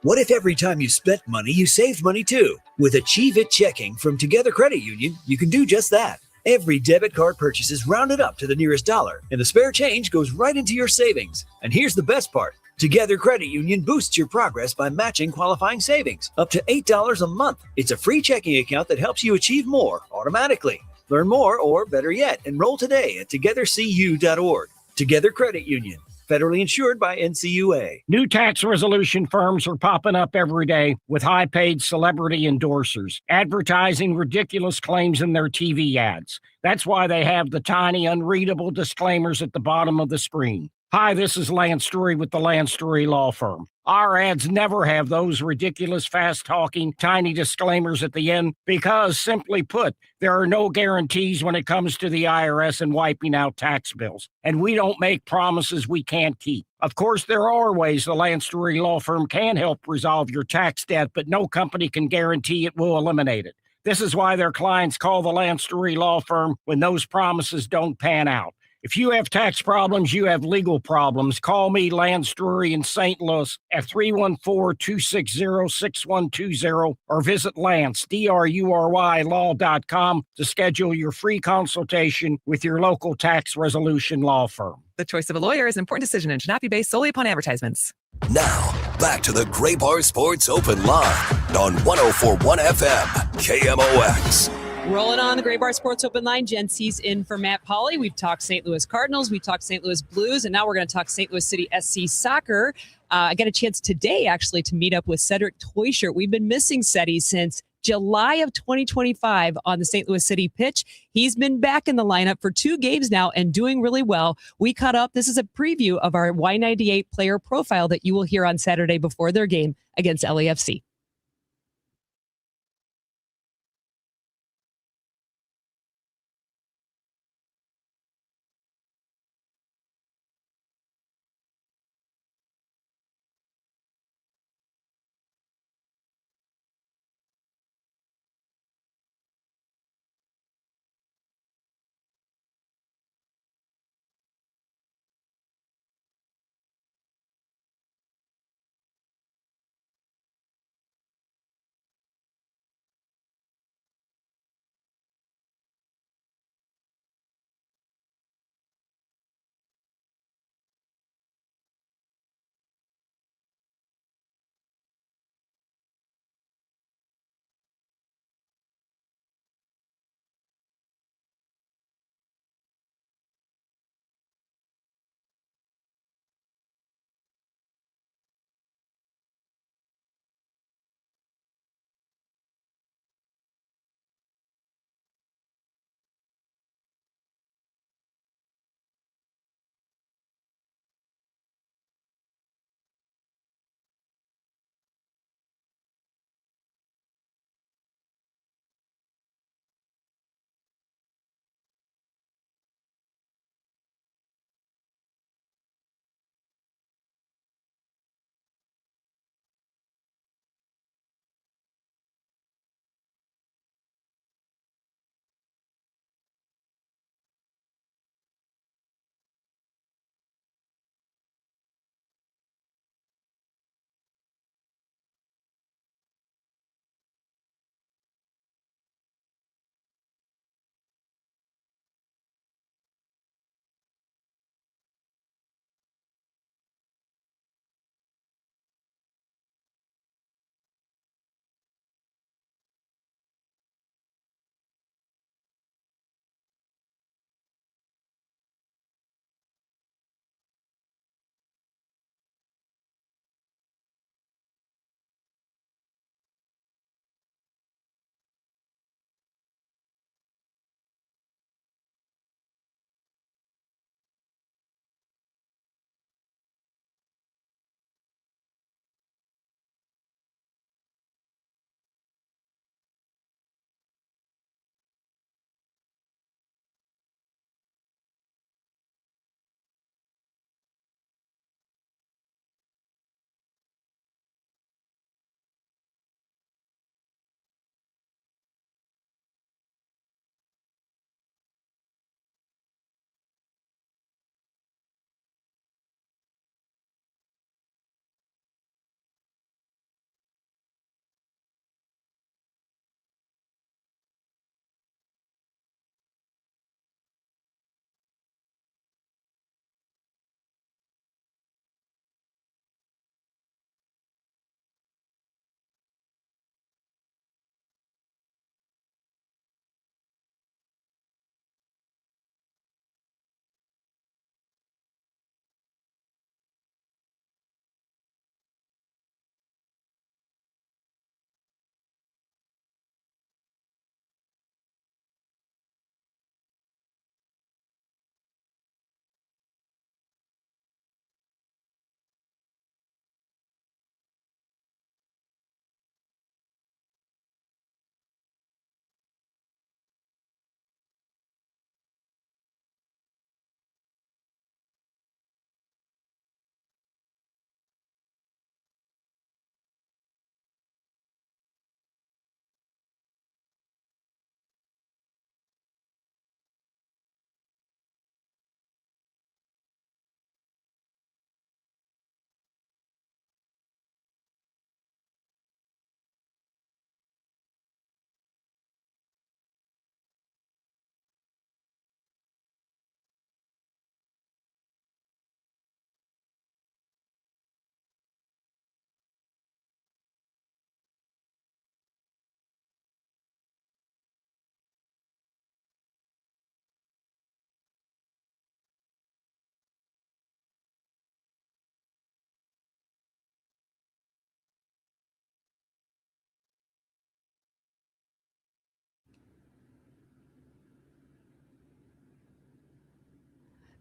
[SPEAKER 16] What if every time you spent money, you saved money too? With Achieve It Checking from Together Credit Union, you can do just that. Every debit card purchase is rounded up to the nearest dollar, and the spare change goes right into your savings. And here's the best part. Together Credit Union boosts your progress by matching qualifying savings up to $8 a month. It's a free checking account that helps you achieve more automatically. Learn more, or better yet, enroll today at togethercu.org. Together Credit Union, federally insured by NCUA.
[SPEAKER 23] New tax resolution firms are popping up every day with high-paid celebrity endorsers, advertising ridiculous claims in their TV ads. That's why they have the tiny, unreadable disclaimers at the bottom of the screen. Hi, this is Lance Drury with the Lance Drury Law Firm. Our ads never have those ridiculous, fast-talking, tiny disclaimers at the end because, simply put, there are no guarantees when it comes to the IRS and wiping out tax bills. And we don't make promises we can't keep. Of course, there are ways the Lance Drury Law Firm can help resolve your tax debt, but no company can guarantee it will eliminate it. This is why their clients call the Lance Drury Law Firm when those promises don't pan out. If you have tax problems, you have legal problems, call me, Lance Drury in St. Louis at 314-260-6120 or visit Lance, DRURY law.com to schedule your free consultation with your local tax resolution law firm.
[SPEAKER 28] The choice of a lawyer is an important decision and should not be based solely upon advertisements.
[SPEAKER 4] Now, back to the Gray Bar Sports Open Line on 104.1 FM, KMOX.
[SPEAKER 14] Rolling on the Gray Bar Sports Open Line. Jen Siess in for Matt Pauley. We've talked St. Louis Cardinals. We talked St. Louis Blues. And now we're going to talk St. Louis City SC Soccer. I got a chance today, actually, to meet up with Cedric Teuscher. We've been missing Ceddy since July of 2025 on the St. Louis City pitch. He's been back in the lineup for 2 games now and doing really well. We caught up. This is a preview of our Y98 player profile that you will hear on Saturday before their game against LAFC.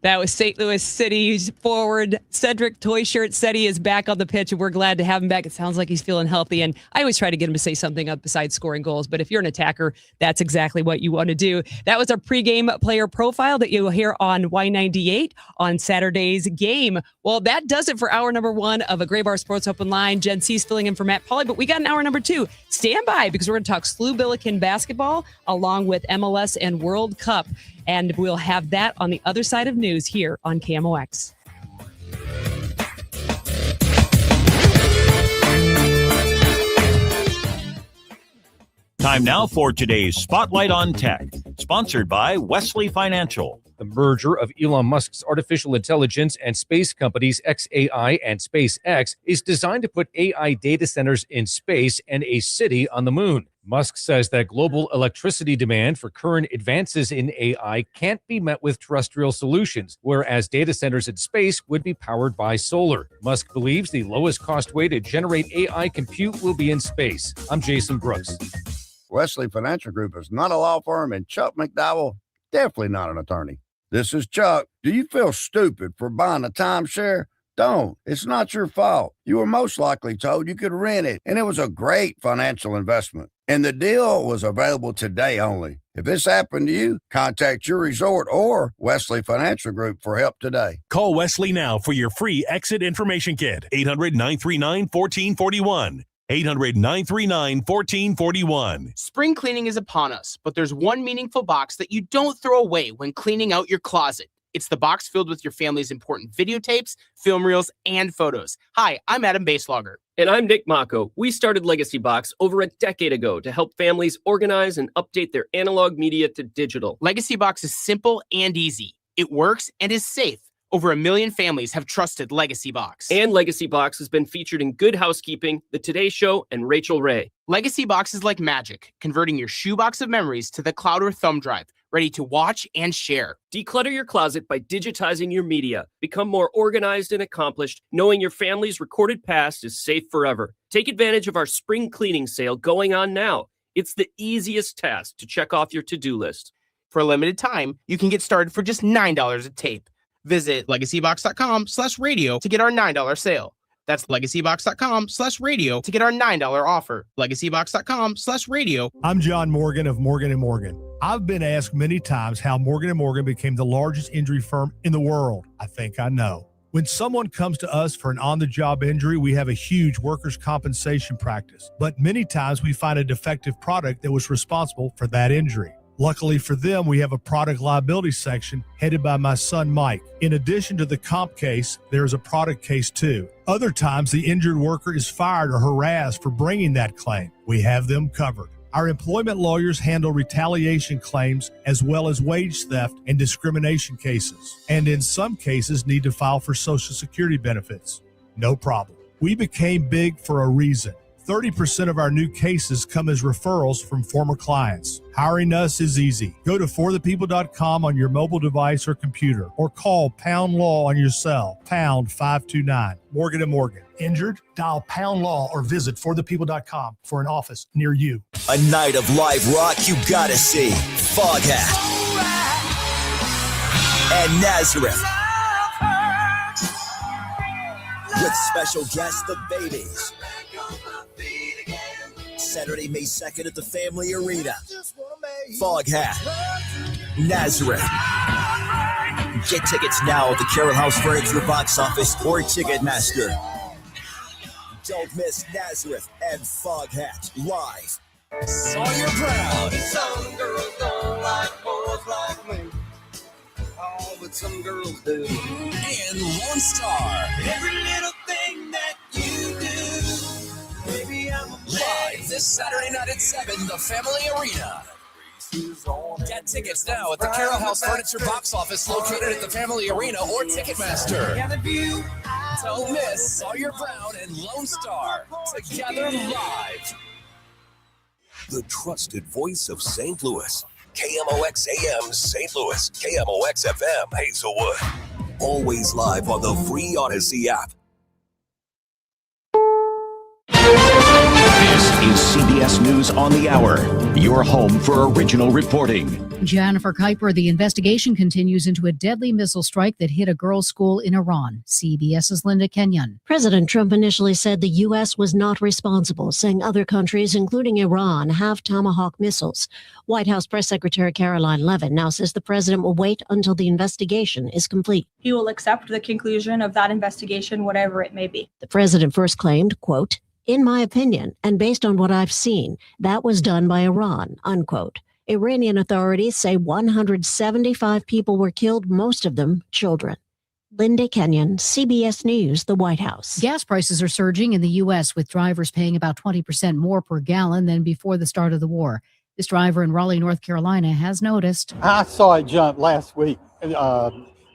[SPEAKER 14] That was St. Louis City's forward Cedric Toy Shirt said he is back on the pitch, and we're glad to have him back. It sounds like he's feeling healthy, and I always try to get him to say something up besides scoring goals, but if you're an attacker, that's exactly what you want to do. That was our pregame player profile that you'll hear on Y98 on Saturday's game. Well, that does it for hour number 1 of a Gray Bar Sports Open Line. Jen Siess filling in for Matt Pauley, but we got an hour number 2. Stand by, because we're going to talk SLU Billiken basketball along with MLS and World Cup. And we'll have that on the other side of news here on KMOX.
[SPEAKER 3] Time now for today's Spotlight on Tech, sponsored by Wesley Financial.
[SPEAKER 5] The merger of Elon Musk's artificial intelligence and space companies xAI and SpaceX is designed to put AI data centers in space and a city on the moon. Musk says that global electricity demand for current advances in AI can't be met with terrestrial solutions, whereas data centers in space would be powered by solar. Musk believes the lowest cost way to generate AI compute will be in space. I'm Jason Brooks.
[SPEAKER 7] Wesley Financial Group is not a law firm, and Chuck McDowell, definitely not an attorney. This is Chuck. Do you feel stupid for buying a timeshare? Don't. It's not your fault. You were most likely told you could rent it, and it was a great financial investment. And the deal was available today only. If this happened to you, contact your resort or Wesley Financial Group for help today.
[SPEAKER 8] Call Wesley now for your free exit information kit. 800-939-1441. 800-939-1441.
[SPEAKER 17] Spring cleaning is upon us, but there's one meaningful box that you don't throw away when cleaning out your closet. It's the box filled with your family's important videotapes, film reels, and photos. Hi, I'm Adam Baselogger.
[SPEAKER 18] And I'm Nick Mako. We started Legacy Box over a decade ago to help families organize and update their analog media to digital.
[SPEAKER 17] Legacy Box is simple and easy. It works and is safe. Over 1 million families have trusted Legacy Box.
[SPEAKER 18] And Legacy Box has been featured in Good Housekeeping, The Today Show, and Rachel Ray.
[SPEAKER 17] Legacy Box is like magic, converting your shoebox of memories to the cloud or thumb drive, ready to watch and share.
[SPEAKER 18] Declutter your closet by digitizing your media. Become more organized and accomplished, knowing your family's recorded past is safe forever. Take advantage of our spring cleaning sale going on now. It's the easiest task to check off your to-do list.
[SPEAKER 17] For a limited time, you can get started for just $9 a tape. Visit legacybox.com/radio to get our $9 sale. That's legacybox.com/radio to get our $9 offer. Legacybox.com/radio.
[SPEAKER 19] I'm John Morgan of Morgan & Morgan. I've been asked many times how Morgan & Morgan became the largest injury firm in the world. I think I know. When someone comes to us for an on-the-job injury, we have a huge workers' compensation practice. But many times we find a defective product that was responsible for that injury. Luckily for them, we have a product liability section headed by my son, Mike. In addition to the comp case, there is a product case too. Other times, the injured worker is fired or harassed for bringing that claim. We have them covered. Our employment lawyers handle retaliation claims as well as wage theft and discrimination cases, and in some cases need to file for Social Security benefits. No problem. We became big for a reason. 30% of our new cases come as referrals from former clients. Hiring us is easy. Go to forthepeople.com on your mobile device or computer, or call Pound Law on your cell, pound 529. Morgan & Morgan. Injured? Dial Pound Law or visit forthepeople.com for an office near you.
[SPEAKER 20] A night of live rock you gotta see. Foghat and Nazareth. With special guest, The Babies. Saturday, May 2nd at the Family Arena. Foghat, Nazareth. Get tickets now at the Carroll House Furniture box office or Ticketmaster. Don't miss Nazareth and Foghat live. Sawyer Brown.
[SPEAKER 15] Some girls don't like boys like me. Oh, but some girls do.
[SPEAKER 20] And Lone Star.
[SPEAKER 15] Every little thing that you do. Baby, I'm a
[SPEAKER 20] live this Saturday night at 7, the Family Arena. Get tickets now at the Carroll House Furniture box office located at the Family Arena or Ticketmaster. Don't miss Sawyer Brown and Lone Star together live.
[SPEAKER 4] The trusted voice of St. Louis. KMOX AM St. Louis. KMOX FM Hazelwood. Always live on the free Odyssey app.
[SPEAKER 3] This is
[SPEAKER 1] CBS News on the Hour, your home for original reporting.
[SPEAKER 11] Jennifer Kuiper, the investigation continues into a deadly missile strike that hit a girls' school in Iran. CBS's Linda Kenyon.
[SPEAKER 12] President Trump initially said the U.S. was not responsible, saying other countries, including Iran, have Tomahawk missiles. White House Press Secretary Caroline Leavitt now says the president will wait until the investigation is complete.
[SPEAKER 22] He will accept the conclusion of that investigation, whatever it may be.
[SPEAKER 12] The president first claimed, quote, "In my opinion, and based on what I've seen, that was done by Iran," unquote. Iranian authorities say 175 people were killed, most of them children. Linda Kenyon, CBS News, the White House.
[SPEAKER 11] Gas prices are surging in the U.S., with drivers paying about 20% more per gallon than before the start of the war. This driver in Raleigh, North Carolina, has noticed.
[SPEAKER 24] I saw it jump last week. I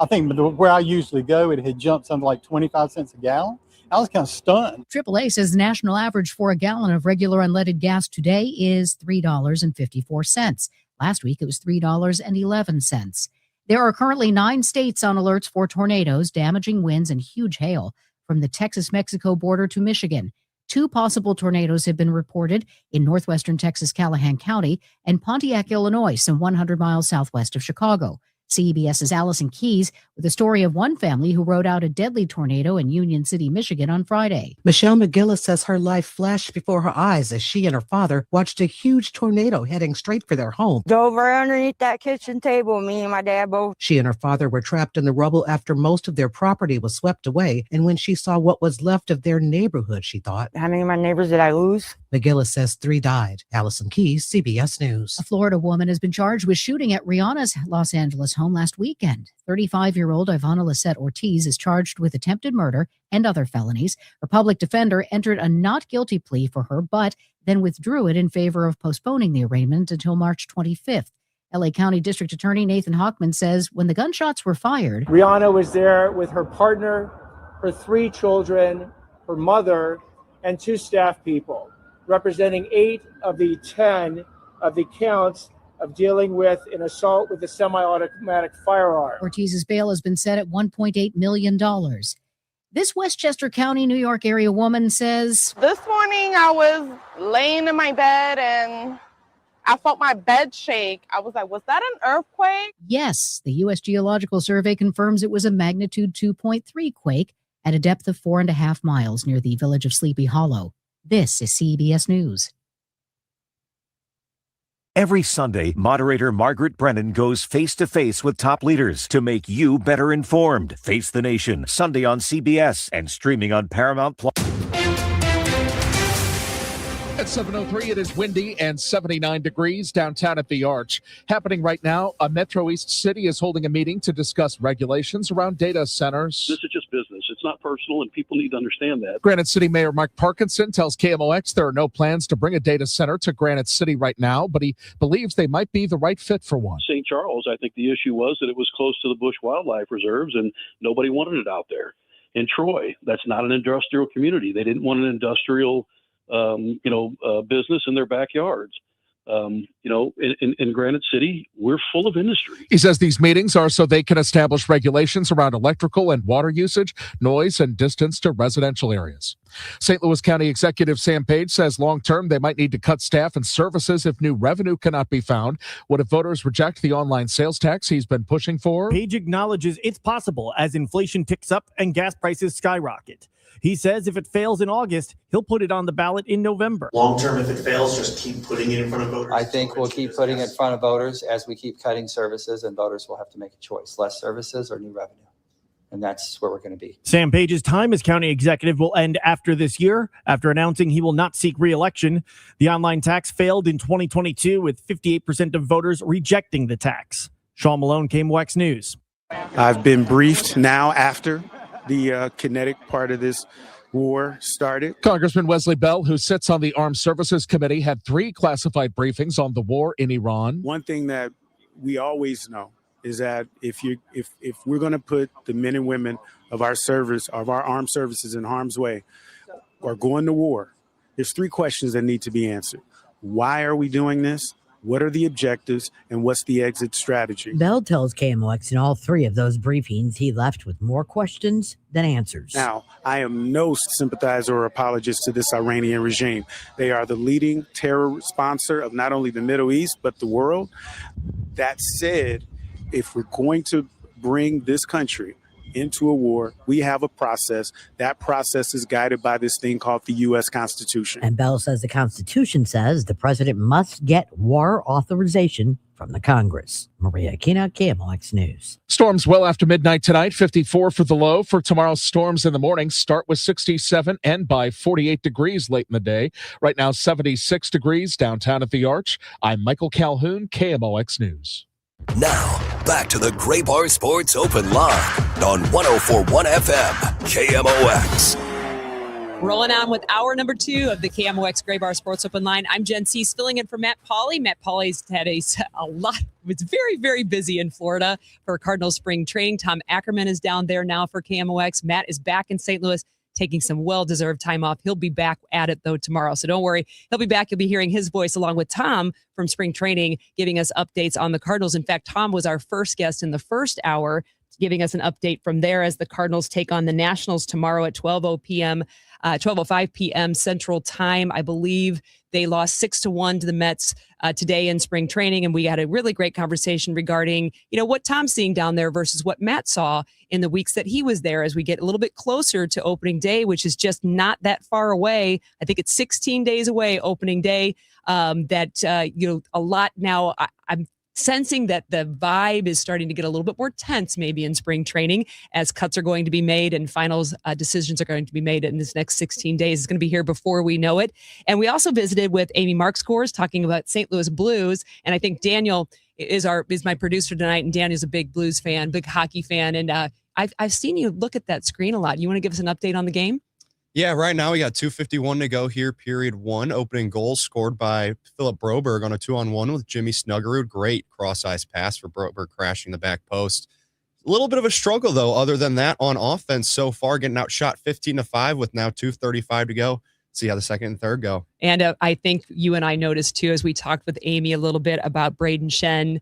[SPEAKER 24] think where I usually go, it had jumped something like 25 cents a gallon. I was kind of stunned.
[SPEAKER 11] AAA says the national average for a gallon of regular unleaded gas today is $3.54. Last week, it was $3.11. There are currently 9 states on alerts for tornadoes, damaging winds, and huge hail from the Texas-Mexico border to Michigan. 2 possible tornadoes have been reported in northwestern Texas, Callahan County, and Pontiac, Illinois, some 100 miles southwest of Chicago. CBS's Allison Keyes with a story of one family who rode out a deadly tornado in Union City, Michigan on Friday.
[SPEAKER 25] Michelle McGillis says her life flashed before her eyes as she and her father watched a huge tornado heading straight for their home.
[SPEAKER 26] Dove right underneath that kitchen table, me and my dad both.
[SPEAKER 25] She and her father were trapped in the rubble after most of their property was swept away, and when she saw what was left of their neighborhood, she thought,
[SPEAKER 26] how many of my neighbors did I lose?
[SPEAKER 25] McGillis says 3 died. Allison Keyes, CBS News.
[SPEAKER 11] A Florida woman has been charged with shooting at Rihanna's Los Angeles home last weekend. 35-year-old Ivana Lisette Ortiz is charged with attempted murder and other felonies. Her public defender entered a not guilty plea for her, but then withdrew it in favor of postponing the arraignment until March 25th. LA County District Attorney Nathan Hochman says when the gunshots were fired,
[SPEAKER 27] Rihanna was there with her partner, her 3 children, her mother, and 2 staff people, representing 8 of the 10 of the counts of dealing with an assault with a semi-automatic firearm.
[SPEAKER 11] Ortiz's bail has been set at $1.8 million. This Westchester County, New York area woman says,
[SPEAKER 29] this morning I was laying in my bed and I felt my bed shake. I was like, was that an earthquake?
[SPEAKER 11] Yes, the U.S. Geological Survey confirms it was a magnitude 2.3 quake at a depth of 4.5 miles near the village of Sleepy Hollow. This is CBS News.
[SPEAKER 30] Every Sunday, moderator Margaret Brennan goes face-to-face with top leaders to make you better informed. Face the Nation, Sunday on CBS and streaming on Paramount+.
[SPEAKER 31] At 7:03, it is windy and 79 degrees downtown at the Arch. Happening right now, a Metro East City is holding a meeting to discuss regulations around data centers.
[SPEAKER 32] This is just business. It's not personal, and people need to understand that.
[SPEAKER 31] Granite City Mayor Mike Parkinson tells KMOX there are no plans to bring a data center to Granite City right now, but he believes they might be the right fit for one.
[SPEAKER 32] St. Charles, I think the issue was that it was close to the Bush Wildlife Reserves, and nobody wanted it out there. In Troy, that's not an industrial community. They didn't want an industrial business in their backyards. In Granite City, we're full of industry.
[SPEAKER 31] He says these meetings are so they can establish regulations around electrical and water usage, noise, and distance to residential areas. St. Louis County Executive Sam Page says long-term they might need to cut staff and services if new revenue cannot be found. What if voters reject the online sales tax he's been pushing for?
[SPEAKER 33] Page acknowledges it's possible as inflation ticks up and gas prices skyrocket. He says if it fails in August, he'll put it on the ballot in November.
[SPEAKER 34] Long term, if it fails, just keep putting it in front of voters.
[SPEAKER 35] I think we'll keep putting it in front of voters as we keep cutting services, and voters will have to make a choice, less services or new revenue. And that's where we're going to be.
[SPEAKER 33] Sam Page's time as county executive will end after this year. After announcing he will not seek re-election, the online tax failed in 2022 with 58% of voters rejecting the tax. Sean Malone, KMOX News.
[SPEAKER 36] I've been briefed now after the kinetic part of this war started.
[SPEAKER 31] Congressman Wesley Bell, who sits on the Armed Services Committee, had 3 classified briefings on the war in Iran.
[SPEAKER 36] One thing that we always know is that if we're going to put the men and women of our service, of our armed services in harm's way, or going to war, there's 3 questions that need to be answered. Why are we doing this? What are the objectives and what's the exit strategy?
[SPEAKER 2] Bell tells KMOX in all three of those briefings he left with more questions than answers.
[SPEAKER 36] Now, I am no sympathizer or apologist to this Iranian regime. They are the leading terror sponsor of not only the Middle East, but the world. That said, if we're going to bring this country into a war, we have a process. That process is guided by this thing called the U.S. Constitution.
[SPEAKER 2] And Bell says the Constitution says the president must get war authorization from the Congress. Maria Aquina, KMOX News.
[SPEAKER 31] Storms well after midnight tonight, 54 for the low. For tomorrow's storms in the morning, start with 67 and by 48 degrees late in the day. Right now, 76 degrees downtown at the Arch. I'm Michael Calhoun, KMOX News.
[SPEAKER 4] Now, back to the Gray Bar Sports Open Line on 104.1 FM, KMOX.
[SPEAKER 5] Rolling on with hour number 2 of the KMOX Gray Bar Sports Open Line. I'm Jen Siess, filling in for Matt Pauley. Matt Pauley's had a lot. It's very, very busy in Florida for Cardinals spring training. Tom Ackerman is down there now for KMOX. Matt is back in St. Louis, taking some well-deserved time off. He'll be back at it, though, tomorrow. So don't worry. He'll be back. You'll be hearing his voice along with Tom from spring training, giving us updates on the Cardinals. In fact, Tom was our first guest in the first hour, giving us an update from there as the Cardinals take on the Nationals tomorrow at 12:05 p.m. Central Time. I believe they lost 6-1 to the Mets today in spring training, and we had a really great conversation regarding, what Tom's seeing down there versus what Matt saw in the weeks that he was there as we get a little bit closer to opening day, which is just not that far away. I think it's 16 days away, opening day. A lot now. I'm sensing that the vibe is starting to get a little bit more tense maybe in spring training as cuts are going to be made and finals decisions are going to be made in this next 16 days. It's going to be here before we know it. And we also visited with Amy Markscores talking about St. Louis Blues. And I think Daniel is my producer tonight, and Daniel's a big Blues fan, big hockey fan. And I've seen you look at that screen a lot. You want to give us an update on the game?
[SPEAKER 6] Yeah, right now we got 2:51 to go here, period 1. Opening goal scored by Philip Broberg on a 2-on-1 with Jimmy Snuggerud. Great cross-ice pass for Broberg, crashing the back post. A little bit of a struggle, though, other than that on offense so far, getting outshot 15-5 with now 2:35 to go. See how the second and third go.
[SPEAKER 5] And I think you and I noticed, too, as we talked with Amy a little bit about Braden Shen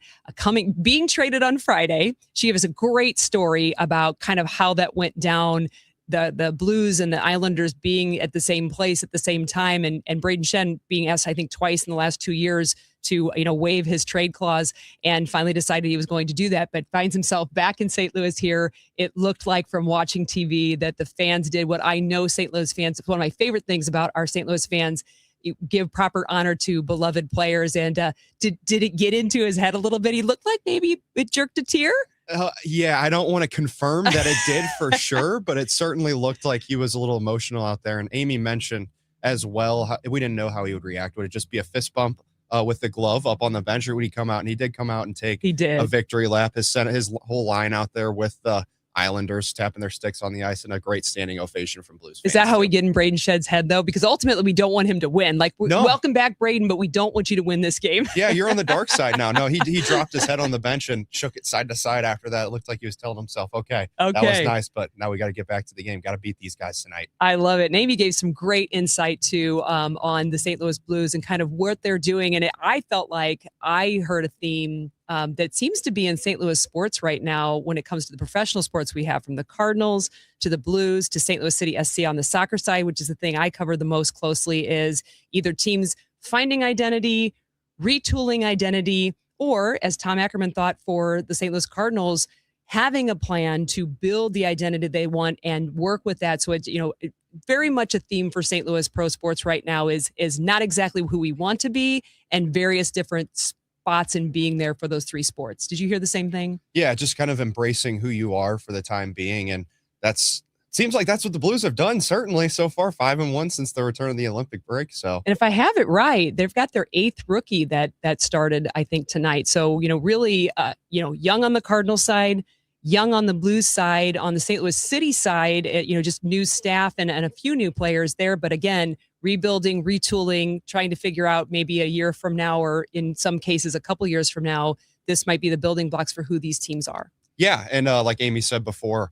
[SPEAKER 5] being traded on Friday. She gave us a great story about kind of how that went down, the Blues and the Islanders being at the same place at the same time, and Braden Shen being asked, I think, twice in the last 2 years to waive his trade clause, and finally decided he was going to do that, but finds himself back in St. Louis here. It looked like from watching TV that the fans did what I know St. Louis fans, one of my favorite things about our St. Louis fans, give proper honor to beloved players. And did it get into his head a little bit? He looked like maybe it jerked a tear.
[SPEAKER 6] Yeah, I don't want to confirm that it did for sure, but it certainly looked like he was a little emotional out there. And Amy mentioned as well, we didn't know how he would react. Would it just be a fist bump with the glove up on the bench, or would he come out? And he did come out and take a victory lap. His whole line out there with the Islanders tapping their sticks on the ice, and a great standing ovation from Blues fans.
[SPEAKER 5] Is that how we get in Braden Shed's head, though? Because ultimately we don't want him to win. Welcome back, Braden, but we don't want you to win this game.
[SPEAKER 6] Yeah, you're on the dark side now. No, he dropped his head on the bench and shook it side to side after that. It looked like he was telling himself, okay, that was nice, but now we got to get back to the game. Got to beat these guys tonight.
[SPEAKER 5] I love it. And Amy gave some great insight, too, on the St. Louis Blues and kind of what they're doing. And I felt like I heard a theme that seems to be in St. Louis sports right now when it comes to the professional sports we have, from the Cardinals to the Blues to St. Louis City SC on the soccer side, which is the thing I cover the most closely, is either teams finding identity, retooling identity, or, as Tom Ackerman thought for the St. Louis Cardinals, having a plan to build the identity they want and work with that. So it's, very much a theme for St. Louis pro sports right now is not exactly who we want to be, and various different spots in being there for those three sports. Did you hear the same thing?
[SPEAKER 6] Yeah, just kind of embracing who you are for the time being. And seems like that's what the Blues have done, certainly so far, 5-1 since the return of the Olympic break. So, and
[SPEAKER 5] if I have it right, they've got their 8th rookie that started, I think, tonight. So, really, young on the Cardinals side, young on the Blues side, on the St. Louis City side, just new staff and a few new players there. But again, rebuilding, retooling, trying to figure out maybe a year from now, or in some cases, a couple years from now, this might be the building blocks for who these teams are.
[SPEAKER 6] Yeah. And like Amy said before,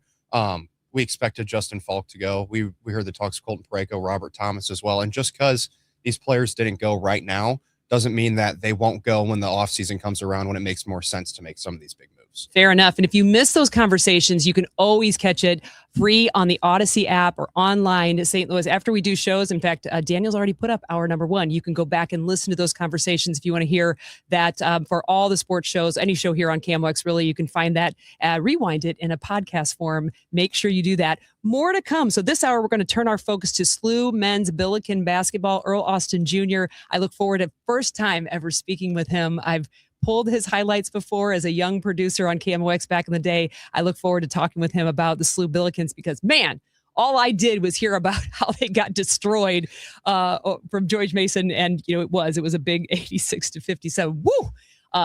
[SPEAKER 6] we expected Justin Falk to go. We heard the talks of Colton Parayko, Robert Thomas as well. And just because these players didn't go right now doesn't mean that they won't go when the offseason comes around, when it makes more sense to make some of these big moves.
[SPEAKER 5] Fair enough. And if you miss those conversations, you can always catch it free on the Odyssey app or online. St. Louis, after we do shows, in fact, Daniel's already put up hour number 1. You can go back and listen to those conversations if you want to hear that for all the sports shows, any show here on KMOX, really, you can find that, rewind it in a podcast form. Make sure you do that. More to come. So this hour, we're going to turn our focus to SLU men's Billiken basketball. Earl Austin Jr., I look forward to first time ever speaking with him. I've pulled his highlights before as a young producer on KMOX back in the day. I look forward to talking with him about the SLU Billikens because, man, all I did was hear about how they got destroyed from George Mason. And, it was a big 86-57. Woo!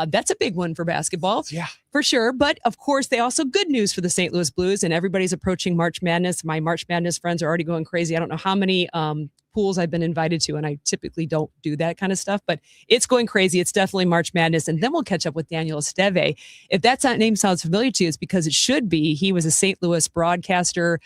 [SPEAKER 5] That's a big one for basketball.
[SPEAKER 6] Yeah,
[SPEAKER 5] for sure. But of course, they also good news for the St. Louis Blues, and everybody's approaching March Madness. My March Madness friends are already going crazy. I don't know how many pools I've been invited to, and I typically don't do that kind of stuff, but it's going crazy. It's definitely March Madness. And then we'll catch up with Daniel Esteve. If that name sounds familiar to you, it's because it should be. He was a St. Louis broadcaster.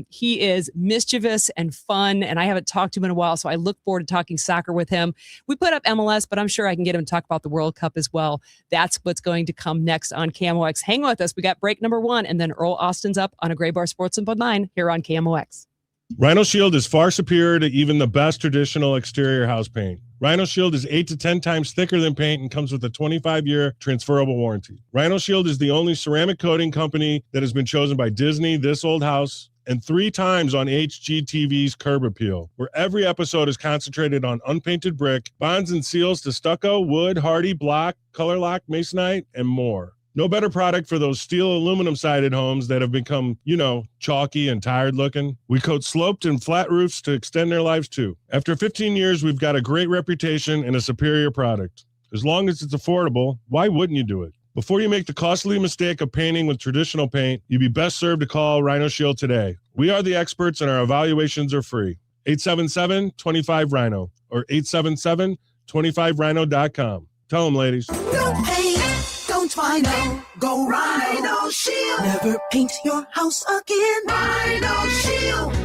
[SPEAKER 5] He is mischievous and fun, and I haven't talked to him in a while, so I look forward to talking soccer with him. We put up MLS, but I'm sure I can get him to talk about the World Cup as well. That's what's going to come next on KMOX. Hang with us. We got break number 1, and then Earl Austin's up on a Gray Bar Sports Info 9 here on KMOX.
[SPEAKER 3] Rhino Shield is far superior to even the best traditional exterior house paint. Rhino Shield is 8 to 10 times thicker than paint and comes with a 25-year transferable warranty. Rhino Shield is the only ceramic coating company that has been chosen by Disney, This Old House, and 3 times on HGTV's Curb Appeal, where every episode is concentrated on unpainted brick, bonds and seals to stucco, wood, hardy, block, color lock, masonite, and more. No better product for those steel aluminum sided homes that have become, chalky and tired looking. We coat sloped and flat roofs to extend their lives too. After 15 years, we've got a great reputation and a superior product. As long as it's affordable, why wouldn't you do it? Before you make the costly mistake of painting with traditional paint, you'd be best served to call Rhino Shield today. We are the experts and our evaluations are free. 877-25-RHINO or 877-25rhino.com. Tell them, ladies.
[SPEAKER 7] Don't paint, don't Rhino, go Rhino Shield. Never paint your house again. Rhino Shield.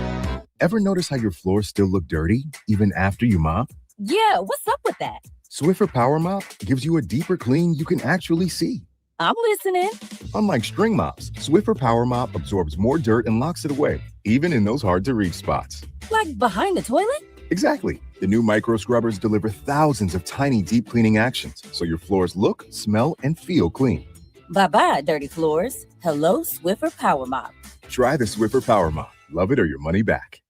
[SPEAKER 8] Ever notice how your floors still look dirty even after you mop?
[SPEAKER 9] Yeah, what's up with that?
[SPEAKER 8] Swiffer Power Mop gives you a deeper clean you can actually see.
[SPEAKER 9] I'm listening.
[SPEAKER 8] Unlike string mops, Swiffer Power Mop absorbs more dirt and locks it away, even in those hard-to-reach spots.
[SPEAKER 9] Like behind the toilet?
[SPEAKER 8] Exactly. The new micro scrubbers deliver thousands of tiny deep cleaning actions, so your floors look, smell, and feel clean.
[SPEAKER 9] Bye-bye, dirty floors. Hello, Swiffer Power Mop.
[SPEAKER 8] Try the Swiffer Power Mop. Love it or your money back.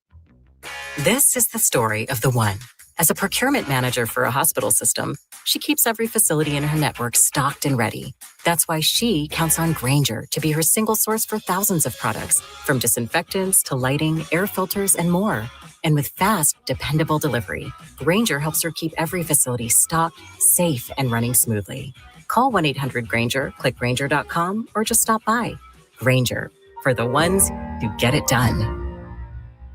[SPEAKER 10] This is the story of the one. As a procurement manager for a hospital system, she keeps every facility in her network stocked and ready. That's why she counts on Grainger to be her single source for thousands of products, from disinfectants to lighting, air filters, and more. And with fast, dependable delivery, Grainger helps her keep every facility stocked, safe, and running smoothly. Call 1-800-GRAINGER, click Grainger.com, or just stop by. Grainger, for the ones who get it done.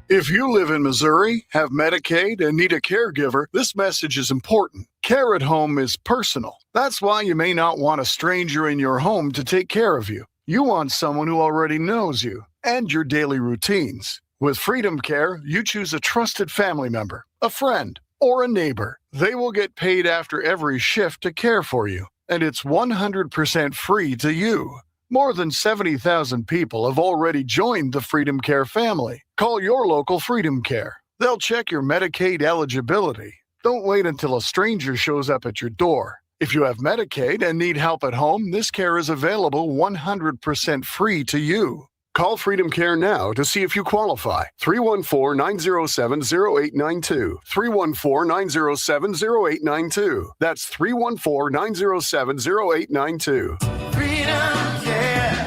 [SPEAKER 13] If you live in Missouri, have Medicaid, and need a caregiver, this message is important. Care at home is personal. That's why you may not want a stranger in your home to take care of you. You want someone who already knows you and your daily routines. With Freedom Care, you choose a trusted family member, a friend, or a neighbor. They will get paid after every shift to care for you, and it's 100% free to you. More than 70,000 people have already joined the Freedom Care family. Call your local Freedom Care. They'll check your Medicaid eligibility. Don't wait until a stranger shows up at your door. If you have Medicaid and need help at home, this care is available 100% free to you. Call Freedom Care now to see if you qualify. 314-907-0892. 314-907-0892. That's 314-907-0892.
[SPEAKER 7] Freedom Care,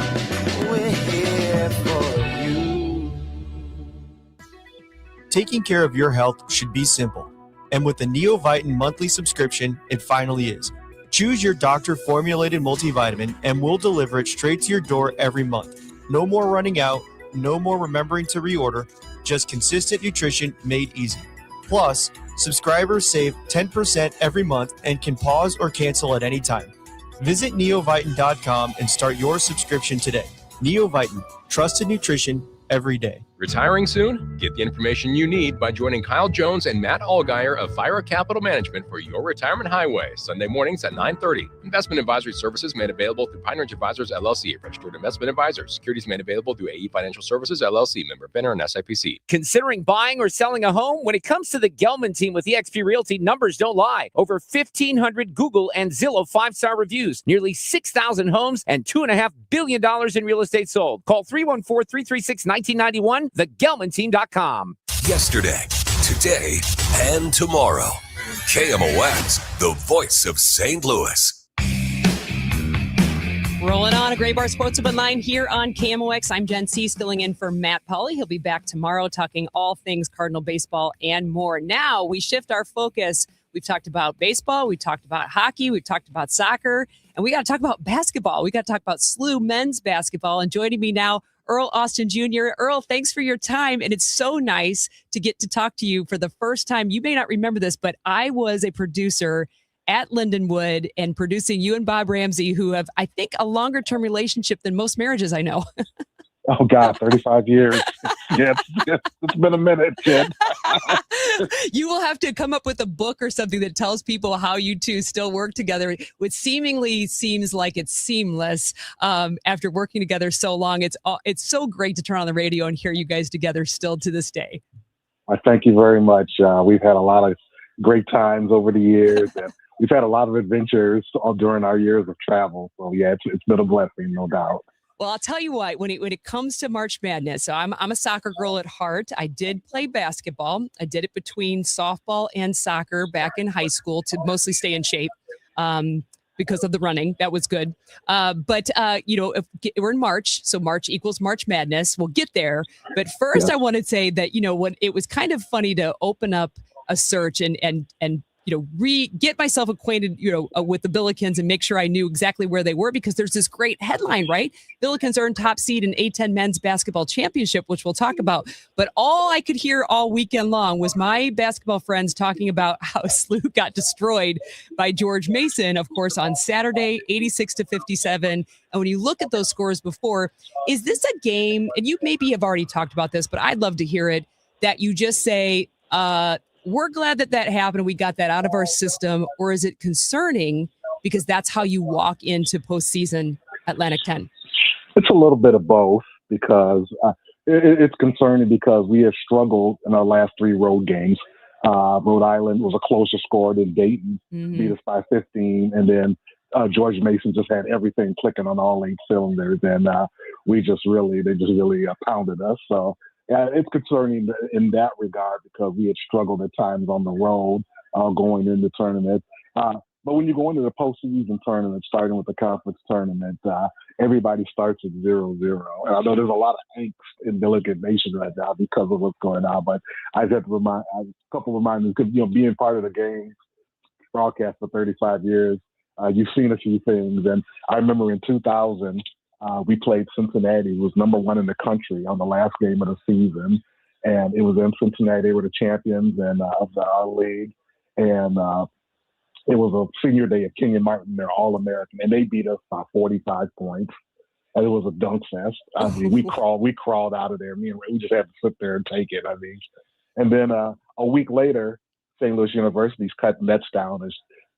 [SPEAKER 7] we're here for you.
[SPEAKER 14] Taking care of your health should be simple. And with the Neovitin monthly subscription, it finally is. Choose your doctor-formulated multivitamin and we'll deliver it straight to your door every month. No more running out, no more remembering to reorder, just consistent nutrition made easy. Plus, subscribers save 10% every month and can pause or cancel at any time. Visit neovitin.com and start your subscription today. Neovitin, trusted nutrition every day.
[SPEAKER 1] Retiring soon? Get the information you need by joining Kyle Jones and Matt Allgeier of Fira Capital Management for your retirement highway, Sunday mornings at 9:30. Investment advisory services made available through Pine Ridge Advisors, LLC, registered investment advisors. Securities made available through AE Financial Services, LLC, member FINRA and SIPC.
[SPEAKER 12] Considering buying or selling a home? When it comes to the Gelman team with eXp Realty, numbers don't lie. Over 1,500 Google and Zillow 5-star reviews, nearly 6,000 homes, and $2.5 billion in real estate sold. Call 314-336-1991, thegelmanteam.com.
[SPEAKER 4] Yesterday, today, and tomorrow. KMOX, the voice of St. Louis.
[SPEAKER 5] Rolling on a Gray Bar Sports Open Line here on KMOX. I'm Jen Siess, filling in for Matt Pauley. He'll be back tomorrow talking all things Cardinal baseball and more. Now we shift our focus. We've talked about baseball. We talked about hockey. We've talked about soccer. And we got to talk about basketball. We got to talk about SLU men's basketball. And joining me now, Earl Austin Jr. Earl, thanks for your time. And it's so nice to get to talk to you for the first time. You may not remember this, but I was a producer at Lindenwood and producing you and Bob Ramsey, who have, I think, a longer term relationship than most marriages I know.
[SPEAKER 15] Oh, God, 35 years. Yeah, it's been a minute, Jen.
[SPEAKER 5] You will have to come up with a book or something that tells people how you two still work together, which seemingly seems like it's seamless after working together so long. It's so great to turn on the radio and hear you guys together still to this day.
[SPEAKER 15] I thank you very much. We've had a lot of great times over the years, and we've had a lot of adventures during our years of travel. So, yeah, it's been a blessing, no doubt.
[SPEAKER 5] Well, I'll tell you what, when it comes to March Madness, so I'm a soccer girl at heart. I did play basketball. I did it between softball and soccer back in high school to mostly stay in shape because of the running. That was good. But if we're in March, so March equals March Madness. We'll get there. But first, I want to say that, when it was kind of funny to open up a search and get myself acquainted, with the Billikens and make sure I knew exactly where they were, because there's this great headline, right? Billikens earned top seed in A10 men's basketball championship, which we'll talk about. But all I could hear all weekend long was my basketball friends talking about how SLU got destroyed by George Mason, of course, on Saturday, 86-57. And when you look at those scores before, is this a game, and you maybe have already talked about this, but I'd love to hear it, that you just say, we're glad that happened. We got that out of our system. Or is it concerning because that's how you walk into postseason Atlantic 10?
[SPEAKER 15] It's a little bit of both, because it's concerning because we have struggled in our last 3 road games. Rhode Island was a closer score than Dayton, beat us by 15. And then George Mason just had everything clicking on all 8 cylinders. And they just really pounded us. So, yeah, it's concerning in that regard because we had struggled at times on the road going into tournaments. But when you go into the postseason tournament, starting with the conference tournament, everybody starts at 0-0. And I know there's a lot of angst in Billiken Nation right now because of what's going on. But I just have to remind a couple of reminders, because being part of the game broadcast for 35 years, you've seen a few things. And I remember in 2000. We played Cincinnati, who was number 1 in the country on the last game of the season. And it was in Cincinnati. They were the champions of our league. And it was a senior day at King and Martin. They're All-American. And they beat us by 45 points. And it was a dunk fest. I mean, we crawled out of there. We just had to sit there and take it. And then a week later, St. Louis University's cutting nets down as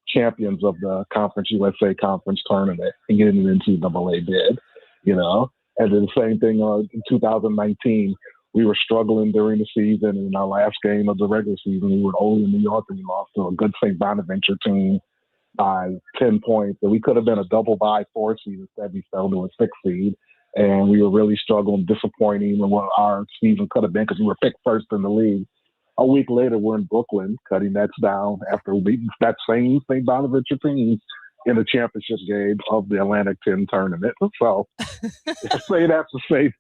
[SPEAKER 15] champions of the Conference USA Conference tournament and getting an NCAA bid. And then the same thing in 2019, we were struggling during the season. In our last game of the regular season, we were only in New York, and we lost to a good St. Bonaventure team by 10 points. And we could have been a double bye 4 seed instead. We fell to a 6 seed, and we were really struggling, disappointing in what our season could have been because we were picked first in the league. A week later, we're in Brooklyn, cutting nets down after beating that same St. Bonaventure team in the championship game of the Atlantic 10 tournament. So, say that to say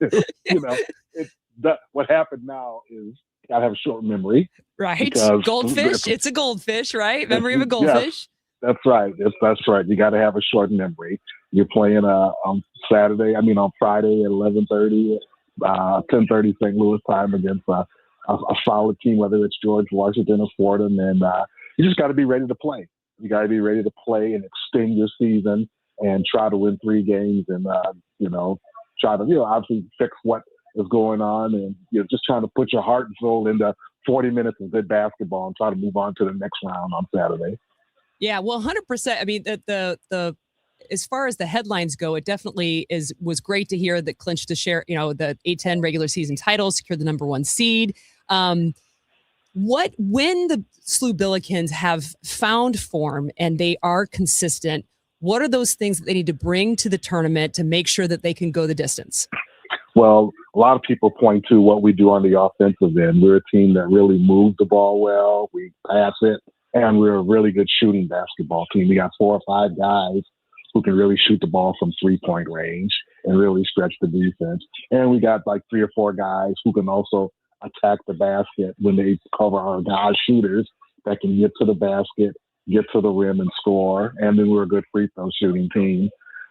[SPEAKER 15] that, what happened now is I have a short memory.
[SPEAKER 5] Right. Goldfish. It's a goldfish, right? Memory of a goldfish.
[SPEAKER 15] Yeah, that's right. That's right. You got to have a short memory. You're playing on Friday at 11:30, 10:30 St. Louis time against a solid team, whether it's George Washington or Fordham, and you just got to be ready to play. You got to be ready to play and extend your season and try to win 3 games and, try to, obviously fix what is going on, and you're just trying to put your heart and soul into 40 minutes of good basketball and try to move on to the next round on Saturday.
[SPEAKER 5] Yeah, well, 100%. I mean, the as far as the headlines go, it definitely was great to hear that clinched the the A-10 regular season title, secured the number 1 seed. When the SLU Billikens have found form and they are consistent, what are those things that they need to bring to the tournament to make sure that they can go the distance?
[SPEAKER 15] Well, a lot of people point to what we do on the offensive end. We're a team that really moves the ball well. We pass it, and we're a really good shooting basketball team. We got 4 or 5 guys who can really shoot the ball from 3-point range and really stretch the defense. And we got like 3 or 4 guys who can also attack the basket when they cover our guys shooters that can get to the basket, get to the rim and score. And then we're a good free throw shooting team.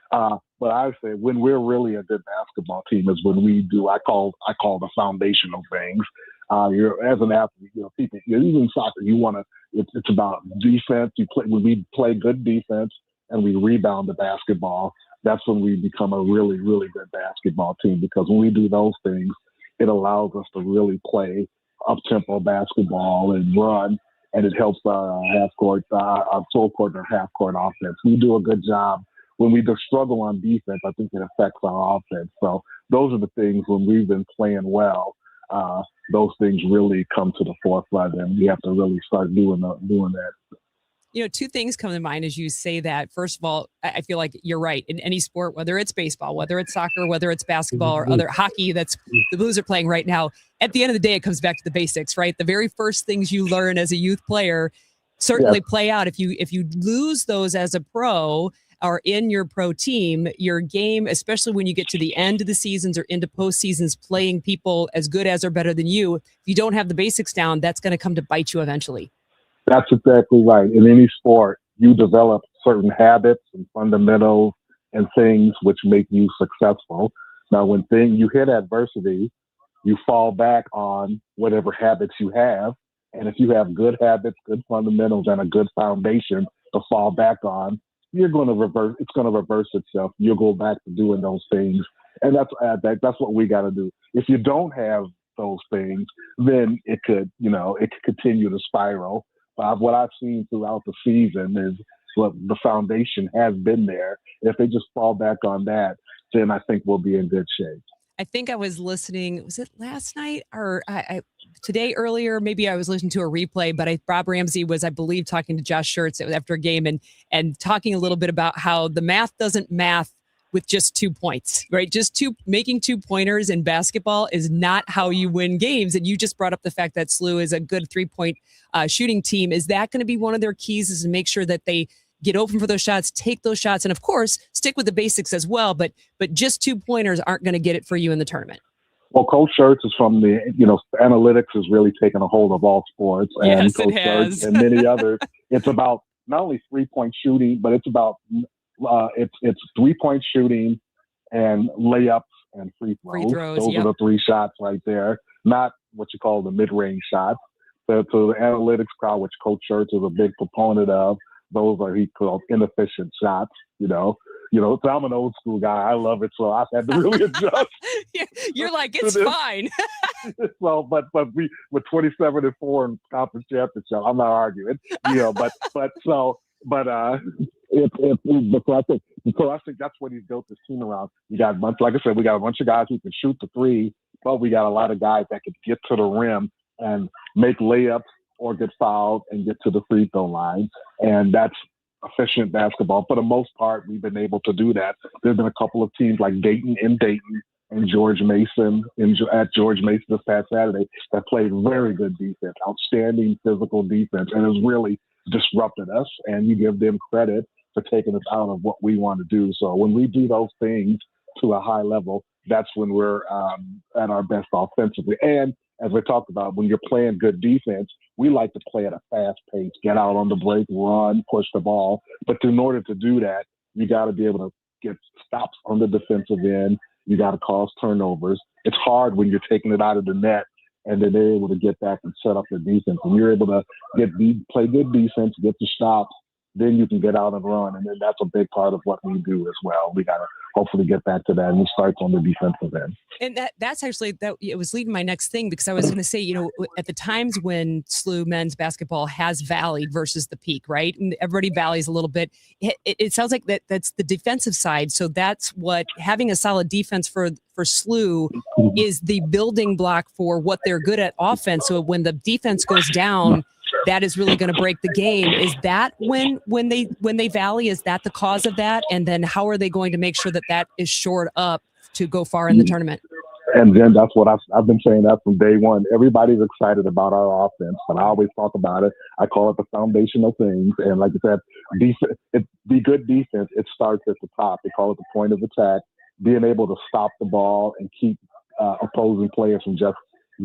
[SPEAKER 15] But I would say when we're really a good basketball team is when we do, I call the foundational things. You're as an athlete, people, even soccer, it's about defense. When we play good defense and we rebound the basketball, that's when we become a really, really good basketball team, because when we do those things, it allows us to really play up-tempo basketball and run, and it helps our full court and half-court offense. We do a good job. When we struggle on defense, I think it affects our offense. So those are the things when we've been playing well, those things really come to the forefront, and we have to really start doing that.
[SPEAKER 5] 2 things come to mind as you say that. First of all, I feel like you're right. In any sport, whether it's baseball, whether it's soccer, whether it's basketball or other hockey that's the Blues are playing right now, at the end of the day, it comes back to the basics, right? The very first things you learn as a youth player certainly play out. If you lose those as a pro or in your pro team, your game, especially when you get to the end of the seasons or into postseasons, playing people as good as or better than you, if you don't have the basics down, that's going to come to bite you eventually.
[SPEAKER 15] That's exactly right. In any sport, you develop certain habits and fundamentals and things which make you successful. Now, when you hit adversity, you fall back on whatever habits you have. And if you have good habits, good fundamentals, and a good foundation to fall back on, it's going to reverse itself. You'll go back to doing those things. And that's what we got to do. If you don't have those things, then it could continue to spiral. What I've seen throughout the season is the foundation has been there. If they just fall back on that, then I think we'll be in good shape.
[SPEAKER 5] I think I was listening, was it last night or today earlier? Maybe I was listening to a replay, but Bob Ramsey was, I believe, talking to Josh Schertz after a game and talking a little bit about how the math doesn't math with just 2 points, right? Making 2-pointers in basketball is not how you win games. And you just brought up the fact that SLU is a good 3-point shooting team. Is that going to be one of their keys, is to make sure that they get open for those shots, take those shots, and of course, stick with the basics as well. But just 2-pointers aren't going to get it for you in the tournament.
[SPEAKER 15] Well, Coach Schertz is from analytics has really taken a hold of all sports. And
[SPEAKER 5] Yes,
[SPEAKER 15] Coach
[SPEAKER 5] it has.
[SPEAKER 15] Schertz and many others, it's about not only 3-point shooting, but it's about it's 3-point shooting and layups and free throws. Those are the 3 shots right there, not what you call the mid-range shots. So the analytics crowd, which Coach Schertz is a big proponent of, those are he called inefficient shots. So I'm an old school guy. I love it, so I've had to really adjust.
[SPEAKER 5] You're like, it's fine.
[SPEAKER 15] Well, but we with 27-4 in conference championship, I'm not arguing. I think that's what he's built his team around. We got like I said, we got a bunch of guys who can shoot the 3, but we got a lot of guys that can get to the rim and make layups or get fouled and get to the free throw line. And that's efficient basketball. For the most part, we've been able to do that. There's been a couple of teams like Dayton and George Mason at George Mason this past Saturday that played very good defense, outstanding physical defense, and has really disrupted us. And you give them credit for taking us out of what we want to do. So when we do those things to a high level, that's when we're at our best offensively. And as we talked about, when you're playing good defense, we like to play at a fast pace, get out on the break, run, push the ball. But in order to do that, you got to be able to get stops on the defensive end. You got to cause turnovers. It's hard when you're taking it out of the net and then they're able to get back and set up their defense. When you're able to play good defense, get the stops, then you can get out and run. And then that's a big part of what we do as well. We got to hopefully get back to that, and it starts on the defensive end.
[SPEAKER 5] And that's actually, that it was leading my next thing, because I was going to say, at the times when SLU men's basketball has valleyed versus the peak, right? And everybody valleys a little bit. It sounds like that's the defensive side. So that's what having a solid defense for SLU is the building block for what they're good at offense. So when the defense goes down, that is really going to break the game. Is that when they valley? Is that the cause of that? And then how are they going to make sure that is shored up to go far in the tournament?
[SPEAKER 15] And then that's what I've been saying that from day one. Everybody's excited about our offense, but I always talk about it. I call it the foundational things. And like I said, the good defense, it starts at the top. They call it the point of attack, being able to stop the ball and keep opposing players from just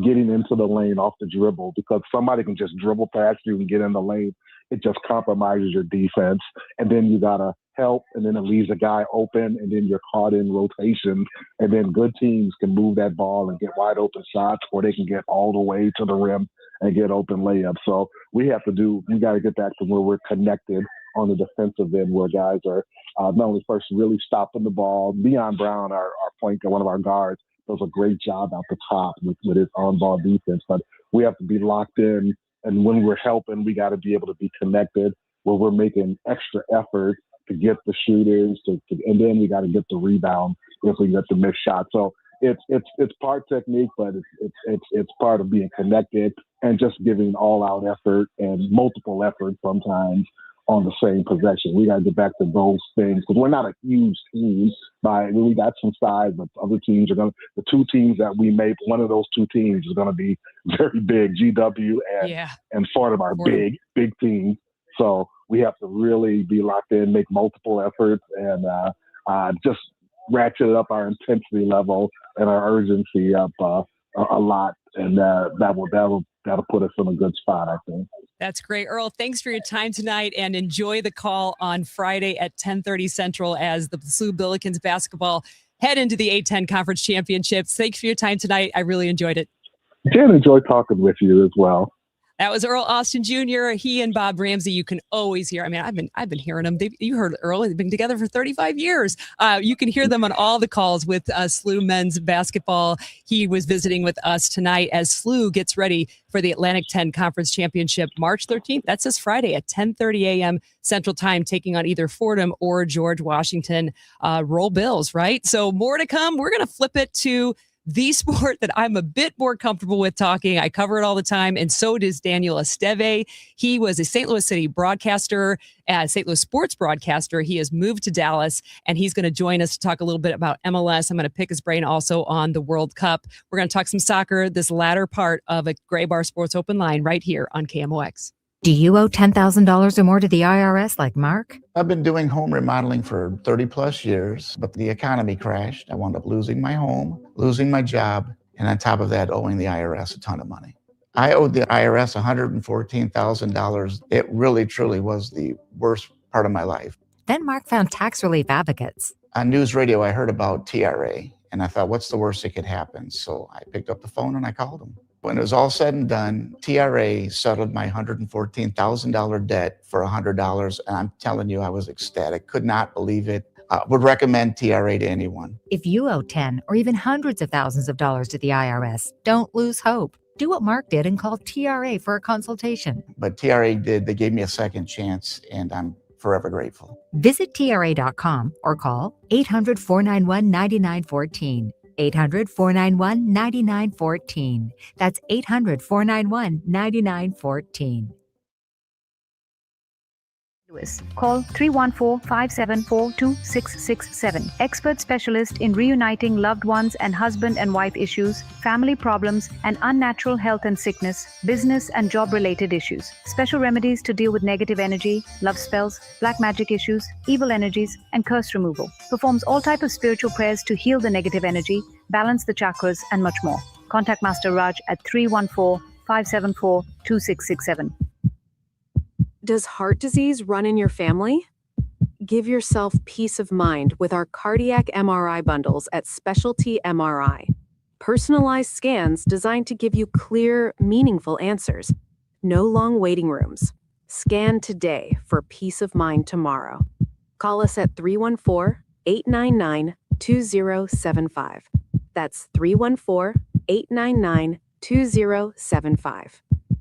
[SPEAKER 15] getting into the lane off the dribble, because somebody can just dribble past you and get in the lane. It just compromises your defense. And then you got to help, and then it leaves a guy open, and then you're caught in rotation. And then good teams can move that ball and get wide open shots, or they can get all the way to the rim and get open layups. So we got to get back to where we're connected on the defensive end, where guys are not only first really stopping the ball. Deion Brown, our point guard, one of our guards, does a great job at the top with his on-ball defense. But we have to be locked in, and when we're helping, we got to be able to be connected, where we're making extra effort to get the shooters, and then we got to get the rebound if we get the missed shot. So it's part technique, but it's part of being connected and just giving all-out effort and multiple efforts sometimes on the same possession. We got to get back to those things, because we're not a huge team. We got some size, but other teams the two teams that we made, one of those two teams is going to be very big. GW and Fordham are big teams. So we have to really be locked in, make multiple efforts, and just ratchet up our intensity level and our urgency up a lot, and that'll put us in a good spot, I think.
[SPEAKER 5] That's great. Earl, thanks for your time tonight, and enjoy the call on Friday at 10:30 Central as the SLU Billikens basketball head into the A-10 Conference Championships. Thanks for your time tonight. I really enjoyed it.
[SPEAKER 15] Jen, enjoy talking with you as well.
[SPEAKER 5] That was Earl Austin Jr. He and Bob Ramsey, you can always hear. I mean, I've been hearing them. You heard Earl. They've been together for 35 years. You can hear them on all the calls with SLU men's basketball. He was visiting with us tonight as SLU gets ready for the Atlantic 10 Conference Championship, March 13th. That's this Friday at 10:30 a.m. Central Time, taking on either Fordham or George Washington. Roll Bills, right? So more to come. We're going to flip it to the sport that I'm a bit more comfortable with talking. I cover it all the time, and so does Daniel Esteve. He was a St. Louis City broadcaster, St. Louis sports broadcaster. He has moved to Dallas, and he's going to join us to talk a little bit about MLS. I'm going to pick his brain also on the World Cup. We're going to talk some soccer this latter part of a Gray Bar Sports Open Line right here on KMOX.
[SPEAKER 11] Do you owe $10,000 or more to the IRS like Mark?
[SPEAKER 16] I've been doing home remodeling for 30 plus years, but the economy crashed. I wound up losing my home, losing my job, and on top of that, owing the IRS a ton of money. I owed the IRS $114,000. It really, truly was the worst part of my life.
[SPEAKER 11] Then Mark found tax relief advocates.
[SPEAKER 16] On news radio, I heard about TRA, and I thought, what's the worst that could happen? So I picked up the phone and I called them. When it was all said and done, TRA settled my $114,000 debt for $100, and I'm telling you, I was ecstatic. Could not believe it. Would recommend TRA to anyone.
[SPEAKER 11] If you owe 10 or even hundreds of thousands of dollars to the IRS, don't lose hope. Do what Mark did and call TRA for a consultation.
[SPEAKER 16] But TRA did. They gave me a second chance, and I'm forever grateful.
[SPEAKER 11] Visit TRA.com or call 800-491-9914. 800-491-9914. That's 800-491-9914.
[SPEAKER 17] Call 314-574-2667. Expert specialist in reuniting loved ones and husband and wife issues, family problems, and unnatural health and sickness, business and job-related issues. Special remedies to deal with negative energy, love spells, black magic issues, evil energies, and curse removal. Performs all type of spiritual prayers to heal the negative energy, balance the chakras, and much more. Contact Master Raj at 314-574-2667.
[SPEAKER 18] Does heart disease run in your family? Give yourself peace of mind with our cardiac MRI bundles at Specialty MRI. Personalized scans designed to give you clear, meaningful answers. No long waiting rooms. Scan today for peace of mind tomorrow. Call us at 314-899-2075. That's 314-899-2075.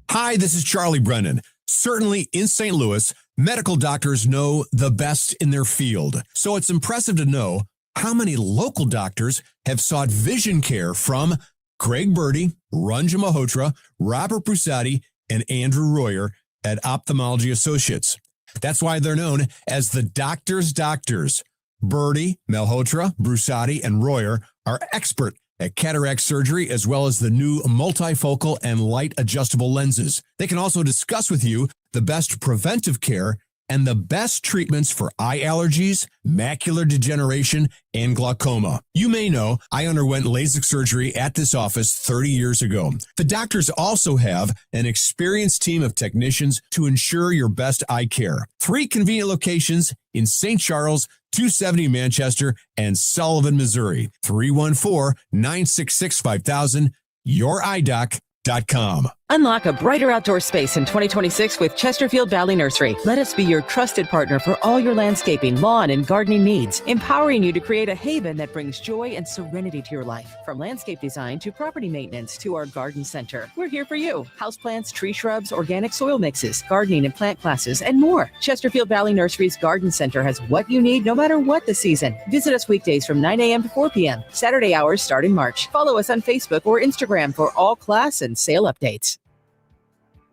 [SPEAKER 19] Hi, this is Charlie Brennan. Certainly in St. Louis, medical doctors know the best in their field. So it's impressive to know how many local doctors have sought vision care from Craig Birdie, Ranjan Malhotra, Robert Brusati, and Andrew Royer at Ophthalmology Associates. That's why they're known as the doctor's doctors. Birdie, Malhotra, Brusati, and Royer are expert at cataract surgery, as well as the new multifocal and light adjustable lenses. They can also discuss with you the best preventive care and the best treatments for eye allergies, macular degeneration, and glaucoma. You may know I underwent LASIK surgery at this office 30 years ago. The doctors also have an experienced team of technicians to ensure your best eye care. 3 convenient locations in St. Charles, 270 Manchester, and Sullivan, Missouri. 314-966-5000, youridoc.com.
[SPEAKER 20] Unlock a brighter outdoor space in 2026 with Chesterfield Valley Nursery. Let us be your trusted partner for all your landscaping, lawn, and gardening needs, empowering you to create a haven that brings joy and serenity to your life. From landscape design to property maintenance to our garden center, we're here for you. Houseplants, tree shrubs, organic soil mixes, gardening and plant classes, and more. Chesterfield Valley Nursery's Garden Center has what you need no matter what the season. Visit us weekdays from 9 a.m. to 4 p.m. Saturday hours start in March. Follow us on Facebook or Instagram for all class and sale updates.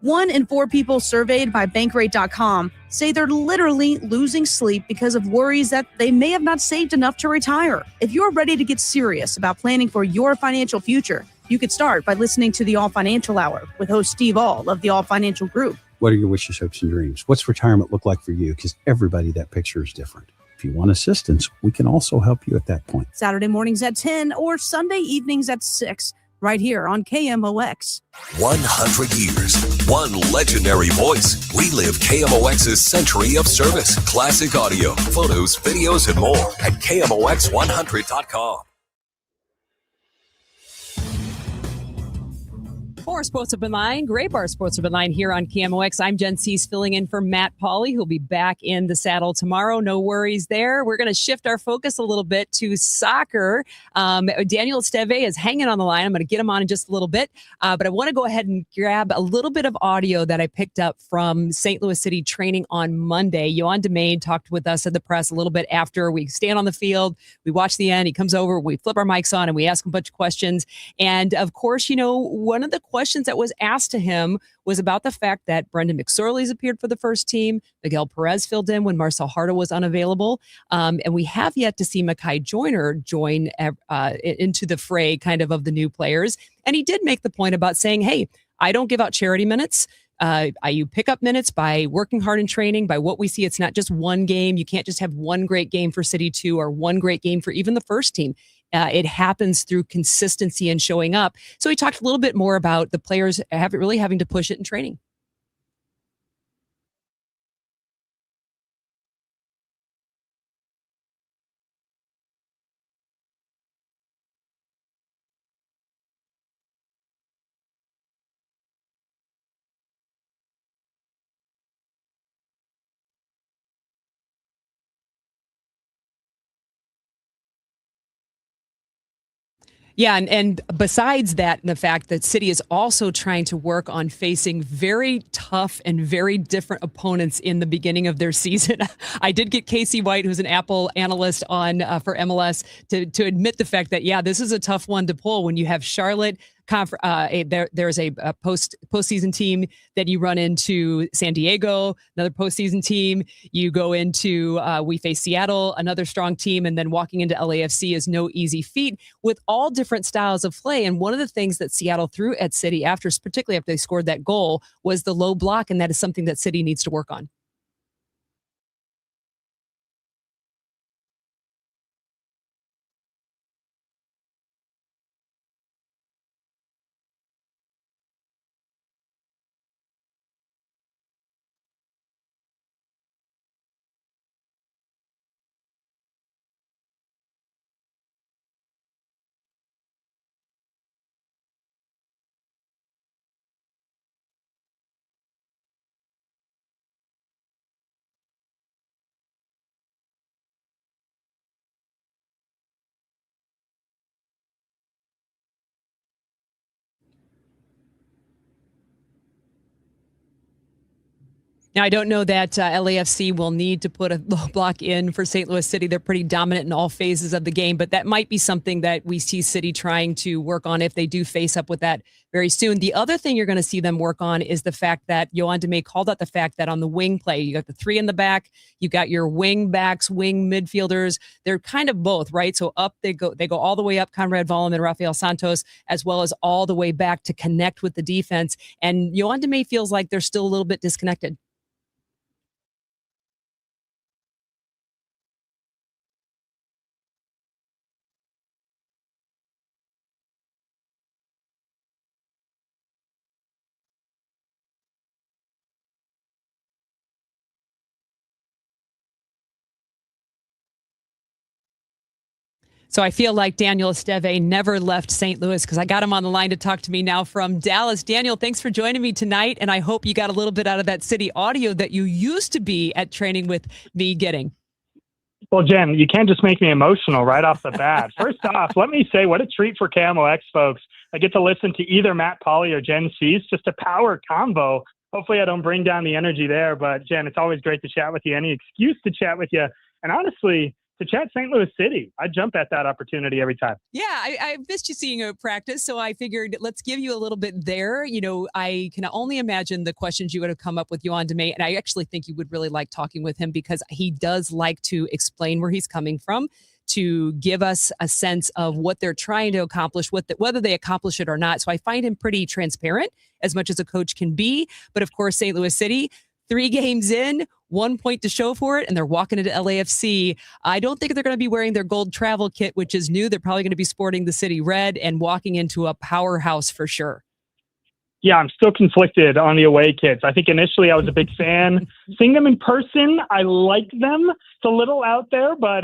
[SPEAKER 21] 1 in 4 people surveyed by Bankrate.com say they're literally losing sleep because of worries that they may have not saved enough to retire. If you're ready to get serious about planning for your financial future, you could start by listening to the All Financial Hour with host Steve All of the All Financial Group.
[SPEAKER 22] What are your wishes, hopes, and dreams? What's retirement look like for you? Because everybody, that picture is different. If you want assistance, we can also help you at that point.
[SPEAKER 21] Saturday mornings at 10 or Sunday evenings at 6. Right here on KMOX.
[SPEAKER 4] 100 years, one legendary voice. We live KMOX's century of service, classic audio, photos, videos, and more at KMOX100.com.
[SPEAKER 5] For Sports Open Line, Gray Bar Sports Open Line here on KMOX. I'm Jen Siess filling in for Matt Pauley, who'll be back in the saddle tomorrow. No worries there. We're going to shift our focus a little bit to soccer. Daniel Esteve is hanging on the line. I'm going to get him on in just a little bit, but I want to go ahead and grab a little bit of audio that I picked up from St. Louis City training on Monday. Yohan Demain talked with us at the press a little bit after we stand on the field. We watch the end. He comes over, we flip our mics on, and we ask him a bunch of questions. And of course, you know, one of the questions that was asked to him was about the fact that Brendan McSorley's appeared for the first team. Miguel Perez filled in when Marcel Harda was unavailable. And we have yet to see Mekhi Joyner join into the fray kind of the new players. And he did make the point about saying, hey, I don't give out charity minutes. You pick up minutes by working hard in training, by what we see. It's not just one game. You can't just have one great game for City 2 or one great game for even the first team. It happens through consistency and showing up. So he talked a little bit more about the players really having to push it in training. Yeah, and besides that, the fact that City is also trying to work on facing very tough and very different opponents in the beginning of their season. I did get Casey White, who's an Apple analyst on for MLS, to admit the fact that, yeah, this is a tough one to pull when you have Charlotte. There's a postseason team that you run into San Diego, another postseason team. You go into, we face Seattle, another strong team, and then walking into LAFC is no easy feat with all different styles of play. And one of the things that Seattle threw at City particularly after they scored that goal, was the low block, and that is something that City needs to work on. Now, I don't know that LAFC will need to put a low block in for St. Louis City. They're pretty dominant in all phases of the game, but that might be something that we see City trying to work on if they do face up with that very soon. The other thing you're going to see them work on is the fact that Yohan DeMay called out the fact that on the wing play, you got the three in the back, you got your wing backs, wing midfielders. They're kind of both, right? So up they go all the way up, Conrad Vollum and Rafael Santos, as well as all the way back to connect with the defense. And Yohan DeMay feels like they're still a little bit disconnected. So I feel like Daniel Esteve never left St. Louis because I got him on the line to talk to me now from Dallas. Daniel, thanks for joining me tonight, and I hope you got a little bit out of that City audio that you used to be at training with me getting.
[SPEAKER 2] Well, Jen, you can't just make me emotional right off the bat. First off, let me say what a treat for KMOX folks. I get to listen to either Matt Pauley or Jen Siess, just a power combo. Hopefully I don't bring down the energy there, but Jen, it's always great to chat with you. Any excuse to chat with you. And honestly, to chat St. Louis City, I jump at that opportunity every time.
[SPEAKER 5] Yeah, I missed you seeing a practice, so I figured let's give you a little bit there. You know, I can only imagine the questions you would have come up with Yohan DeMay, and I actually think you would really like talking with him because he does like to explain where he's coming from, to give us a sense of what they're trying to accomplish, whether they accomplish it or not. So I find him pretty transparent, as much as a coach can be. But of course, St. Louis City, 3 games in, 1 point to show for it, and they're walking into LAFC. I don't think they're going to be wearing their gold travel kit, which is new. They're probably going to be sporting the City red and walking into a powerhouse for sure.
[SPEAKER 2] Yeah, I'm still conflicted on the away kits. I think initially I was a big fan. Seeing them in person, I like them. It's a little out there, but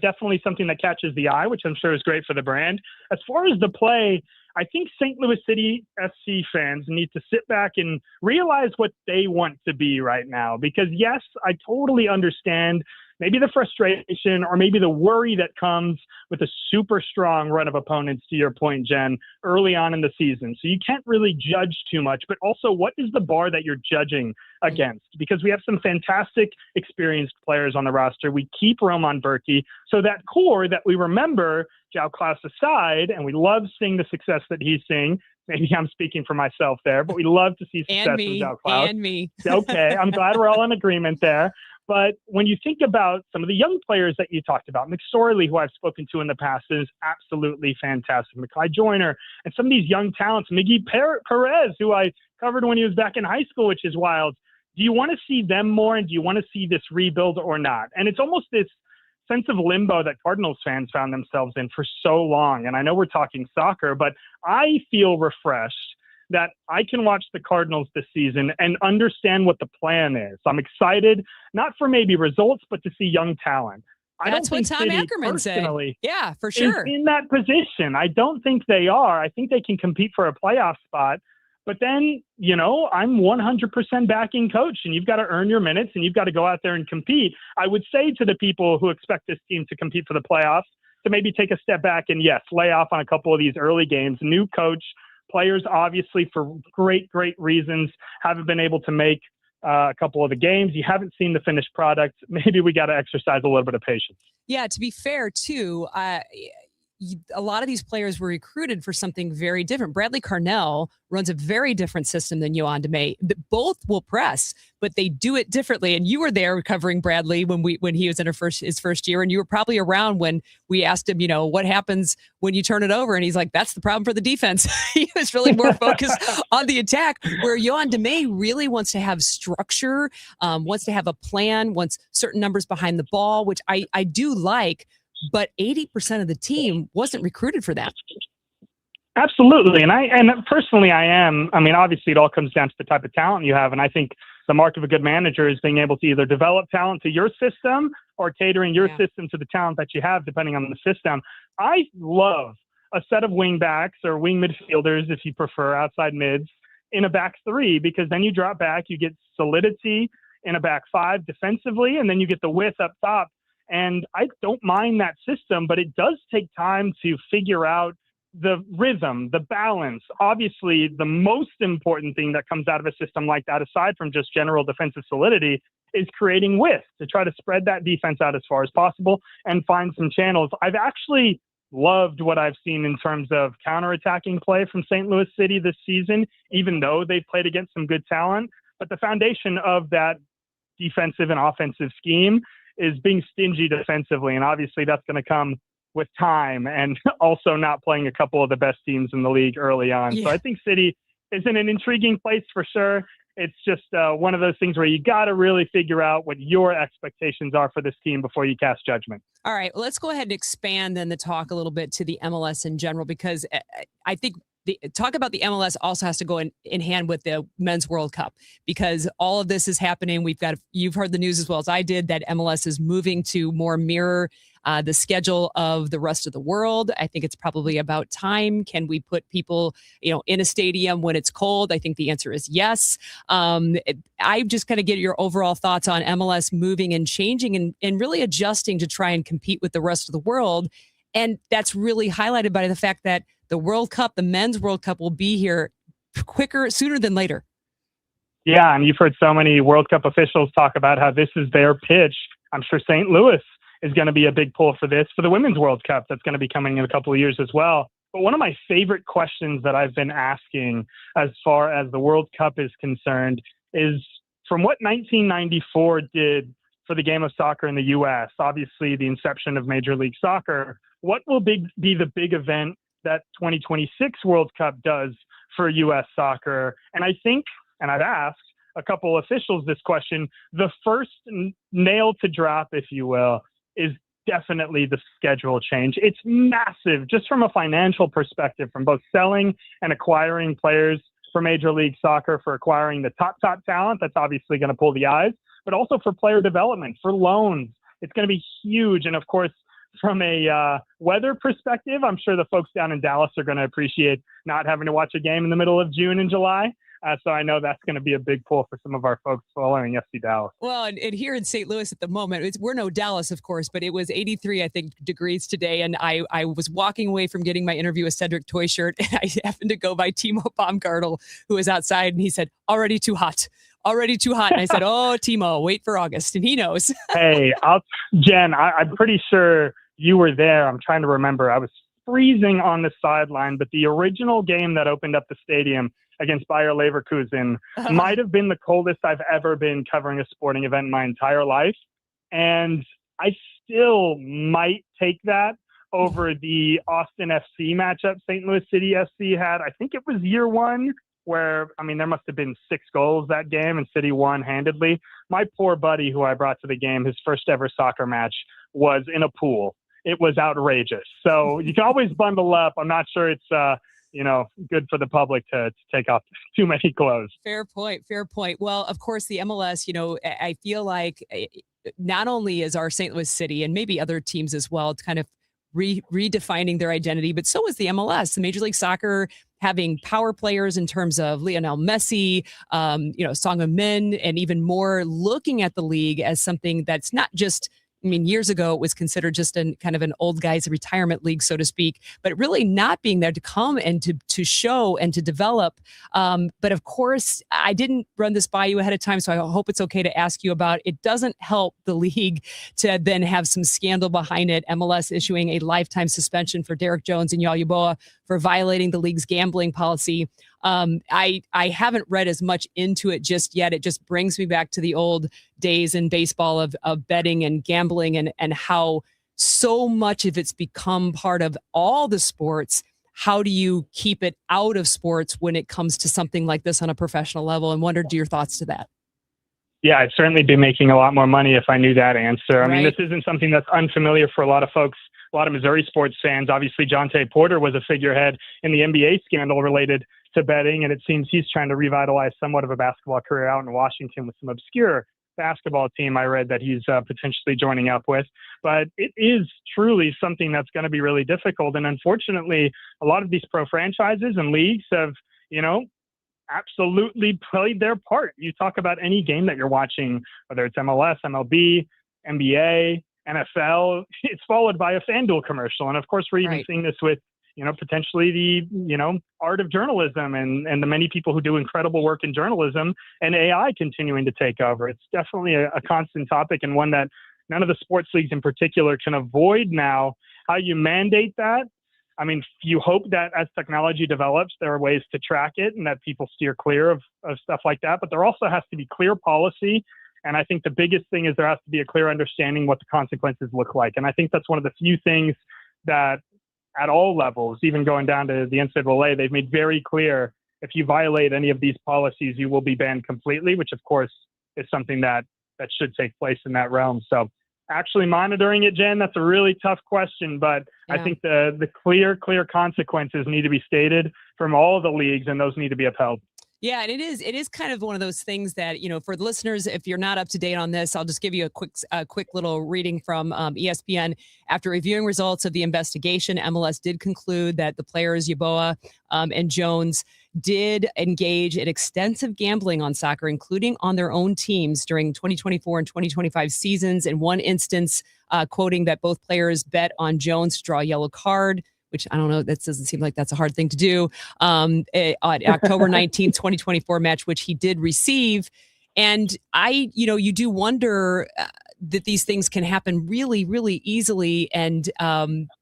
[SPEAKER 2] definitely something that catches the eye, which I'm sure is great for the brand. As far as the play, I think St. Louis City SC fans need to sit back and realize what they want to be right now. Because yes, I totally understand maybe the frustration or maybe the worry that comes with a super strong run of opponents, to your point, Jen, early on in the season. So you can't really judge too much, but also what is the bar that you're judging against? Because we have some fantastic experienced players on the roster. We keep Roman Berkey. So that core that we remember, João Klaus aside, and we love seeing the success that he's seeing. Maybe I'm speaking for myself there, but we love to see success with João Klaus.
[SPEAKER 5] And me.
[SPEAKER 2] Okay, I'm glad we're all in agreement there. But when you think about some of the young players that you talked about, McSorley, who I've spoken to in the past, is absolutely fantastic. Mackay Joyner, and some of these young talents, Miggy Perez, who I covered when he was back in high school, which is wild. Do you want to see them more, and do you want to see this rebuild or not? And it's almost this sense of limbo that Cardinals fans found themselves in for so long. And I know we're talking soccer, but I feel refreshed that I can watch the Cardinals this season and understand what the plan is. I'm excited, not for maybe results, but to see young talent.
[SPEAKER 5] That's what Tom Ackerman said. Yeah, for sure.
[SPEAKER 2] In that position, I don't think they are. I think they can compete for a playoff spot. But then, you know, I'm 100% backing coach, and you've got to earn your minutes and you've got to go out there and compete. I would say to the people who expect this team to compete for the playoffs to maybe take a step back and, yes, lay off on a couple of these early games. New coach, players, obviously, for great reasons, haven't been able to make a couple of the games. You haven't seen the finished product. Maybe we got to exercise a little bit of patience.
[SPEAKER 5] Yeah, to be fair, too, a lot of these players were recruited for something very different. Bradley Carnell runs a very different system than Yohan DeMay. Both will press, but they do it differently. And you were there covering Bradley when he was in his first year, and you were probably around when we asked him, you know, what happens when you turn it over? And he's like, that's the problem for the defense. He was really more focused on the attack, where Yohan DeMay really wants to have structure, wants to have a plan, wants certain numbers behind the ball, which I do like. But 80% of the team wasn't recruited for that.
[SPEAKER 2] Absolutely. And personally, I am. I mean, obviously, it all comes down to the type of talent you have. And I think the mark of a good manager is being able to either develop talent to your system or catering your system to the talent that you have, depending on the system. I love a set of wing backs or wing midfielders, if you prefer, outside mids, in a back three, because then you drop back, you get solidity in a back five defensively, and then you get the width up top. And I don't mind that system, but it does take time to figure out the rhythm, the balance. Obviously, the most important thing that comes out of a system like that, aside from just general defensive solidity, is creating width to try to spread that defense out as far as possible and find some channels. I've actually loved what I've seen in terms of counterattacking play from St. Louis City this season, even though they've played against some good talent. But the foundation of that defensive and offensive scheme is being stingy defensively. And obviously that's going to come with time and also not playing a couple of the best teams in the league early on.
[SPEAKER 5] Yeah.
[SPEAKER 2] So I think City is in an intriguing place for sure. It's just one of those things where you got to really figure out what your expectations are for this team before you cast judgment.
[SPEAKER 5] All right, well, let's go ahead and expand then the talk a little bit to the MLS in general, because I think the talk about the MLS also has to go in hand with the Men's World Cup, because all of this is happening. You've heard the news as well as I did that MLS is moving to more mirror the schedule of the rest of the world. I think it's probably about time. Can we put people, in a stadium when it's cold? I think the answer is yes. I just kind of get your overall thoughts on MLS moving and changing and really adjusting to try and compete with the rest of the world. And that's really highlighted by the fact that the World Cup, the Men's World Cup, will be here sooner than later.
[SPEAKER 2] Yeah, and you've heard so many World Cup officials talk about how this is their pitch. I'm sure St. Louis is going to be a big pull for this, for the Women's World Cup that's going to be coming in a couple of years as well. But one of my favorite questions that I've been asking as far as the World Cup is concerned is, from what 1994 did for the game of soccer in the U.S., obviously the inception of Major League Soccer, what will be the big event that 2026 World Cup does for U.S. soccer? And I think, and I've asked a couple officials this question, the first nail to drop, if you will, is definitely the schedule change. It's massive, just from a financial perspective, from both selling and acquiring players for Major League Soccer, for acquiring the top talent that's obviously going to pull the eyes, but also for player development, for loans. It's going to be huge. And of course, from a weather perspective, I'm sure the folks down in Dallas are going to appreciate not having to watch a game in the middle of June and July. So I know that's going to be a big pull for some of our folks following FC Dallas.
[SPEAKER 5] Well, and here in St. Louis at the moment, we're no Dallas, of course, but it was 83, I think, degrees today. And I was walking away from getting my interview with Cedric Toyshirt, and I happened to go by Timo Baumgartel, who was outside, and he said, already too hot. And I said, oh, Timo, wait for August. And he knows.
[SPEAKER 2] Hey, Jen, I'm pretty sure you were there. I'm trying to remember. I was freezing on the sideline, but the original game that opened up the stadium against Bayer Leverkusen might have been the coldest I've ever been covering a sporting event in my entire life. And I still might take that over the Austin FC matchup St. Louis City FC had. I think it was year one, where, there must have been 6 goals that game and City won handedly. My poor buddy who I brought to the game, his first ever soccer match, was in a pool. It was outrageous. So you can always bundle up. I'm not sure it's, good for the public to take off too many clothes.
[SPEAKER 5] Fair point. Well, of course, the MLS, I feel like not only is our St. Louis City and maybe other teams as well kind of redefining their identity, but so is the MLS. The Major League Soccer having power players in terms of Lionel Messi, Song Min, and even more, looking at the league as something that's not just, years ago it was considered just kind of an old guy's retirement league, so to speak, but really not being there to come and to show and to develop. But of course, I didn't run this by you ahead of time, so I hope it's okay to ask you about. It doesn't help the league to then have some scandal behind it. MLS issuing a lifetime suspension for Derek Jones and Yaw for violating the league's gambling policy. I haven't read as much into it just yet. It just brings me back to the old days in baseball of betting and gambling and how so much of it's become part of all the sports. How do you keep it out of sports when it comes to something like this on a professional level? And wondered your thoughts to that.
[SPEAKER 2] Yeah, I'd certainly be making a lot more money if I knew that answer. This isn't something that's unfamiliar for a lot of folks, a lot of Missouri sports fans. Obviously, Jonte Porter was a figurehead in the NBA scandal related to betting, and it seems he's trying to revitalize somewhat of a basketball career out in Washington with some obscure basketball team I read that he's potentially joining up with. But it is truly something that's going to be really difficult. And unfortunately, a lot of these pro franchises and leagues have, absolutely played their part. You talk about any game that you're watching, whether it's MLS, MLB, NBA, NFL, it's followed by a FanDuel commercial. And of course, we're even seeing this with potentially the, art of journalism and the many people who do incredible work in journalism and AI continuing to take over. It's definitely a constant topic and one that none of the sports leagues in particular can avoid now. How you mandate that? I mean, you hope that as technology develops, there are ways to track it and that people steer clear of stuff like that. But there also has to be clear policy. And I think the biggest thing is there has to be a clear understanding what the consequences look like. And I think that's one of the few things that at all levels, even going down to the NCAA, they've made very clear if you violate any of these policies, you will be banned completely, which of course is something that should take place in that realm. So actually monitoring it, Jen, that's a really tough question, but I think the clear consequences need to be stated from all of the leagues, and those need to be upheld.
[SPEAKER 5] Yeah, and it is kind of one of those things that, for the listeners, if you're not up to date on this, I'll just give you a quick little reading from ESPN. After reviewing results of the investigation, MLS did conclude that the players Yeboah and Jones did engage in extensive gambling on soccer, including on their own teams during 2024 and 2025 seasons. In one instance, quoting that both players bet on Jones to draw a yellow card, which I don't know, that doesn't seem like that's a hard thing to do, on October 19th, 2024 match, which he did receive. And you do wonder that these things can happen really, really easily. And,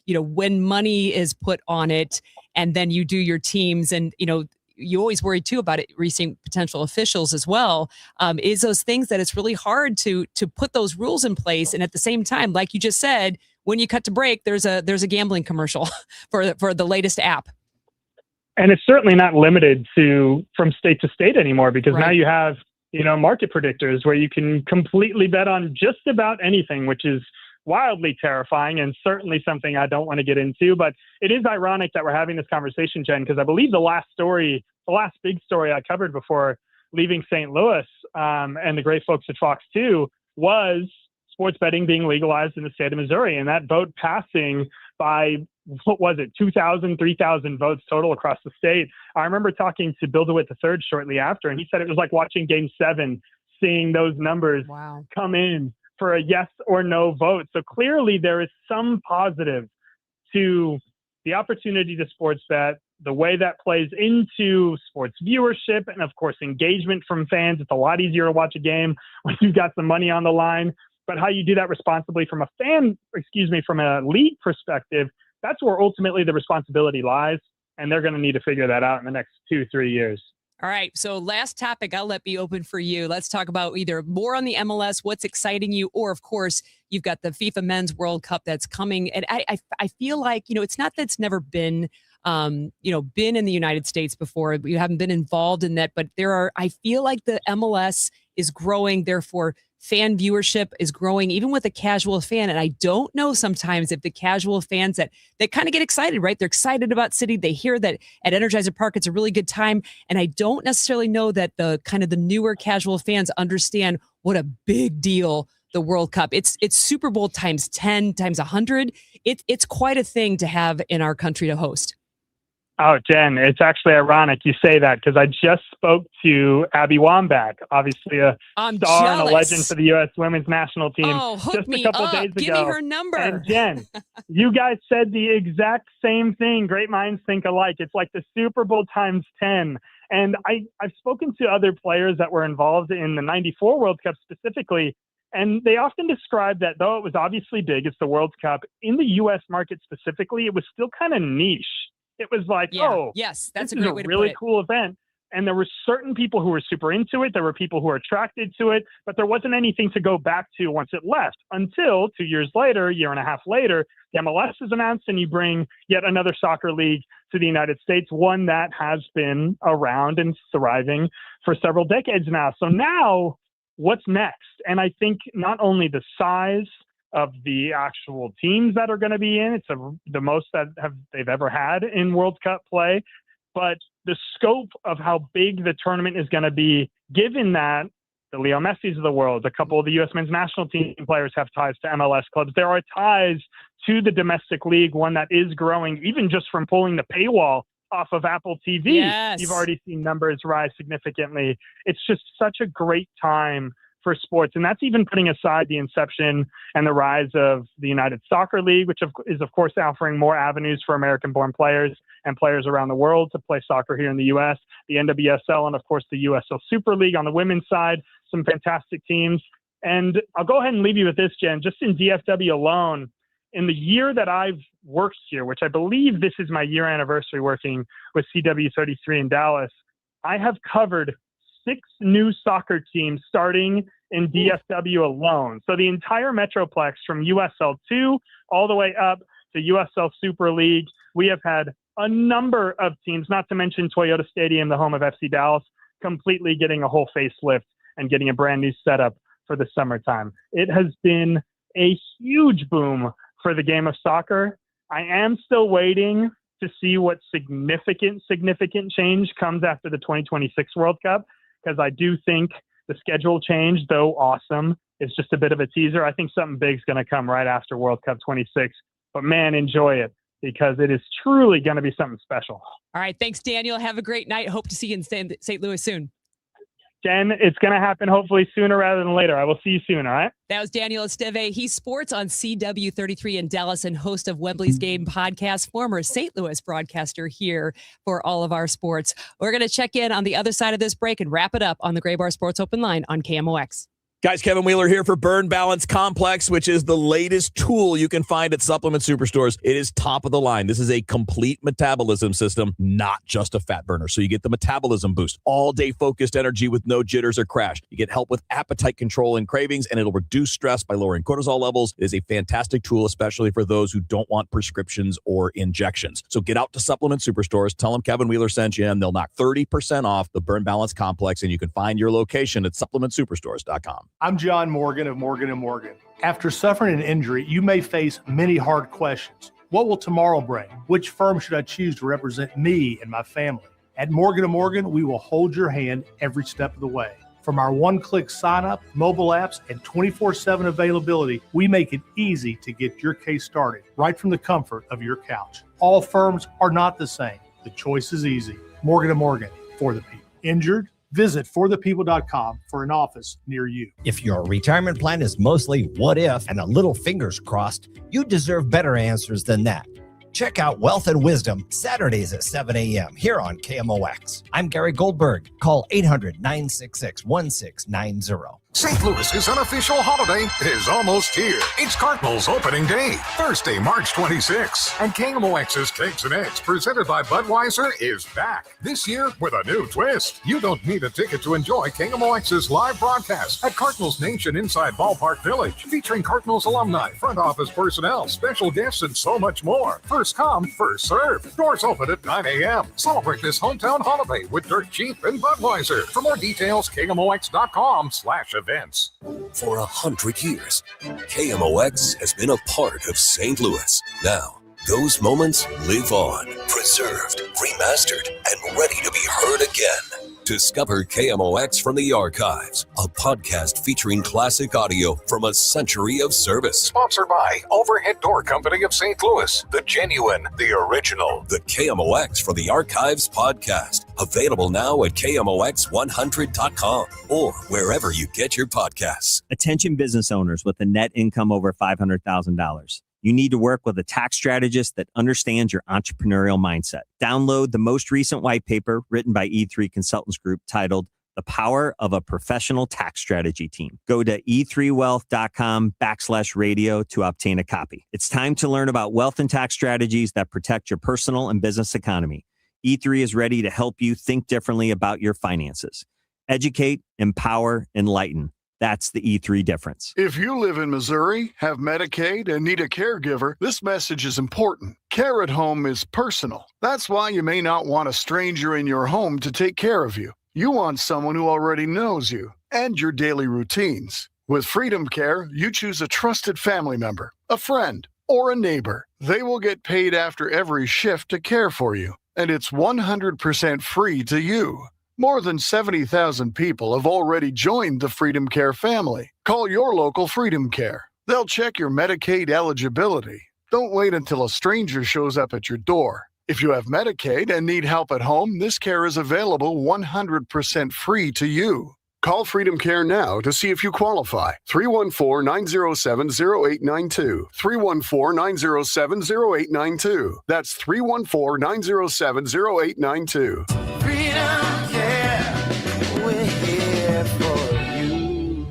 [SPEAKER 5] when money is put on it and then you do your teams and, you always worry too about it reaching potential officials as well, is those things that it's really hard to put those rules in place. And at the same time, like you just said, when you cut to break, there's a gambling commercial for the latest app.
[SPEAKER 2] And it's certainly not limited from state to state anymore, because now you have, market predictors where you can completely bet on just about anything, which is wildly terrifying and certainly something I don't want to get into. But it is ironic that we're having this conversation, Jen, because I believe the last big story I covered before leaving St. Louis and the great folks at Fox 2 was sports betting being legalized in the state of Missouri, and that vote passing by, 2,000, 3,000 votes total across the state. I remember talking to Bill DeWitt III shortly after, and he said it was like watching Game 7, seeing those numbers come in for a yes or no vote. So clearly there is some positive to the opportunity to sports bet, the way that plays into sports viewership, and of course engagement from fans. It's a lot easier to watch a game when you've got some money on the line. But how you do that responsibly from a league perspective, that's where ultimately the responsibility lies. And they're going to need to figure that out in the next 2-3 years.
[SPEAKER 5] All right. So last topic, I'll let be open for you. Let's talk about either more on the MLS, what's exciting you, or of course, you've got the FIFA Men's World Cup that's coming. And I feel like, it's not that it's never been, been in the United States before. You haven't been involved in that, but I feel like the MLS is growing. Therefore, fan viewership is growing, even with a casual fan. And I don't know sometimes if the casual fans that kind of get excited, right? They're excited about City. They hear that at Energizer Park, it's a really good time. And I don't necessarily know that the newer casual fans understand what a big deal the World Cup. It's Super Bowl times 10, times 100. It's quite a thing to have in our country to host.
[SPEAKER 2] Oh, Jen, it's actually ironic you say that, because I just spoke to Abby Wambach, obviously a star and a legend for the U.S. women's national team,
[SPEAKER 5] just
[SPEAKER 2] a couple days ago.
[SPEAKER 5] Give me her number.
[SPEAKER 2] And Jen, you guys said the exact same thing. Great minds think alike. It's like the Super Bowl times 10. And I've spoken to other players that were involved in the 94 World Cup specifically, and they often describe that though it was obviously big, it's the World Cup, in the U.S. market specifically, it was still kind of niche. It was like,
[SPEAKER 5] yes, that's a
[SPEAKER 2] great
[SPEAKER 5] way to
[SPEAKER 2] really
[SPEAKER 5] put it.
[SPEAKER 2] Cool event. And there were certain people who were super into it. There were people who were attracted to it, but there wasn't anything to go back to once it left until 2 years later, year and a half later, the MLS is announced and you bring yet another soccer league to the United States, one that has been around and thriving for several decades now. So now what's next? And I think not only the size of the actual teams that are going to be in, it's the most that they've ever had in World Cup play, but the scope of how big the tournament is going to be, given that the Leo Messis of the world, a couple of the U.S. men's national team players have ties to MLS clubs. There are ties to the domestic league, one that is growing, even just from pulling the paywall off of Apple TV.
[SPEAKER 5] Yes.
[SPEAKER 2] You've already seen numbers rise significantly. It's just such a great time for sports. And that's even putting aside the inception and the rise of the United Soccer League, which is, of course, offering more avenues for American-born players and players around the world to play soccer here in the U.S., the NWSL, and, of course, the USL Super League on the women's side, some fantastic teams. And I'll go ahead and leave you with this, Jen. Just in DFW alone, in the year that I've worked here, which I believe this is my year anniversary working with CW33 in Dallas, I have covered 6 new soccer teams starting in DFW alone. So the entire Metroplex from USL2 all the way up to USL Super League. We have had a number of teams, not to mention Toyota Stadium, the home of FC Dallas, completely getting a whole facelift and getting a brand new setup for the summertime. It has been a huge boom for the game of soccer. I am still waiting to see what significant change comes after the 2026 World Cup, because I do think the schedule change, though awesome, is just a bit of a teaser. I think something big's going to come right after World Cup 26. But man, enjoy it, because it is truly going to be something special.
[SPEAKER 5] All right. Thanks, Daniel. Have a great night. Hope to see you in St. Louis soon.
[SPEAKER 2] Jen, it's going to happen hopefully sooner rather than later. I will see you soon, all right?
[SPEAKER 5] That was Daniel Esteve. He's sports on CW33 in Dallas and host of Wembley's Game podcast, former St. Louis broadcaster here for all of our sports. We're going to check in on the other side of this break and wrap it up on the Gray Bar Sports Open Line on KMOX.
[SPEAKER 3] Guys, Kevin Wheeler here for Burn Balance Complex, which is the latest tool you can find at supplement superstores. It is top of the line. This is a complete metabolism system, not just a fat burner. So you get the metabolism boost, all-day focused energy with no jitters or crash. You get help with appetite control and cravings, and it'll reduce stress by lowering cortisol levels. It is a fantastic tool, especially for those who don't want prescriptions or injections. So get out to supplement superstores, tell them Kevin Wheeler sent you, and they'll knock 30% off the Burn Balance Complex, and you can find your location at supplementsuperstores.com.
[SPEAKER 6] I'm John Morgan of Morgan & Morgan. After suffering an injury, you may face many hard questions. What will tomorrow bring? Which firm should I choose to represent me and my family? At Morgan & Morgan, we will hold your hand every step of the way. From our one-click sign-up, mobile apps, and 24/7 availability, we make it easy to get your case started right from the comfort of your couch. All firms are not the same. The choice is easy. Morgan & Morgan, for the people. Injured? Visit forthepeople.com for an office near you.
[SPEAKER 23] If your retirement plan is mostly what if and a little fingers crossed, you deserve better answers than that. Check out Wealth and Wisdom Saturdays at 7 a.m. here on KMOX. I'm Gary Goldberg. Call 800-966-1690.
[SPEAKER 24] St. Louis's unofficial holiday is almost here. It's Cardinals opening day, Thursday, March 26th. And KMOX's Cakes and Eggs, presented by Budweiser, is back. This year with a new twist. You don't need a ticket to enjoy KMOX's live broadcast at Cardinals Nation inside Ballpark Village, featuring Cardinals alumni, front office personnel, special guests, and so much more. First come, first serve. Doors open at 9 a.m. Celebrate this hometown holiday with Dirt Cheap and Budweiser. For more details, KMOX.com/events.
[SPEAKER 4] For 100 years, KMOX has been a part of St. Louis. Now, those moments live on, preserved, remastered, and ready to be heard again. Discover KMOX from the Archives, a podcast featuring classic audio from a century of service.
[SPEAKER 24] Sponsored by Overhead Door Company of St. Louis, the genuine, the original.
[SPEAKER 4] The KMOX from the Archives podcast, available now at KMOX100.com or wherever you get your podcasts.
[SPEAKER 25] Attention business owners with a net income over $500,000. You need to work with a tax strategist that understands your entrepreneurial mindset. Download the most recent white paper written by E3 Consultants Group titled The Power of a Professional Tax Strategy Team. Go to e3wealth.com/radio to obtain a copy. It's time to learn about wealth and tax strategies that protect your personal and business economy. E3 is ready to help you think differently about your finances. Educate, empower, enlighten. That's the E3 difference.
[SPEAKER 13] If you live in Missouri, have Medicaid, and need a caregiver, this message is important. Care at home is personal. That's why you may not want a stranger in your home to take care of you. You want someone who already knows you and your daily routines. With Freedom Care, you choose a trusted family member, a friend, or a neighbor. They will get paid after every shift to care for you, and it's 100% free to you. More than 70,000 people have already joined the Freedom Care family. Call your local Freedom Care. They'll check your Medicaid eligibility. Don't wait until a stranger shows up at your door. If you have Medicaid and need help at home, this care is available 100% free to you. Call Freedom Care now to see if you qualify. 314-907-0892. 314-907-0892. That's 314-907-0892.
[SPEAKER 7] Freedom Care, we're here for you.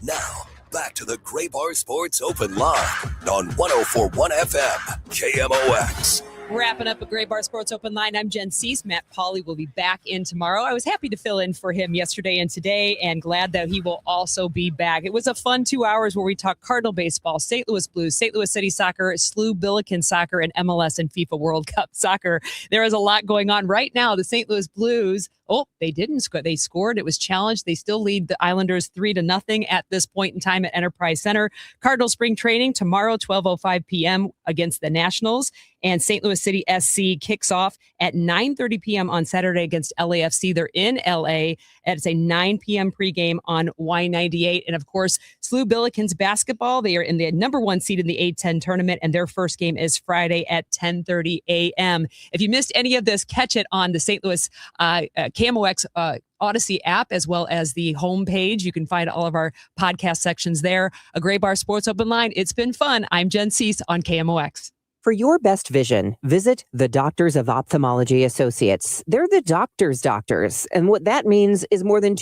[SPEAKER 4] Now, back to the Gray Bar Sports Open Line on 104.1 FM, KMOX.
[SPEAKER 5] Wrapping up a Gray Bar Sports Open Line. I'm Jen Siess. Matt Pauley will be back in tomorrow. I was happy to fill in for him yesterday and today, and glad that he will also be back. It was a fun 2 hours where we talked Cardinal baseball, St. Louis Blues, St. Louis City Soccer, SLU Billiken Soccer, and MLS and FIFA World Cup Soccer. There is a lot going on right now. The St. Louis Blues, they didn't score. They scored. It was challenged. They still lead the Islanders 3-0 at this point in time at Enterprise Center. Cardinal spring training tomorrow, 12:05 p.m. against the Nationals. And St. Louis City SC kicks off at 9:30 p.m. on Saturday against LAFC. They're in LA. It's a 9 p.m. pregame on Y98. And of course, SLU Billikens basketball. They are in the number 1 seed in the A10 tournament, and their first game is Friday at 10:30 a.m. If you missed any of this, catch it on the St. Louis KMOX Odyssey app, as well as the homepage. You can find all of our podcast sections there. A Gray Bar Sports Open Line. It's been fun. I'm Jen Siess on KMOX.
[SPEAKER 8] For your best vision, visit the Doctors of Ophthalmology Associates. They're the doctors' doctors. And what that means is more than